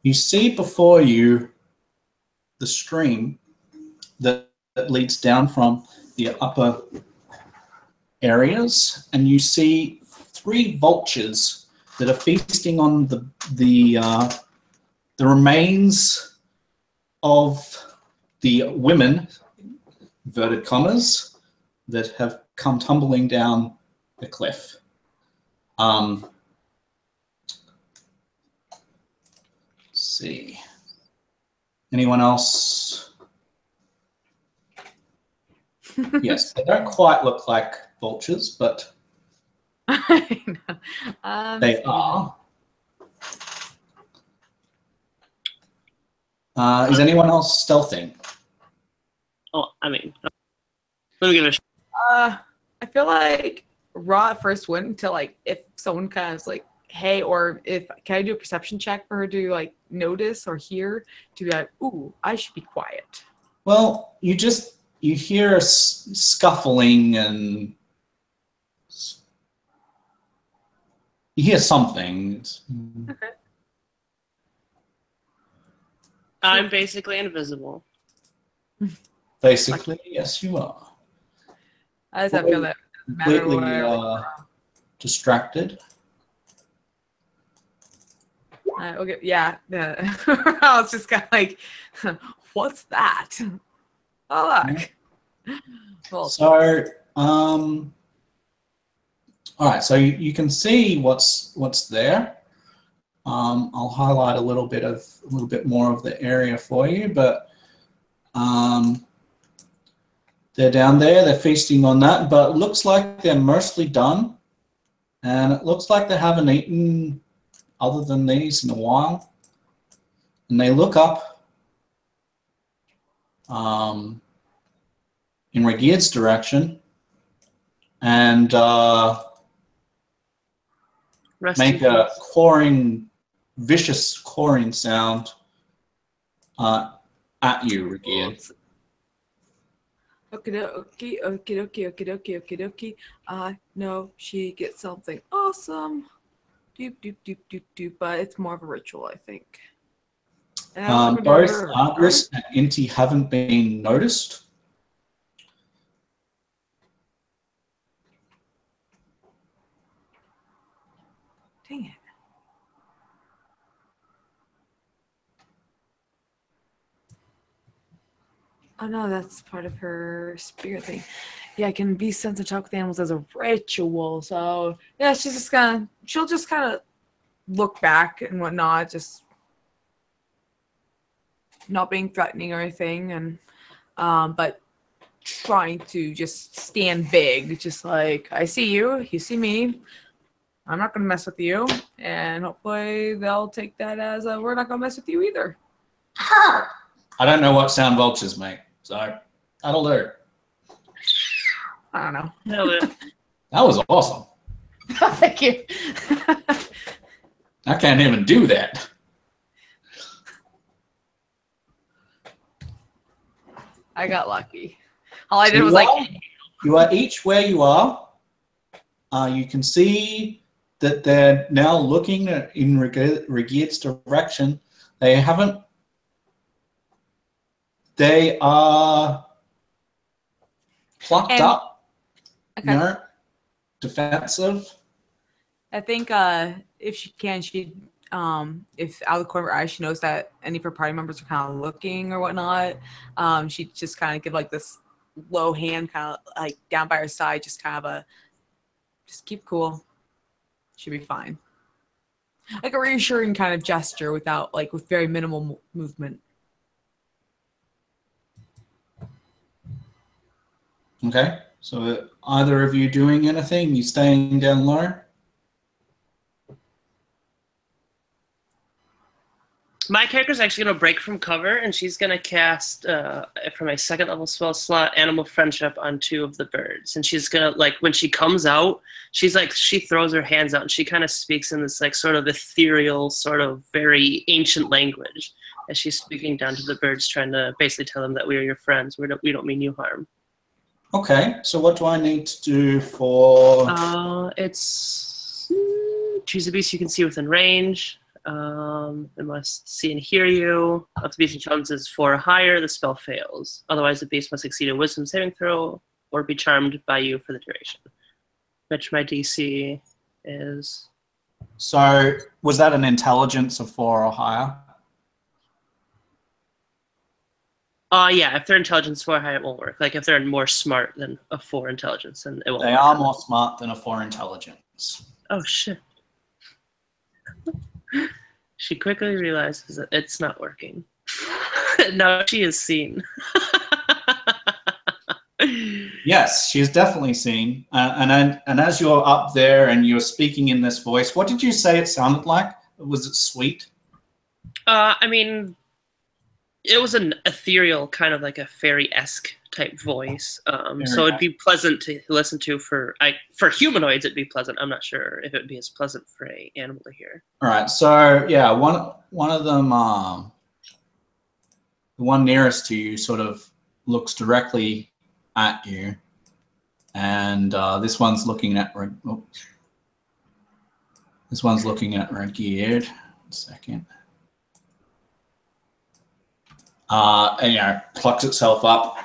You see before you the stream that leads down from the upper areas, and you see 3 vultures that are feasting on the remains of the women, inverted commas, that have come tumbling down the cliff. Let's see. Anyone else? Yes, they don't quite look like vultures, but they are. Is anyone else stealthing? Oh, I mean, let me give it a shot. I feel like Raw at first went to like if someone kind of like, hey, or if can I do a perception check for her to like notice or hear to be like, ooh, I should be quiet. Well, you hear scuffling and you hear something. Okay. I'm basically invisible. Basically, yes, you are. I just feel that matter Completely what. distracted. Okay, yeah. I was just kind of like, what's that? Oh, look. Well, So, all right. So you can see what's there. I'll highlight a little bit more of the area for you, but they're down there. They're feasting on that, but it looks like they're mostly done, and it looks like they haven't eaten other than these in a while. And they look up in Regier's direction and make a vicious clawing sound at you, Regier. Okie dokie, okie dokie, okie dokie, okie dokie. I know she gets something awesome. Doop, doop, doop, doop, doop. But it's more of a ritual, I think. And I don't Both remember- Argus and Inti haven't been noticed. Dang it. Oh no, that's part of her spirit thing. Yeah, I can be sent to talk with animals as a ritual. So yeah, she'll just kind of look back and whatnot, just not being threatening or anything, and but trying to just stand big, just like I see you, you see me. I'm not gonna mess with you, and hopefully they'll take that as we're not gonna mess with you either. I don't know what sound vultures make, so that'll do. I don't know. Nailed it. That was awesome. Thank you. I can't even do that. I got lucky. All I did was like, you are each where you are. You can see that they're now looking in Regeer's direction. They haven't. They are plucked up. okay. You know, defensive. I think if she can, she if out of the corner of her eye she knows that any of her party members are kind of looking or whatnot, she'd just kind of give like this low hand, kind of like down by her side, just kind of just keep cool. She'll be fine. Like a reassuring kind of gesture with very minimal movement. Okay, so either of you doing anything? You staying down low? My character's actually going to break from cover, and she's going to cast, for my second level spell slot, Animal Friendship on 2 of the birds. And she's going to, like, when she comes out, she throws her hands out, and she kind of speaks in this, like, sort of ethereal, sort of very ancient language as she's speaking down to the birds, trying to basically tell them that we are your friends. We don't mean you harm. Okay, so what do I need to do for... It's choose a beast you can see within range. It must see and hear you. If the beast intelligence is 4 or higher, the spell fails. Otherwise, the beast must succeed a wisdom saving throw or be charmed by you for the duration. Which my DC is... So, was that an intelligence of 4 or higher? Yeah, if their intelligence is 4 or higher, it won't work. Like, if they're more smart than a 4 intelligence, then it won't They work. are more smart than a 4 intelligence. Oh, shit. She quickly realizes that it's not working. Now she is seen. Yes, she is definitely seen. And as you're up there and you're speaking in this voice, what did you say it sounded like? Was it sweet? I mean, it was an ethereal, kind of like a fairy-esque type voice. So it'd be pleasant to listen to for humanoids. It'd be pleasant. I'm not sure if it'd be as pleasant for an animal to hear. All right. So yeah, one of them, the one nearest to you, sort of looks directly at you, and this one's looking at. This one's looking at Regeer. 1 second. And plucks itself up.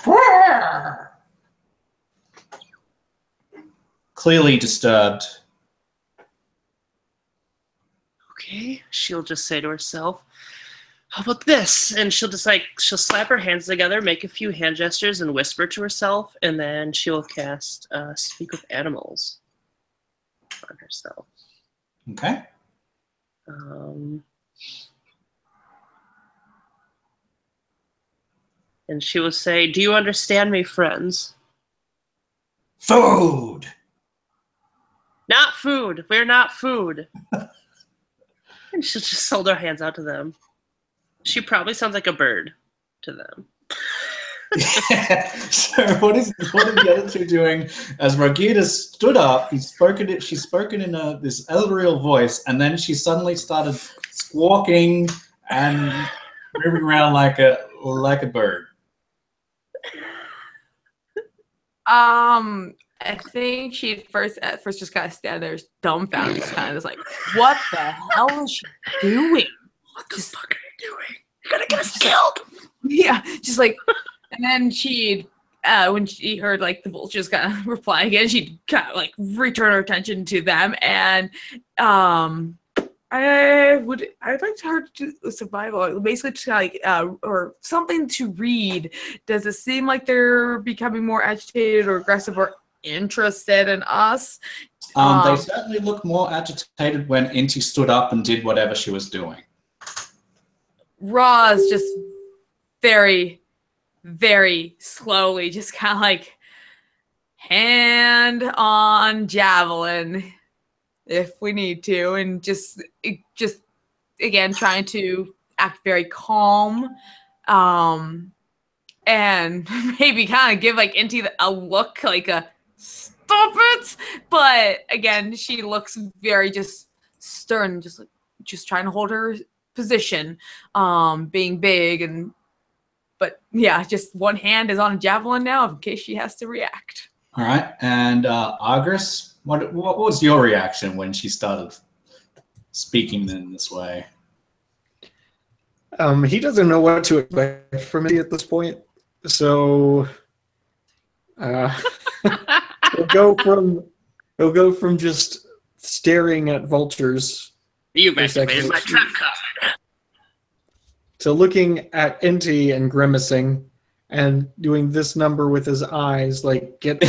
Clearly disturbed. Okay, she'll just say to herself, how about this? And she'll slap her hands together, make a few hand gestures, and whisper to herself, and then she'll cast Speak with Animals on herself. Okay. And she will say, do you understand me, friends? Food! Not food. We're not food. And she'll just hold her hands out to them. She probably sounds like a bird to them. Yeah. So what are the other two doing? As Roangate stood up, she's spoken in this ethereal voice, and then she suddenly started squawking and moving around like a bird. I think she at first just kind of stand there dumbfounded, just kind of just like, what the hell is she doing? What the fuck are you doing? You're gonna get us killed. Yeah, just like, and then she'd when she heard like the vultures kind of reply again, she'd kind of like return her attention to them, and I'd like her to do survival, basically just like or something to read. Does it seem like they're becoming more agitated or aggressive or interested in us? They certainly look more agitated when Inti stood up and did whatever she was doing. Roz just very, very slowly, just kind of like hand on javelin if we need to, and just again trying to act very calm, and maybe kind of give like Inti a look like a stop it, but again she looks very just stern, just trying to hold her position, being big, but yeah, just one hand is on a javelin now in case she has to react. All right, and Argris, what was your reaction when she started speaking in this way? He doesn't know what to expect from me at this point, so he'll go from just staring at vultures. You've activated my trap card. To looking at Inti and grimacing and doing this number with his eyes, like, get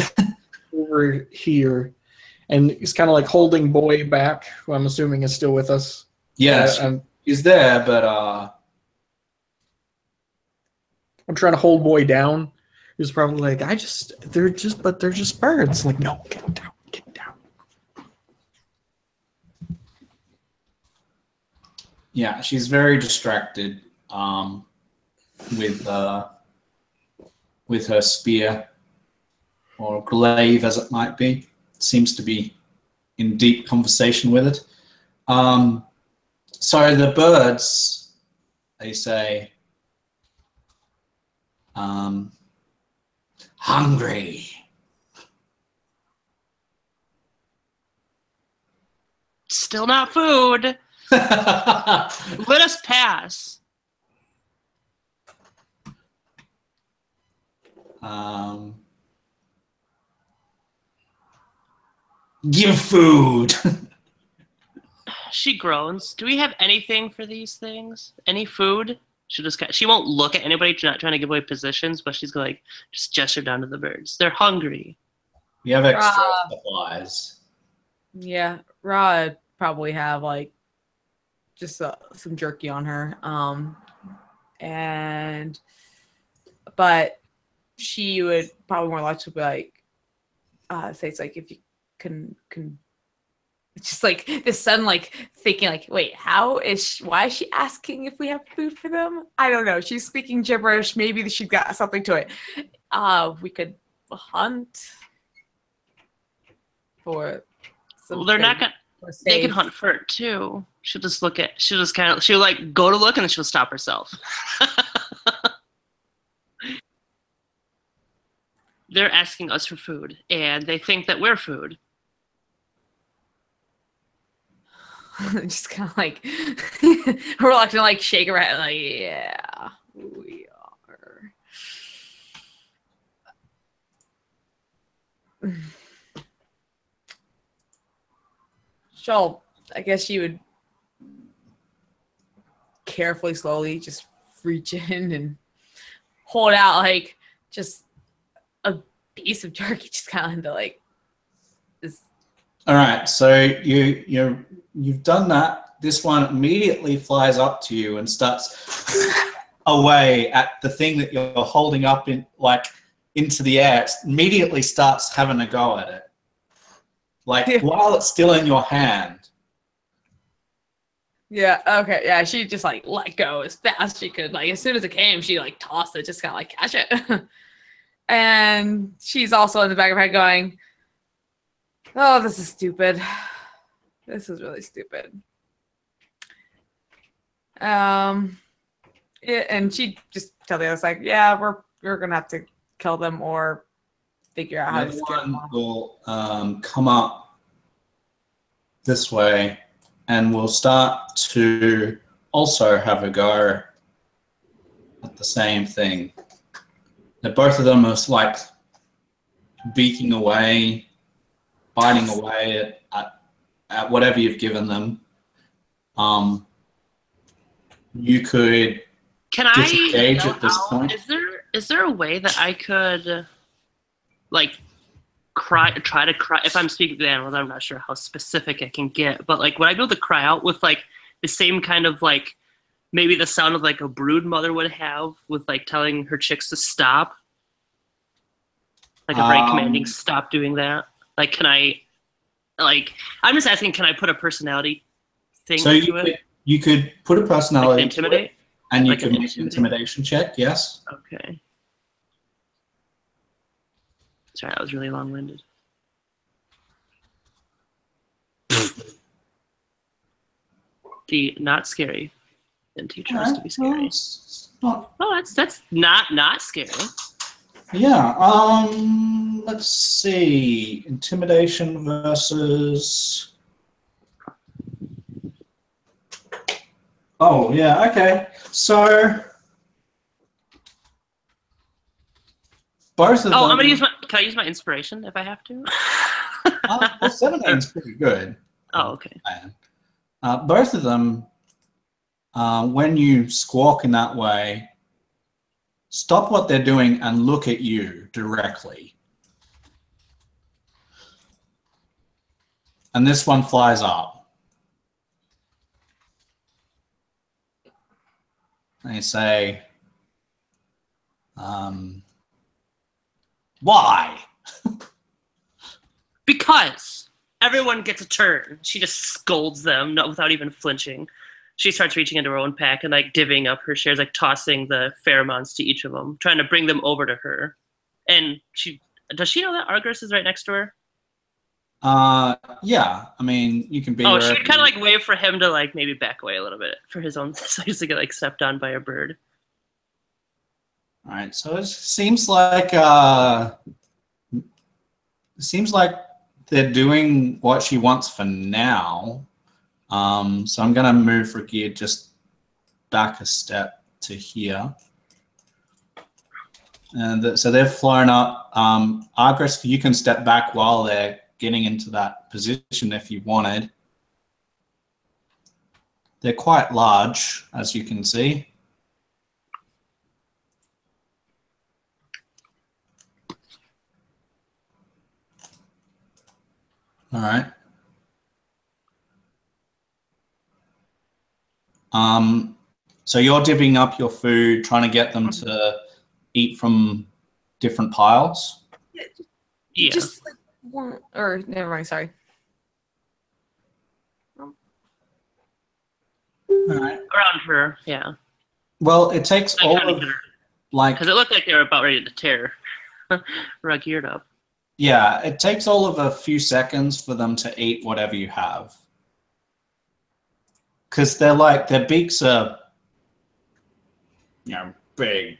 over here. And he's kind of like holding Boy back, who I'm assuming is still with us. Yes, he's there, but I'm trying to hold Boy down. He's probably like, they're just birds. Like, no, get down. Yeah, she's very distracted with her spear, or glaive as it might be. Seems to be in deep conversation with it. So the birds, they say, hungry. Still not food. Let us pass. Give food. She groans. Do we have anything for these things? Any food? She won't look at anybody. She's not trying to give away positions, but she's going to just gesture down to the birds. They're hungry. We have extra supplies. Yeah, Rod probably have like just some jerky on her, but she would probably more likely be like, say it's like if you can just like this sudden like thinking like, wait, why is she asking if we have food for them? I don't know. She's speaking gibberish. Maybe she's got something to it. We could hunt for some. Well, they're not gonna. They can hunt for it too. She'll like go to look and then she'll stop herself. They're asking us for food and they think that we're food. Just kind of like reluctant, like shake her head, like, yeah, we are. I guess she would carefully, slowly just reach in and hold out like just a piece of jerky, just kind of like this. All right, so you've done that. This one immediately flies up to you and starts away at the thing that you're holding up into the air. It immediately starts having a go at it, while it's still in your hand. Yeah. Okay. Yeah. She just like let go as fast as she could. Like as soon as it came, she like tossed it, just kind of like catch it. And she's also in the back of her head going, "Oh, this is stupid. This is really stupid." And she just tell the others like, "Yeah, we're gonna have to kill them, or figure out The how to other scare them one off. will come up this way and will start to also have a go at the same thing. Now, both of them are like beaking away, biting away at whatever you've given them. You could Can I disengage yell at this out? point. Is there a way that I could like try to cry if I'm speaking to the animals? I'm not sure how specific I can get, but like would I be able to cry out with like the same kind of like maybe the sound of like a brood mother would have with like telling her chicks to stop? Like a very commanding stop doing that. Like can I like I'm just asking, can I put a personality thing So into it? you could put a Like personality into intimidate? it, and you Like can an make an intimidation check, yes. Okay. Sorry, that was really long-winded. The not scary didn't teach us to be Well, scary. it's not, Oh, that's not scary. yeah, let's see. Intimidation versus... Oh, yeah, okay. So both of them... I'm gonna use my. Can I use my inspiration if I have to? well, 17's pretty good. Oh, okay. Both of them, when you squawk in that way, stop what they're doing and look at you directly. And this one flies up. They say, why? Because everyone gets a turn. She just scolds them without even flinching. She starts reaching into her own pack and like divvying up her shares, like tossing the pheromones to each of them, trying to bring them over to her. And does she know that Argus is right next to her? Yeah. I mean, you can be. Oh, she would kind of like wave for him to like maybe back away a little bit for his own, so he doesn't get like stepped on by a bird. All right. So it seems like they're doing what she wants for now. So I'm gonna move for gear just back a step to here. And so they've flown up. Argus, you can step back while they're getting into that position if you wanted. They're quite large, as you can see. All right. So you're divvying up your food, trying to get them to eat from different piles? Yeah. Just like one, or never mind, sorry. All right. Around her, yeah. Well, it takes all of, like... Because it looked like they were about ready to tear Rug-geared up. Yeah, it takes all of a few seconds for them to eat whatever you have. Because they're like, their beaks are, you know, big.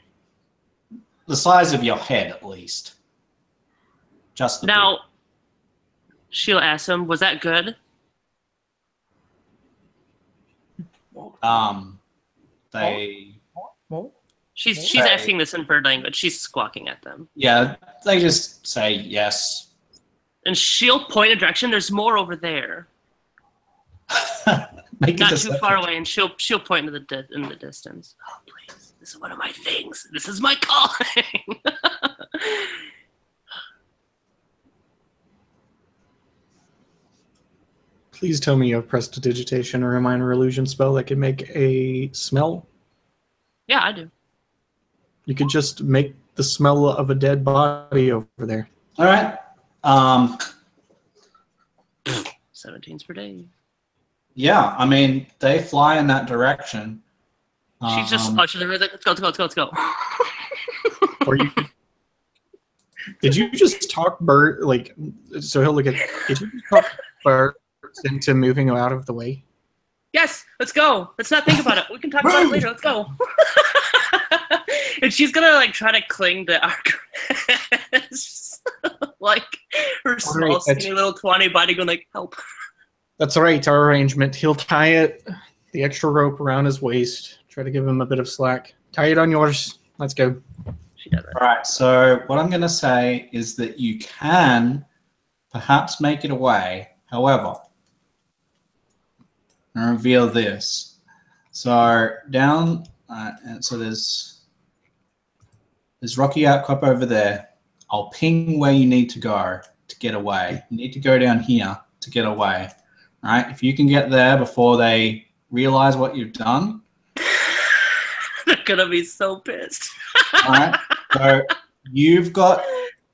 The size of your head, at least. Just the now, she'll ask him, was that good? They... She's asking this in bird language. She's squawking at them. Yeah, they just say yes. And she'll point a direction. There's more over there. Not too far away, and she'll point in the distance. Oh, please! This is one of my things. This is my calling. Please tell me you have prestidigitation or a minor illusion spell that can make a smell. Yeah, I do. You could just make the smell of a dead body over there. All right. 17s per day. Yeah, I mean, they fly in that direction. She's just she's like, let's go. Or you could, did you just talk bird, like, so he'll look at, did you just talk birds into moving out of the way? Yes, let's go. Let's not think about it. We can talk about it later. Let's go. And she's gonna like try to cling to Argus. like her small, Right, that's- skinny little 20 body going like, help. That's right, our arrangement. He'll tie the extra rope around his waist. Try to give him a bit of slack. Tie it on yours. Let's go. She does it. All right, so what I'm going to say is that you can perhaps make it away. However, I'm going to reveal this. So down, and so there's rocky outcrop over there. I'll ping where you need to go to get away. You need to go down here to get away. All right, if you can get there before they realize what you've done. They're gonna be so pissed. All right, so you've got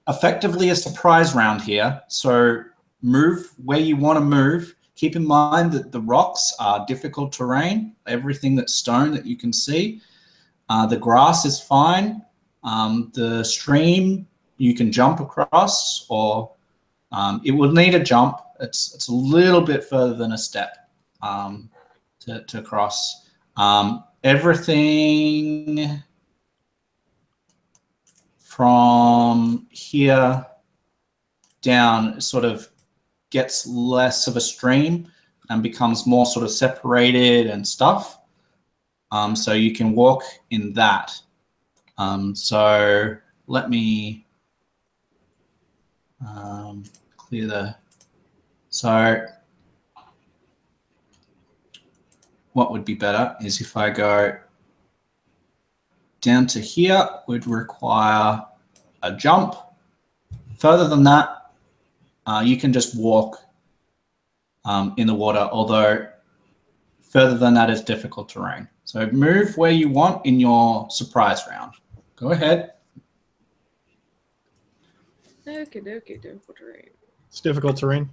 effectively a surprise round here. So move where you want to move. Keep in mind that the rocks are difficult terrain. Everything that's stone that you can see. The grass is fine. The stream you can jump across, or it will need a jump. It's a little bit further than a step to cross. Everything from here down sort of gets less of a stream and becomes more sort of separated and stuff. So you can walk in that. So let me clear the, so what would be better is if I go down to here, would require a jump. Further than that, you can just walk in the water, although further than that is difficult terrain. So move where you want in your surprise round. Go ahead. Okay, difficult terrain. It's difficult terrain.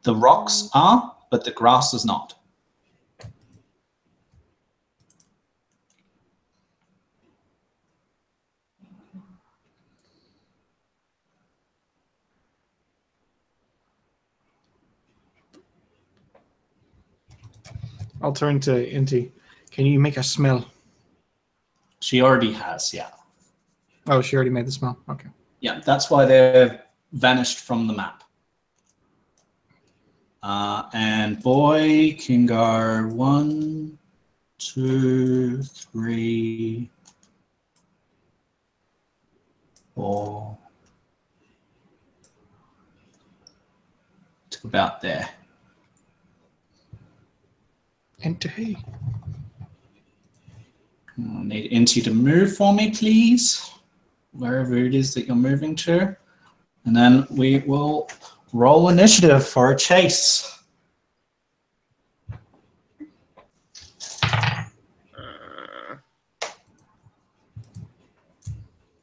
The rocks are, but the grass is not. I'll turn to Inti. Can you make a smell? She already has, yeah. Oh, she already made the smell. Okay. Yeah, that's why they're vanished from the map. And boy can go 1, 2, 3, 4 to about there. Inti. I need Inti to move for me, please, wherever it is that you're moving to. And then we will roll initiative for a chase.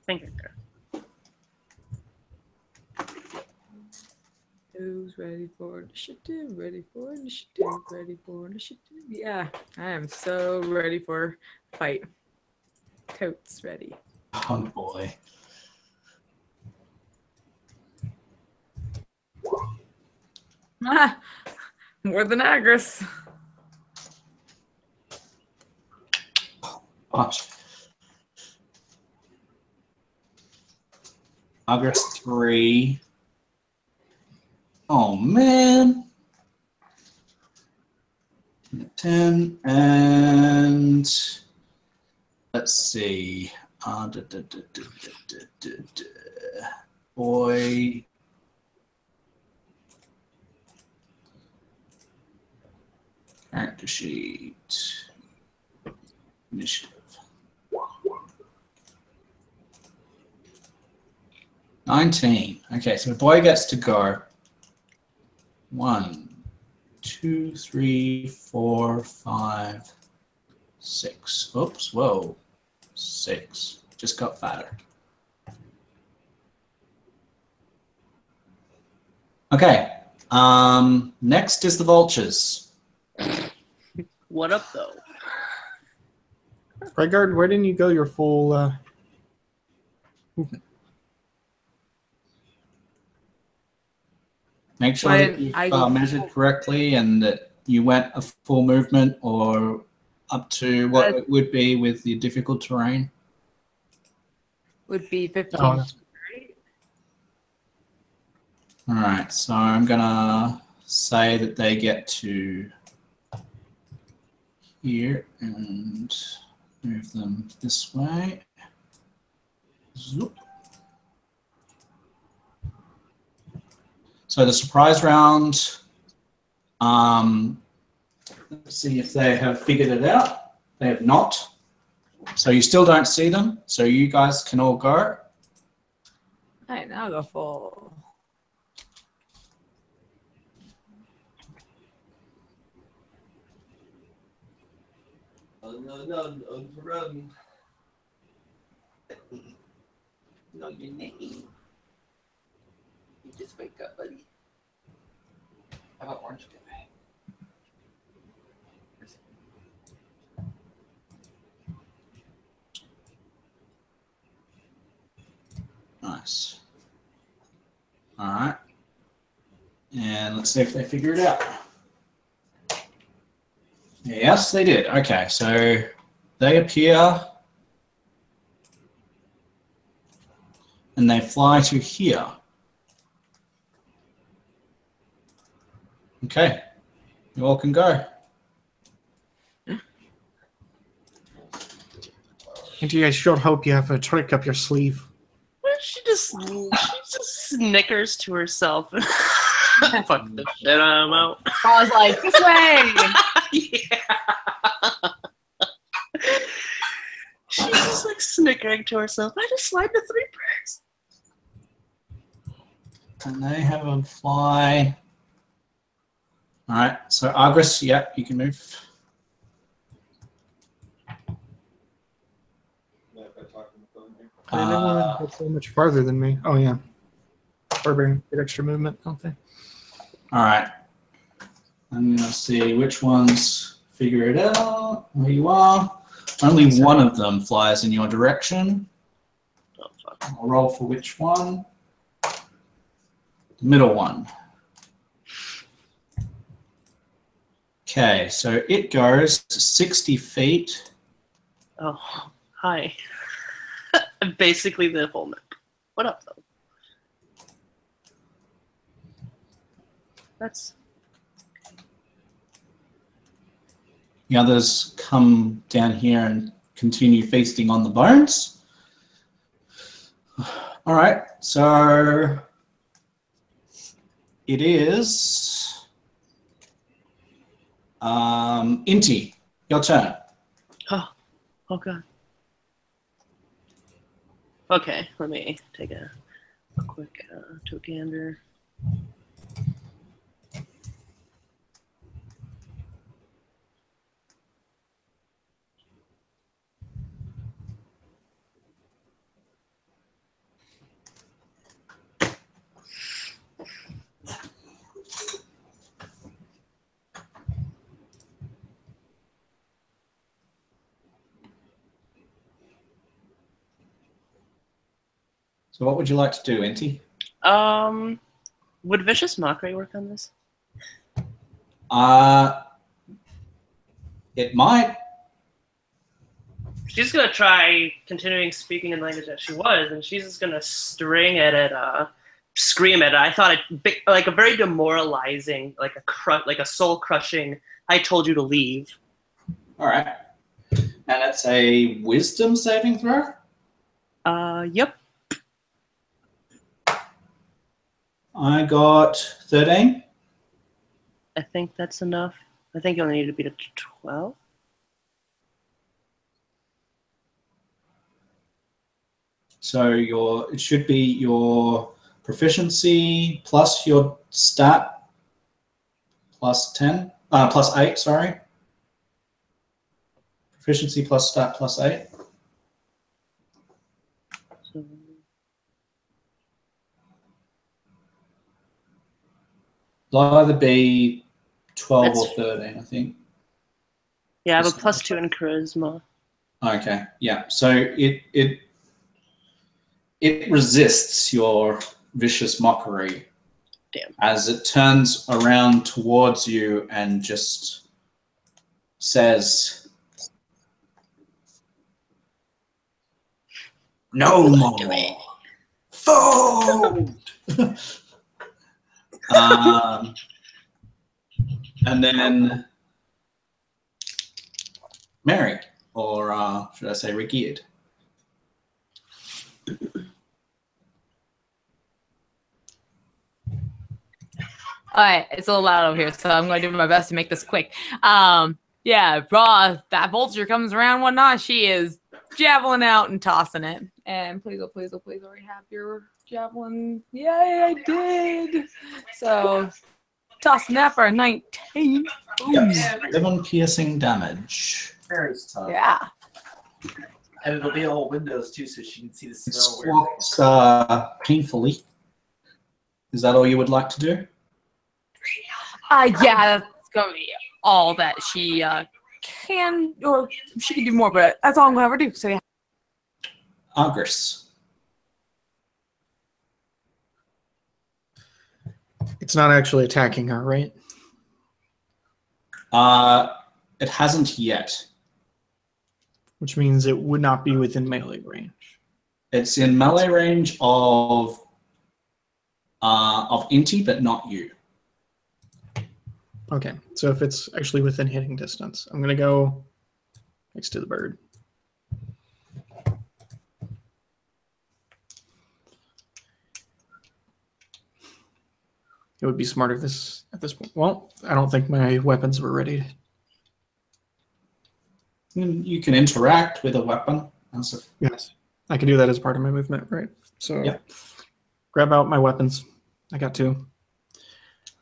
Thank you. Who's ready for initiative? Ready for initiative? Ready for initiative? Yeah, I am so ready for fight. Totes ready. Oh boy. Ah, more than Agris. Gosh. August 3. Oh man. 10 and let's see. Boy. Character sheet. Initiative. 19. Okay, so the boy gets to go. 1, 2, 3, 4, 5, 6. Oops, whoa. 6. Just got fatter. Okay. Next is the vultures. What up, though? Regard, where didn't you go your full movement? Make sure that you've measured correctly and that you went a full movement or up to what it would be with the difficult terrain. Would be 15. Oh, Right? All right, so I'm gonna say that they get to here and move them this way. Zoop. So the surprise round, let's see if they have figured it out. They have not. So you still don't see them. So you guys can all go. All right, now I'll go full. No, run. No, your name. You just wake up, buddy. How about orange guy? Nice. All right. And let's see if they figure it out. Yes, they did. Okay, so they appear and they fly to here. Okay, you all can go. And I sure hope you have a trick up your sleeve. She just snickers to herself. Fuck this shit, I'm out. I was like, this way. Yeah. She's just like snickering to herself. I just slide the 3 birds. And they have them fly. All right, so Argus, yeah, you can move. Anyone gets so much farther than me. Oh yeah. Barbarian get extra movement, don't they? All right. I'm gonna see which ones figure it out. Where you are. Only one of them flies in your direction. Oh, fuck. I'll roll for which one. The middle one. Okay, so it goes 60 feet. Oh, hi. Basically the whole map. What up, though? That's... The others come down here and continue feasting on the bones. All right, so it is Inti, your turn. Oh, God. Okay, let me take a quick gander. So what would you like to do, Inti? Would Vicious Mockery work on this? It might. She's gonna try continuing speaking in the language that she was, and she's just gonna string at it, scream at it. I thought it like a very demoralizing, like a soul crushing. I told you to leave. All right, and it's a wisdom saving throw. Yep. I got 13. I think that's enough. I think you only need to beat a 12. So it should be your proficiency plus your stat plus 10, plus 8, sorry. Proficiency plus stat plus 8. So, it'll either be 12 That's- or 13, I think. yeah, I have a +2 in charisma. Okay, yeah. So it resists your vicious mockery. Damn. As it turns around towards you and just says, "No more. Fold." And then Mary, or should I say Regeared? All right, it's a little loud over here, so I'm going to do my best to make this quick. Yeah, Raw, that vulture comes around, whatnot. She is javelin out and tossing it. And please, oh, please, oh, please, already have your javelin. Yay, I did. So, tossing that for a 19. Yep. 7 piercing damage. Mary's tough. Yeah. And it'll be all windows too, so she can see the It snow. squawks painfully. Is that all you would like to do? Yeah, that's going to be all that she can, or she can do more, but that's all I'm going to ever do. So, yeah. Argus. It's not actually attacking her, right? It hasn't yet. Which means it would not be within melee range. It's in melee range of Inti, but not you. Okay, so if it's actually within hitting distance, I'm going to go next to the bird. It would be smart if this at this point. Well, I don't think my weapons were ready. You can interact with a weapon. Yes, I can do that as part of my movement, right? So Yep. Grab out my weapons. I got 2.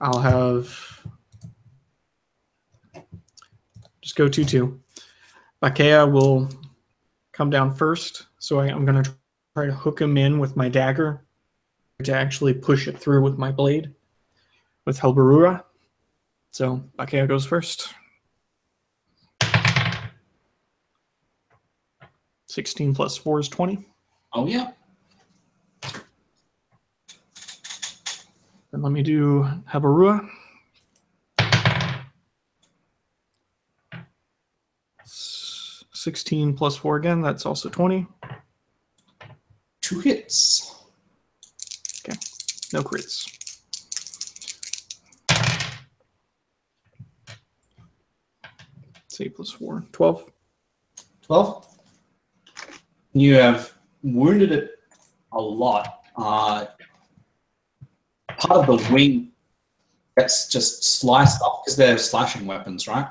I'll have just go 2-2. Bakea will come down first, so I'm going to try to hook him in with my dagger to actually push it through with my blade with Helberura. So Bakea goes first. 16 plus 4 is 20. Oh, yeah. Then let me do Helberura. 16 plus 4 again, that's also 20. 2 hits. Okay, no crits. It's 8 plus 4, 12. 12. You have wounded it a lot. Part of the wing gets just sliced off because they're slashing weapons, right?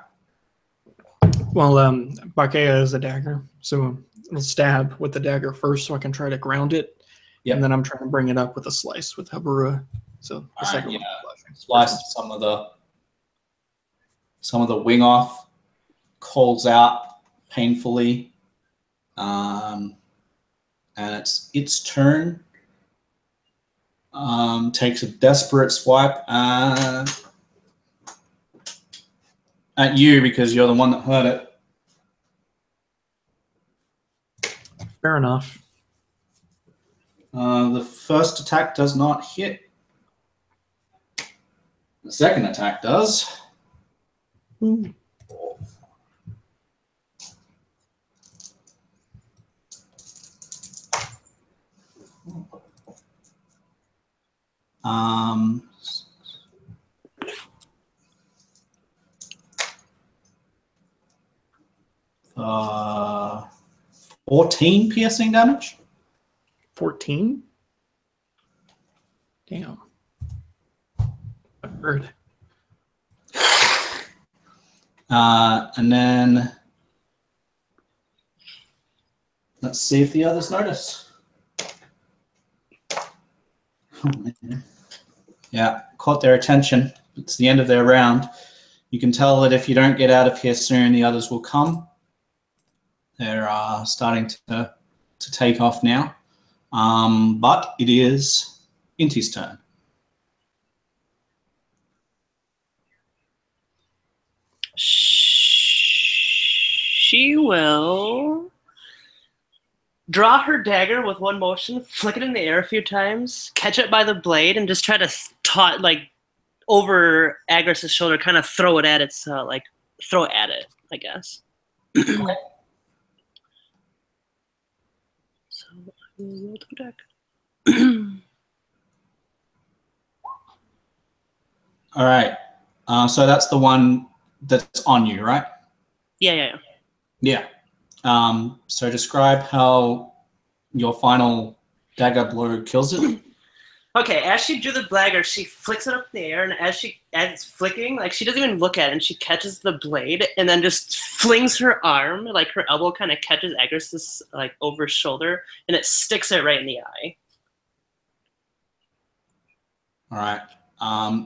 Well, Bakea is a dagger, so it'll stab with the dagger first so I can try to ground it. Yep. And then I'm trying to bring it up with a slice with Helberura. So the second one. Sliced some of the wing off, calls out painfully, and it's its turn. Takes a desperate swipe at you because you're the one that hurt it. Fair enough. The first attack does not hit. The second attack does. Ooh. Um, 14 piercing damage. 14? Damn. A bird. And then let's see if the others notice. Oh, man. Yeah, caught their attention. It's the end of their round. You can tell that if you don't get out of here soon, the others will come. They're starting to take off now. But it is Inti's turn. She will draw her dagger with one motion, flick it in the air a few times, catch it by the blade, and just try to over Agris's shoulder, kind of throw it at its throw at it, I guess. Okay. So I will roll to attack. All right. So that's the one that's on you, right? Yeah. Yeah. So describe how your final dagger blow kills it. Okay, as she drew the dagger, she flicks it up in the air, and as it's flicking, like she doesn't even look at it, and she catches the blade, and then just flings her arm, like her elbow kind of catches Agris's like over his shoulder, and it sticks it right in the eye. All right.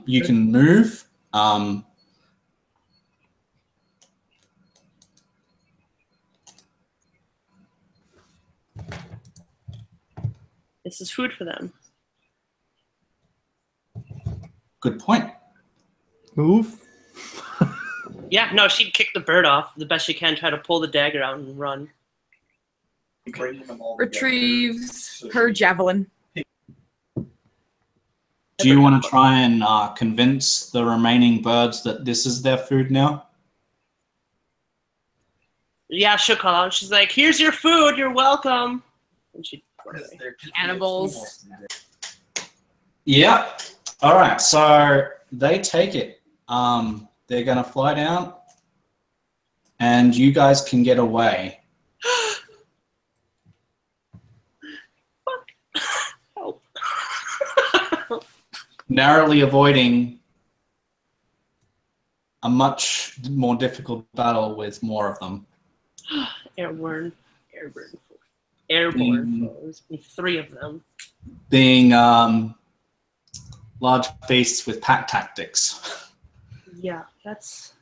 You can move. This is food for them. Good point. Move. Yeah, no, she'd kick the bird off the best she can, try to pull the dagger out and run. Retrieves her javelin. Do you want to try and convince the remaining birds that this is their food now? Yeah, she'll call out. She's like, "Here's your food. You're welcome." And she Cannibals. Yeah. All right. So they take it. They're going to fly down, and you guys can get away. Help. Narrowly avoiding a much more difficult battle with more of them. Airborne foes, and 3 of them. Being large beasts with pack tactics. Yeah, that's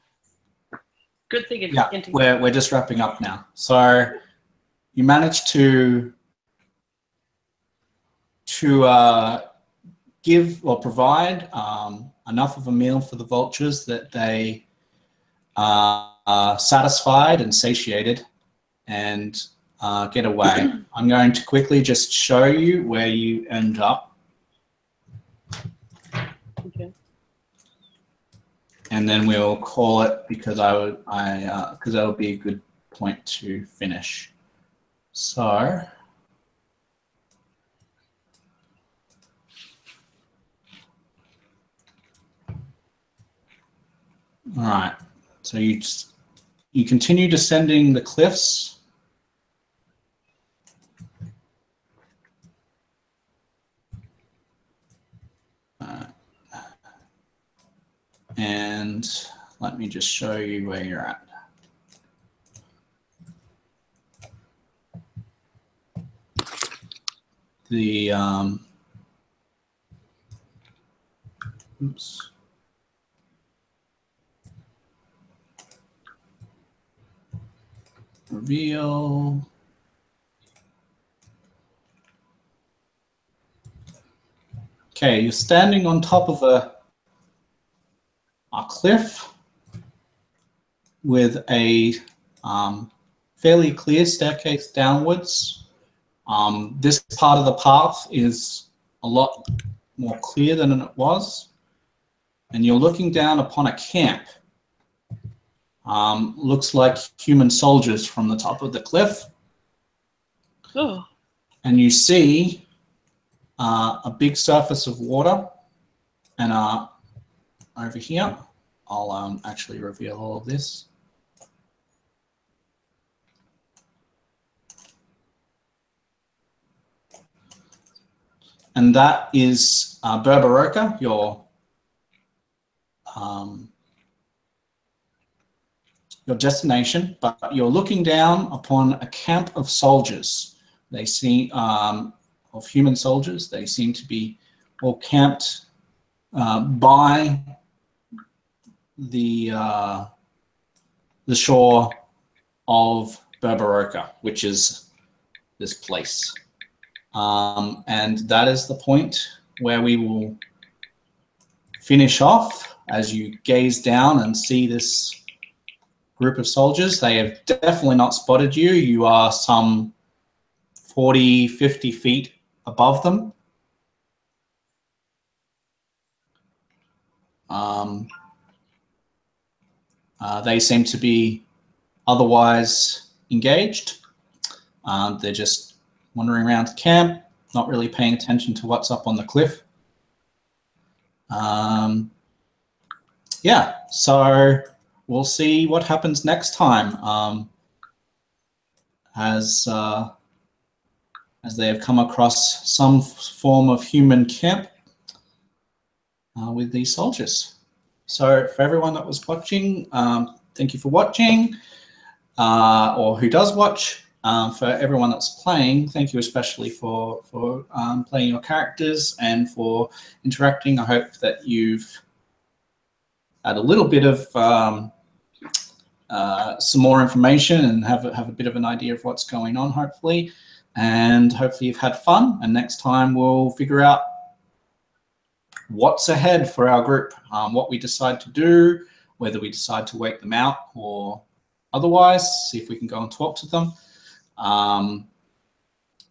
good thing. Yeah, we're just wrapping up now. So you managed to give or provide enough of a meal for the vultures that they are satisfied and satiated and get away. I'm going to quickly just show you where you end up. Okay. And then we'll call it because because that would be a good point to finish. So all right. So you continue descending the cliffs. And let me just show you where you're at. The oops. Reveal. Okay, you're standing on top of a cliff with a fairly clear staircase downwards. This part of the path is a lot more clear than it was. And you're looking down upon a camp. Looks like human soldiers from the top of the cliff. Oh. And you see a big surface of water. And over here, I'll actually reveal all of this. And that is Berberoka, your destination, but you're looking down upon a camp of soldiers. They seem of human soldiers. They seem to be all camped by the shore of Berberoka, which is this place. And that is the point where we will finish off as you gaze down and see this group of soldiers. They have definitely not spotted you. You are some 40, 50 feet above them. They seem to be otherwise engaged. They're just wandering around the camp, not really paying attention to what's up on the cliff. yeah, so we'll see what happens next time as they have come across some form of human camp with these soldiers. So for everyone that was watching, thank you for watching, or who does watch. For everyone that's playing, thank you especially for playing your characters and for interacting. I hope that you've had a little bit of some more information and have a bit of an idea of what's going on, hopefully. And hopefully you've had fun. And next time we'll figure out what's ahead for our group, what we decide to do, whether we decide to wake them out or otherwise, see if we can go and talk to them.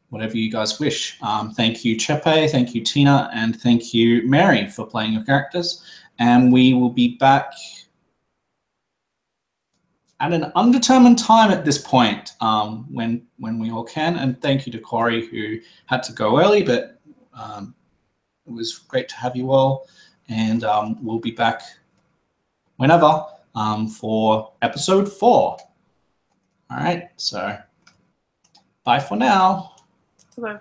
Whatever you guys wish. Thank you, Chepe, thank you, Tina, and thank you, Mary, for playing your characters. And we will be back at an undetermined time at this point, when we all can. And thank you to Corey, who had to go early, but it was great to have you all. And we'll be back whenever for episode 4. All right, so bye for now. Bye.